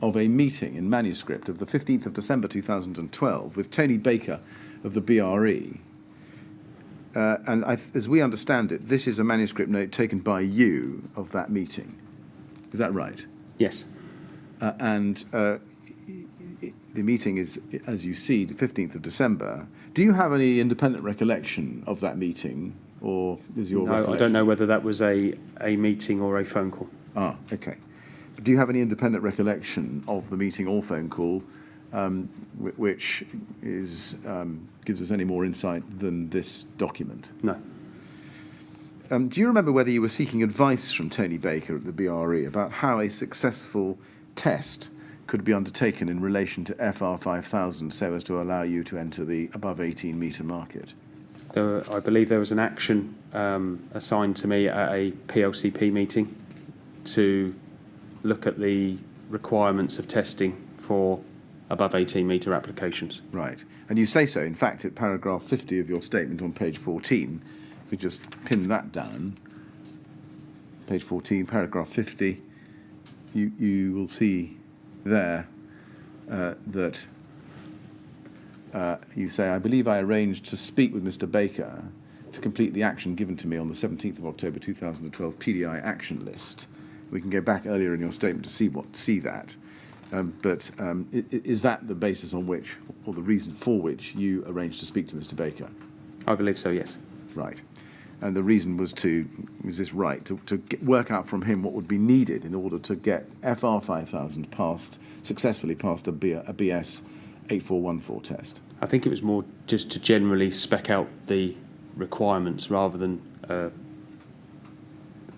of a meeting in manuscript of the 15th of December 2012 with Tony Baker of the BRE. As we understand it, this is a manuscript note taken by you of that meeting. Is that right? Yes. The meeting is, as you see, the 15th of December. Do you have any independent recollection of that meeting, or is your recollection? No, I don't know whether that was a meeting or a phone call. Ah, okay. Do you have any independent recollection of the meeting or phone call, which is gives us any more insight than this document? No. Do you remember whether you were seeking advice from Tony Baker at the BRE about how a successful test could be undertaken in relation to FR 5000 so as to allow you to enter the above 18 metre market? I believe there was an action assigned to me at a PLCP meeting to look at the requirements of testing for above 18 metre applications. Right. And you say so, in fact, at paragraph 50 of your statement on page 14. If we just pin that down, page 14, paragraph 50, you will see there that you say, I believe I arranged to speak with Mr. Baker to complete the action given to me on the 17th of October 2012 PDI action list. We can go back earlier in your statement to see that. But is that the basis on which, or the reason for which, you arranged to speak to Mr. Baker? I believe so, yes. Right. And the reason was this right, to work out from him what would be needed in order to get FR 5000 successfully passed a BS 8414 test? I think it was more just to generally spec out the requirements rather than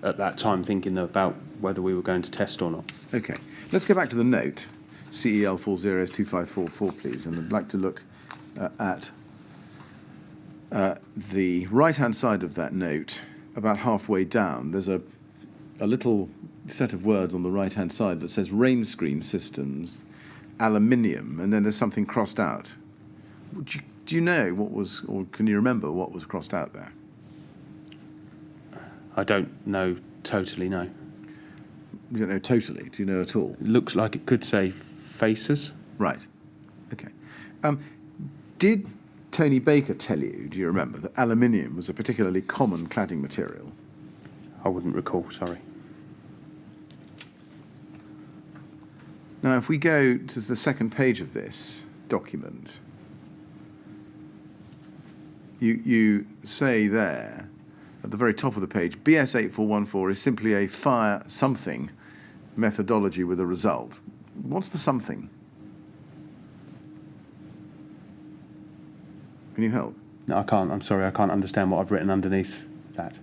at that time thinking about whether we were going to test or not. Okay. Let's go back to the note, CEL 402544, please, and I'd like to look at the right-hand side of that note, about halfway down. There's a little set of words on the right-hand side that says rain screen systems, aluminium, and then there's something crossed out. Do you know what was, or can you remember what was crossed out there? I don't know totally, no. You don't know totally? Do you know at all? It looks like it could say faces. Right. Okay. Did Tony Baker tell you, do you remember, that aluminium was a particularly common cladding material? I wouldn't recall, sorry. Now, if we go to the second page of this document, you say there, at the very top of the page, BS 8414 is simply a fire something methodology with a result. What's the something? Can you help? No, I can't. I'm sorry, I can't understand what I've written underneath that.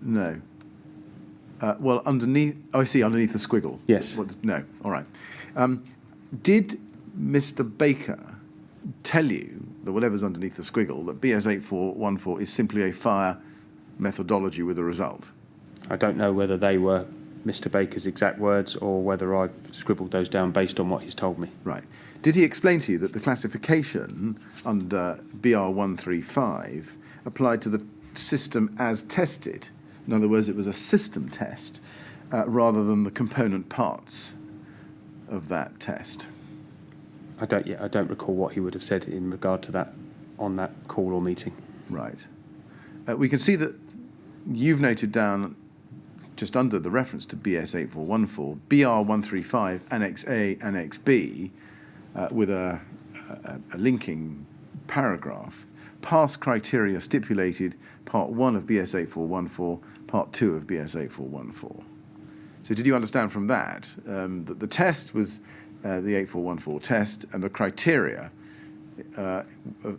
No. Well, underneath... Oh, I see, underneath the squiggle. Yes. No, all right. Did Mr. Baker tell you that whatever's underneath the squiggle, that BS 8414 is simply a fire methodology with a result? I don't know whether they were Mr. Baker's exact words or whether I've scribbled those down based on what he's told me. Right. Did he explain to you that the classification under BR135 applied to the system as tested? In other words, it was a system test rather than the component parts of that test. I don't recall what he would have said in regard to that on that call or meeting. Right. We can see that you've noted down just under the reference to BS8414, BR135 Annex A, Annex B, with a linking paragraph. Past criteria stipulated Part 1 of BS8414, Part 2 of BS8414. So did you understand from that that the test was the 8414 test and the criteria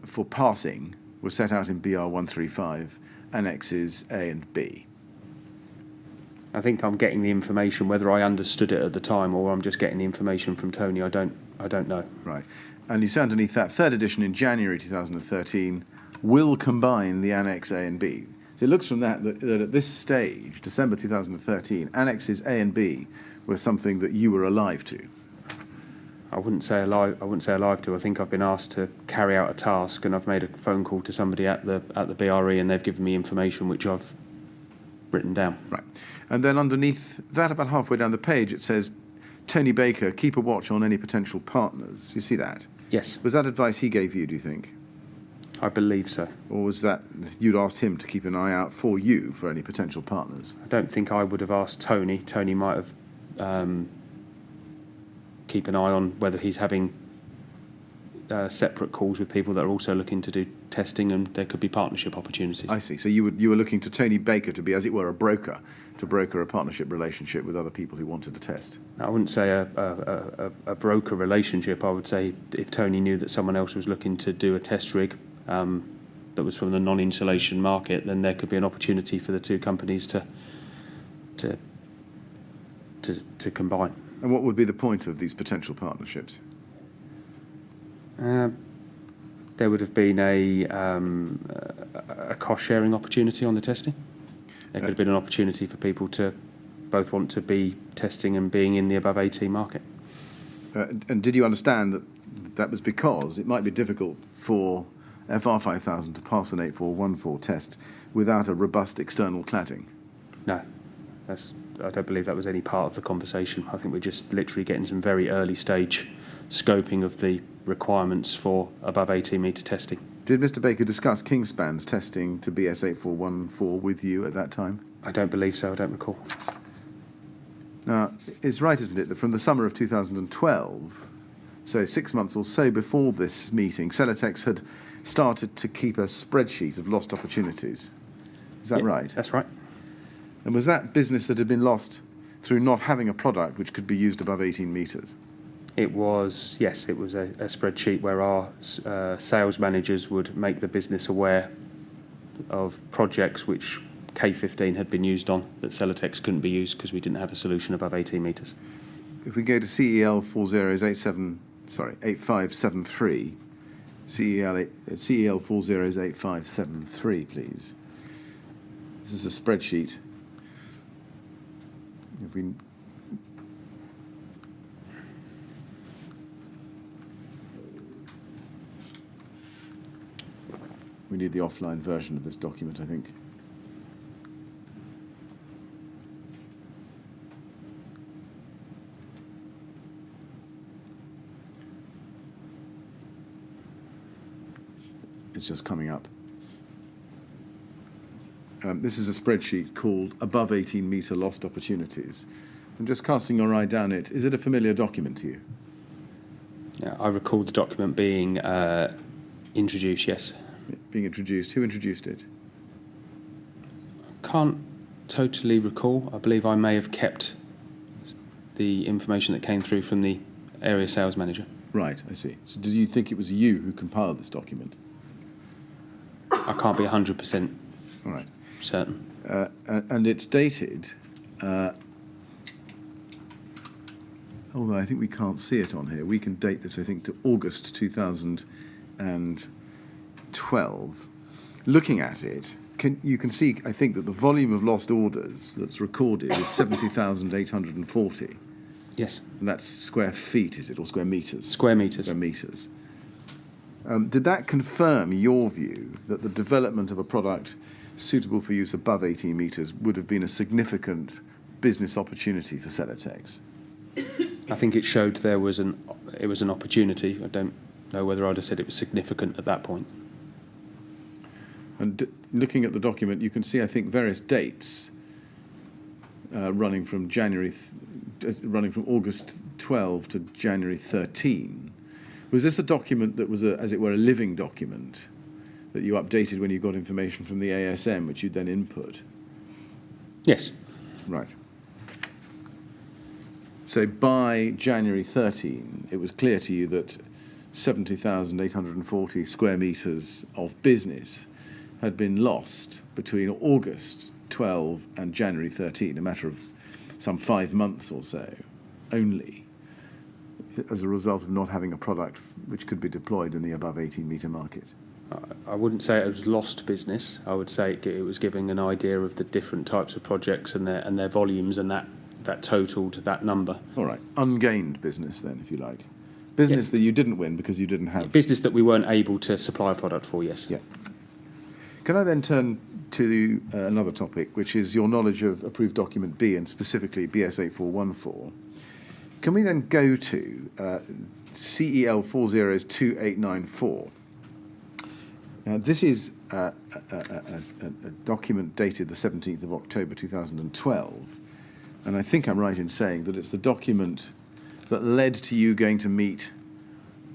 for passing were set out in BR135, Annexes A and B? I think I'm getting the information, whether I understood it at the time or I'm just getting the information from Tony, I don't know. Right. And you say underneath that, third edition in January 2013 will combine the Annex A and B. So it looks from that at this stage, December 2013, Annexes A and B were something that you were alive to. I wouldn't say alive to. I think I've been asked to carry out a task and I've made a phone call to somebody at the BRE and they've given me information which I've written down. Right. And then underneath that, about halfway down the page, it says, Tony Baker, keep a watch on any potential partners. You see that? Yes, Was that advice he gave you, do you think? I believe so. Or was that you'd asked him to keep an eye out for you for any potential partners? I don't think I would have asked Tony. Tony might have keep an eye on whether he's having separate calls with people that are also looking to do testing, and there could be partnership opportunities. I see. So you were looking to Tony Baker to be, as it were, a broker, to broker a partnership relationship with other people who wanted to test. I wouldn't say a broker relationship. I would say if Tony knew that someone else was looking to do a test rig that was from the non-insulation market, then there could be an opportunity for the two companies to combine. And what would be the point of these potential partnerships? There would have been a cost-sharing opportunity on the testing. There could have been an opportunity for people to both want to be testing and being in the above 18 market. And did you understand that that was because it might be difficult for FR5000 to pass an 8414 test without a robust external cladding? No, I don't believe that was any part of the conversation. I think we're just literally getting some very early stage scoping of the requirements for above 18 metre testing. Did Mr. Baker discuss Kingspan's testing to BS8414 with you at that time? I don't believe so, I don't recall. Now, it's right, isn't it, that from the summer of 2012, so 6 months or so before this meeting, Celotex had started to keep a spreadsheet of lost opportunities. Is that right? That's right. And was that business that had been lost through not having a product which could be used above 18 metres? It was, yes, it was a spreadsheet where our sales managers would make the business aware of projects which K15 had been used on that Celotex couldn't be used because we didn't have a solution above 18 metres. If we go to CEL 8573, CEL 408573, please. This is a spreadsheet. If we need the offline version of this document, I think. It's just coming up. This is a spreadsheet called Above 18 Metre Lost Opportunities. I'm just casting your eye down it. Is it a familiar document to you? Yeah, I recall the document being introduced, yes. Being introduced. Who introduced it? Can't totally recall. I believe I may have kept the information that came through from the area sales manager. Right, I see. So do you think it was you who compiled this document? I can't be 100% All right. certain. And it's dated, although I think we can't see it on here. We can date this, I think, to August 2012. Looking at it, you can see, I think, that the volume of lost orders that's recorded is 70,840. Yes. And that's square feet, is it, or square metres? Square metres. Square metres. Did that confirm your view that the development of a product suitable for use above 18 metres would have been a significant business opportunity for Celotex? I think it showed it was an opportunity. I don't know whether I'd have said it was significant at that point. And looking at the document, you can see, I think, various dates running from August 12 to January 13. Was this a document that was, as it were, a living document that you updated when you got information from the ASM, which you then input? Yes. Right. So by January 13, it was clear to you that 70,840 square metres of business had been lost between August 12 and January 13, a matter of some 5 months or so only, as a result of not having a product which could be deployed in the above 18 metre market. I wouldn't say it was lost business. I would say it was giving an idea of the different types of projects and their volumes, and that totaled that number. All right, ungained business then, if you like. Business that you didn't win because you didn't have... Business that we weren't able to supply a product for, yes. Yeah. Can I then turn to another topic, which is your knowledge of approved document B, and specifically BS 8414. Can we then go to CEL 402894? Now, this is a document dated the 17th of October 2012, and I think I'm right in saying that it's the document that led to you going to meet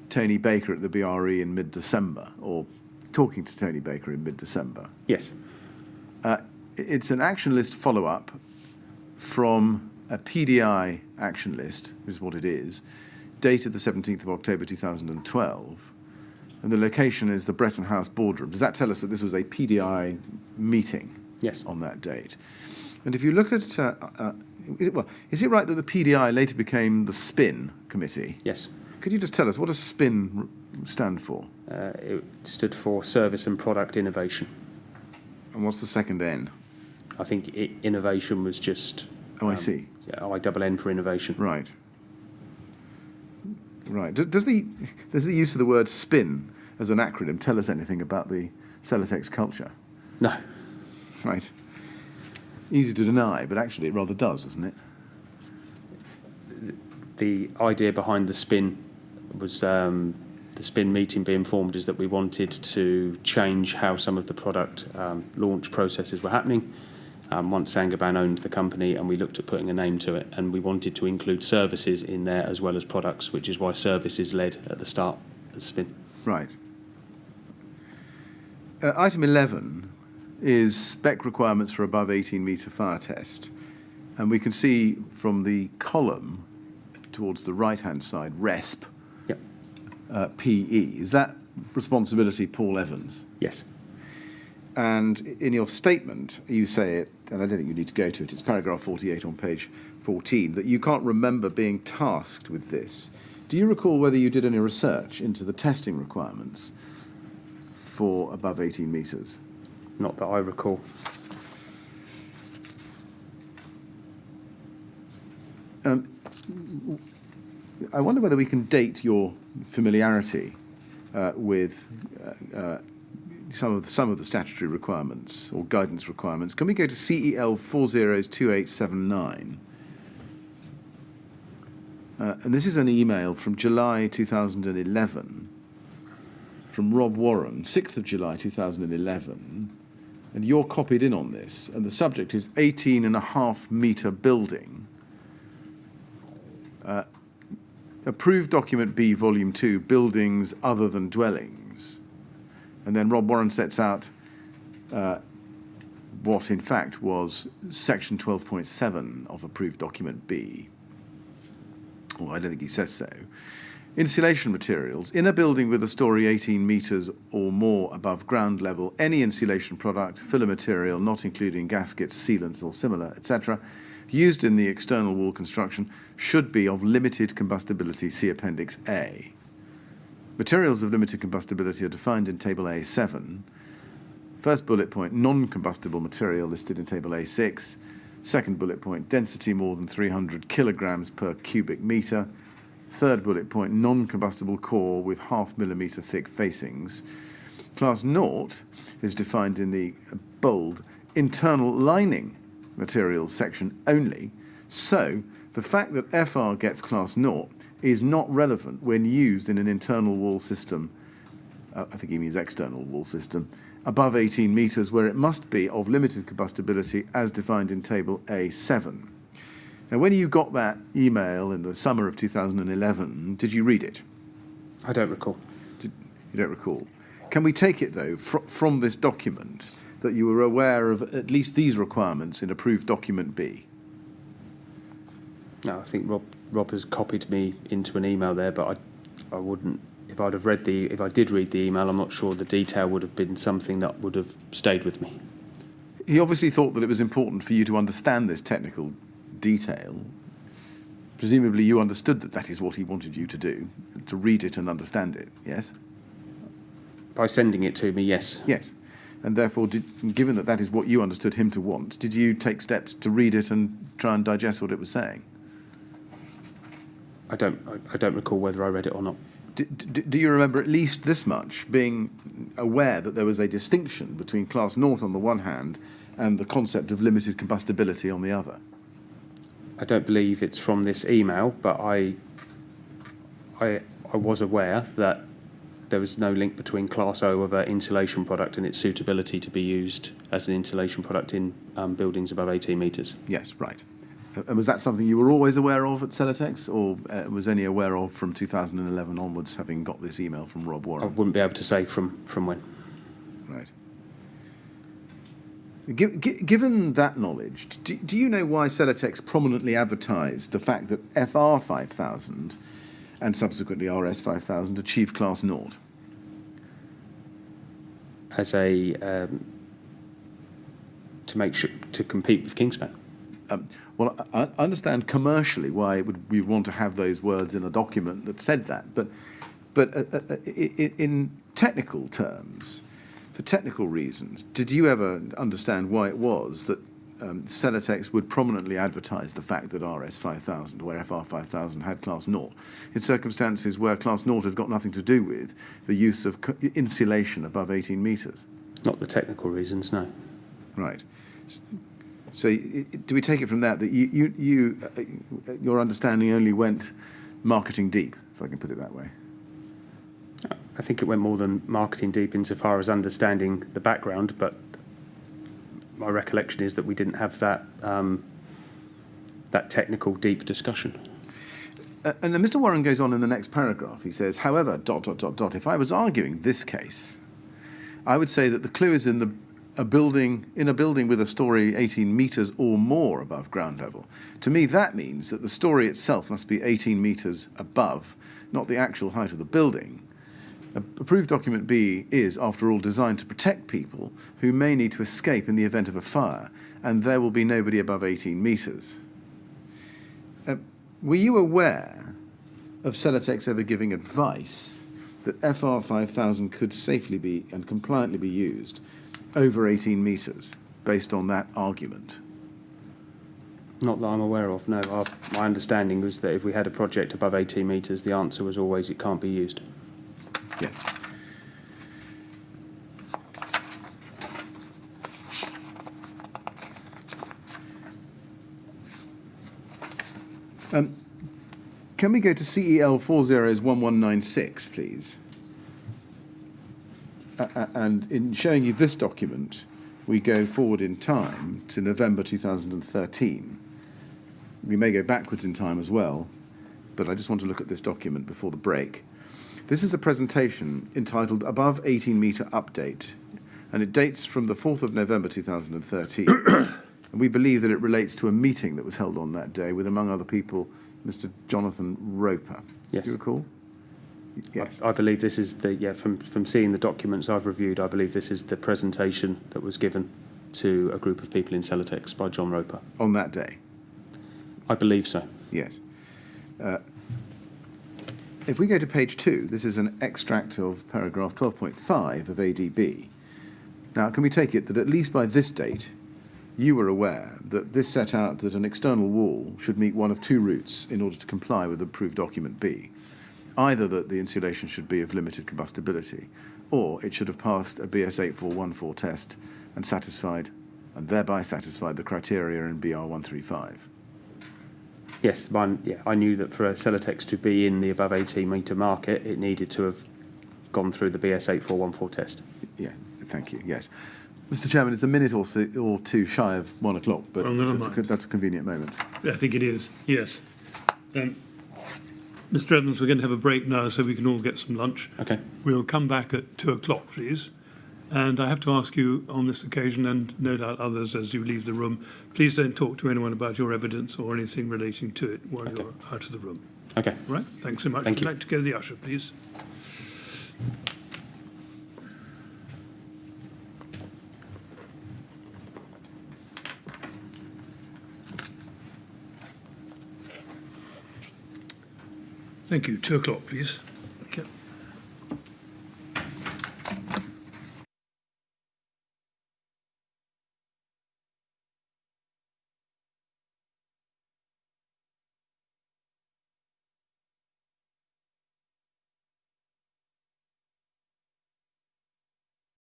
Tony Baker at the BRE in mid-December, or talking to Tony Baker in mid-December. Yes. It's an action list follow-up from a PDI action list, is what it is, dated the 17th of October 2012, and the location is the Bretton House boardroom. Does that tell us that this was a PDI meeting? Yes. On that date? And if you look at, is it right that the PDI later became the SPIN committee? Yes. Could you just tell us, what does SPIN stand for? It stood for Service and Product Innovation. And what's the second N? I think innovation was just... Oh, I see. Yeah, I-double-N for innovation. Right. Right. Does the use of the word SPIN as an acronym tell us anything about the Celotex culture? No. Right. Easy to deny, but actually it rather does, doesn't it? The idea behind the SPIN was the SPIN meeting being formed is that we wanted to change how some of the product launch processes were happening. Once Saint-Gobain owned the company, and we looked at putting a name to it, and we wanted to include services in there as well as products, which is why services led at the start of SPIN. Right. Item 11 is spec requirements for above 18 metre fire test. And we can see from the column towards the right-hand side, RESP, Yep. PE. Is that responsibility Paul Evans? Yes. And in your statement, you say it, and I don't think you need to go to it, it's paragraph 48 on page 14, that you can't remember being tasked with this. Do you recall whether you did any research into the testing requirements for above 18 metres? Not that I recall. I wonder whether we can date your familiarity with some of the statutory requirements or guidance requirements. Can we go to CEL 402879? And this is an email from July 2011 from Rob Warren, 6th of July 2011, and you're copied in on this, and the subject is 18.5 metre building. Approved document B, volume 2, buildings other than dwellings. And then Rob Warren sets out what in fact was section 12.7 of approved document B. Well, I don't think he says so. Insulation materials. In a building with a story 18 metres or more above ground level, any insulation product, filler material, not including gaskets, sealants or similar, etc., used in the external wall construction should be of limited combustibility, see Appendix A. Materials of limited combustibility are defined in Table A7. First bullet point, non-combustible material listed in table A6. Second bullet point, density more than 300 kilograms per cubic metre. Third bullet point, non-combustible core with 0.5 millimetre thick facings. Class 0 is defined in the bold internal lining materials section only. So the fact that FR gets class 0 is not relevant when used in an internal wall system, I think he means external wall system, above 18 metres, where it must be of limited combustibility as defined in table A7. Now, when you got that email in the summer of 2011, did you read it? I don't recall. You don't recall. Can we take it, though, from this document that you were aware of at least these requirements in approved document B? No, I think Rob has copied me into an email there, but I wouldn't. If I did read the email, I'm not sure the detail would have been something that would have stayed with me. He obviously thought that it was important for you to understand this technical detail. Presumably you understood that that is what he wanted you to do, to read it and understand it, yes? By sending it to me, yes. Yes. And therefore, given that that is what you understood him to want, did you take steps to read it and try and digest what it was saying? I don't recall whether I read it or not. Do you remember at least this much, being aware that there was a distinction between class 0 on the one hand and the concept of limited combustibility on the other? I don't believe it's from this email, but I was aware that there was no link between class O of an insulation product and its suitability to be used as an insulation product in buildings above 18 metres. Yes, right. And was that something you were always aware of at Celotex, or was only aware of from 2011 onwards, having got this email from Rob I Warren? wouldn't be able to say from when. Right. Given that knowledge, do you know why Celotex prominently advertised the fact that FR 5000 and subsequently RS 5000 achieved class 0? As a to make sure to compete with Kingspan. Well, I understand commercially why we want to have those words in a document that said that, but in technical terms, for technical reasons, did you ever understand why it was that Celotex would prominently advertise the fact that RS 5000, where FR 5000 had class 0, in circumstances where class 0 had got nothing to do with the use of insulation above 18 metres? Not the technical reasons, no. Right. So do we take it from that your understanding only went marketing deep, if I can put it that way? I think it went more than marketing deep insofar as understanding the background, but my recollection is that we didn't have that that technical deep discussion. And then Mr. Warren goes on in the next paragraph. He says, however, ... if I was arguing this case, I would say that the clue is in a building with a story 18 metres or more above ground level. To me, that means that the story itself must be 18 metres above, not the actual height of the building. Approved document B is, after all, designed to protect people who may need to escape in the event of a fire, and there will be nobody above 18 metres. Were you aware of Celotex ever giving advice that FR 5000 could safely be and compliantly be used over 18 metres, based on that argument? Not that I'm aware of, no. My understanding was that if we had a project above 18 metres, the answer was always it can't be used. Yes. Can we go to CEL 401196, please? And in showing you this document, we go forward in time to November 2013. We may go backwards in time as well, but I just want to look at this document before the break. This is a presentation entitled Above 18 Metre Update, and it dates from the 4th of November 2013. And we believe that it relates to a meeting that was held on that day with, among other people, Mr. Jonathan Roper. Yes. Do you recall? Yes. I believe this is from seeing the documents I've reviewed, I believe this is the presentation that was given to a group of people in Celotex by John Roper. On that day? I believe so. Yes. If we go to page 2, this is an extract of paragraph 12.5 of ADB. Now, can we take it that at least by this date, you were aware that this set out that an external wall should meet one of two routes in order to comply with approved document B? Either that the insulation should be of limited combustibility, or it should have passed a BS 8414 test and thereby satisfied the criteria in BR 135. Yes, I knew that for a Celotex to be in the above 18 metre market, it needed to have gone through the BS 8414 test. Yeah, thank you, yes. Mr. Chairman, it's a minute or two shy of 1 o'clock, but Well, never mind. that's a convenient moment. I think it is, yes. Mr. Evans, we're going to have a break now so we can all get some lunch. Okay. We'll come back at 2 o'clock, please. And I have to ask you on this occasion, and no doubt others as you leave the room, please don't talk to anyone about your evidence or anything relating to it while you're out of the room. Okay. All right? Thanks so much. Thank I'd you. like to go to the usher, please. Thank you. 2 o'clock, please.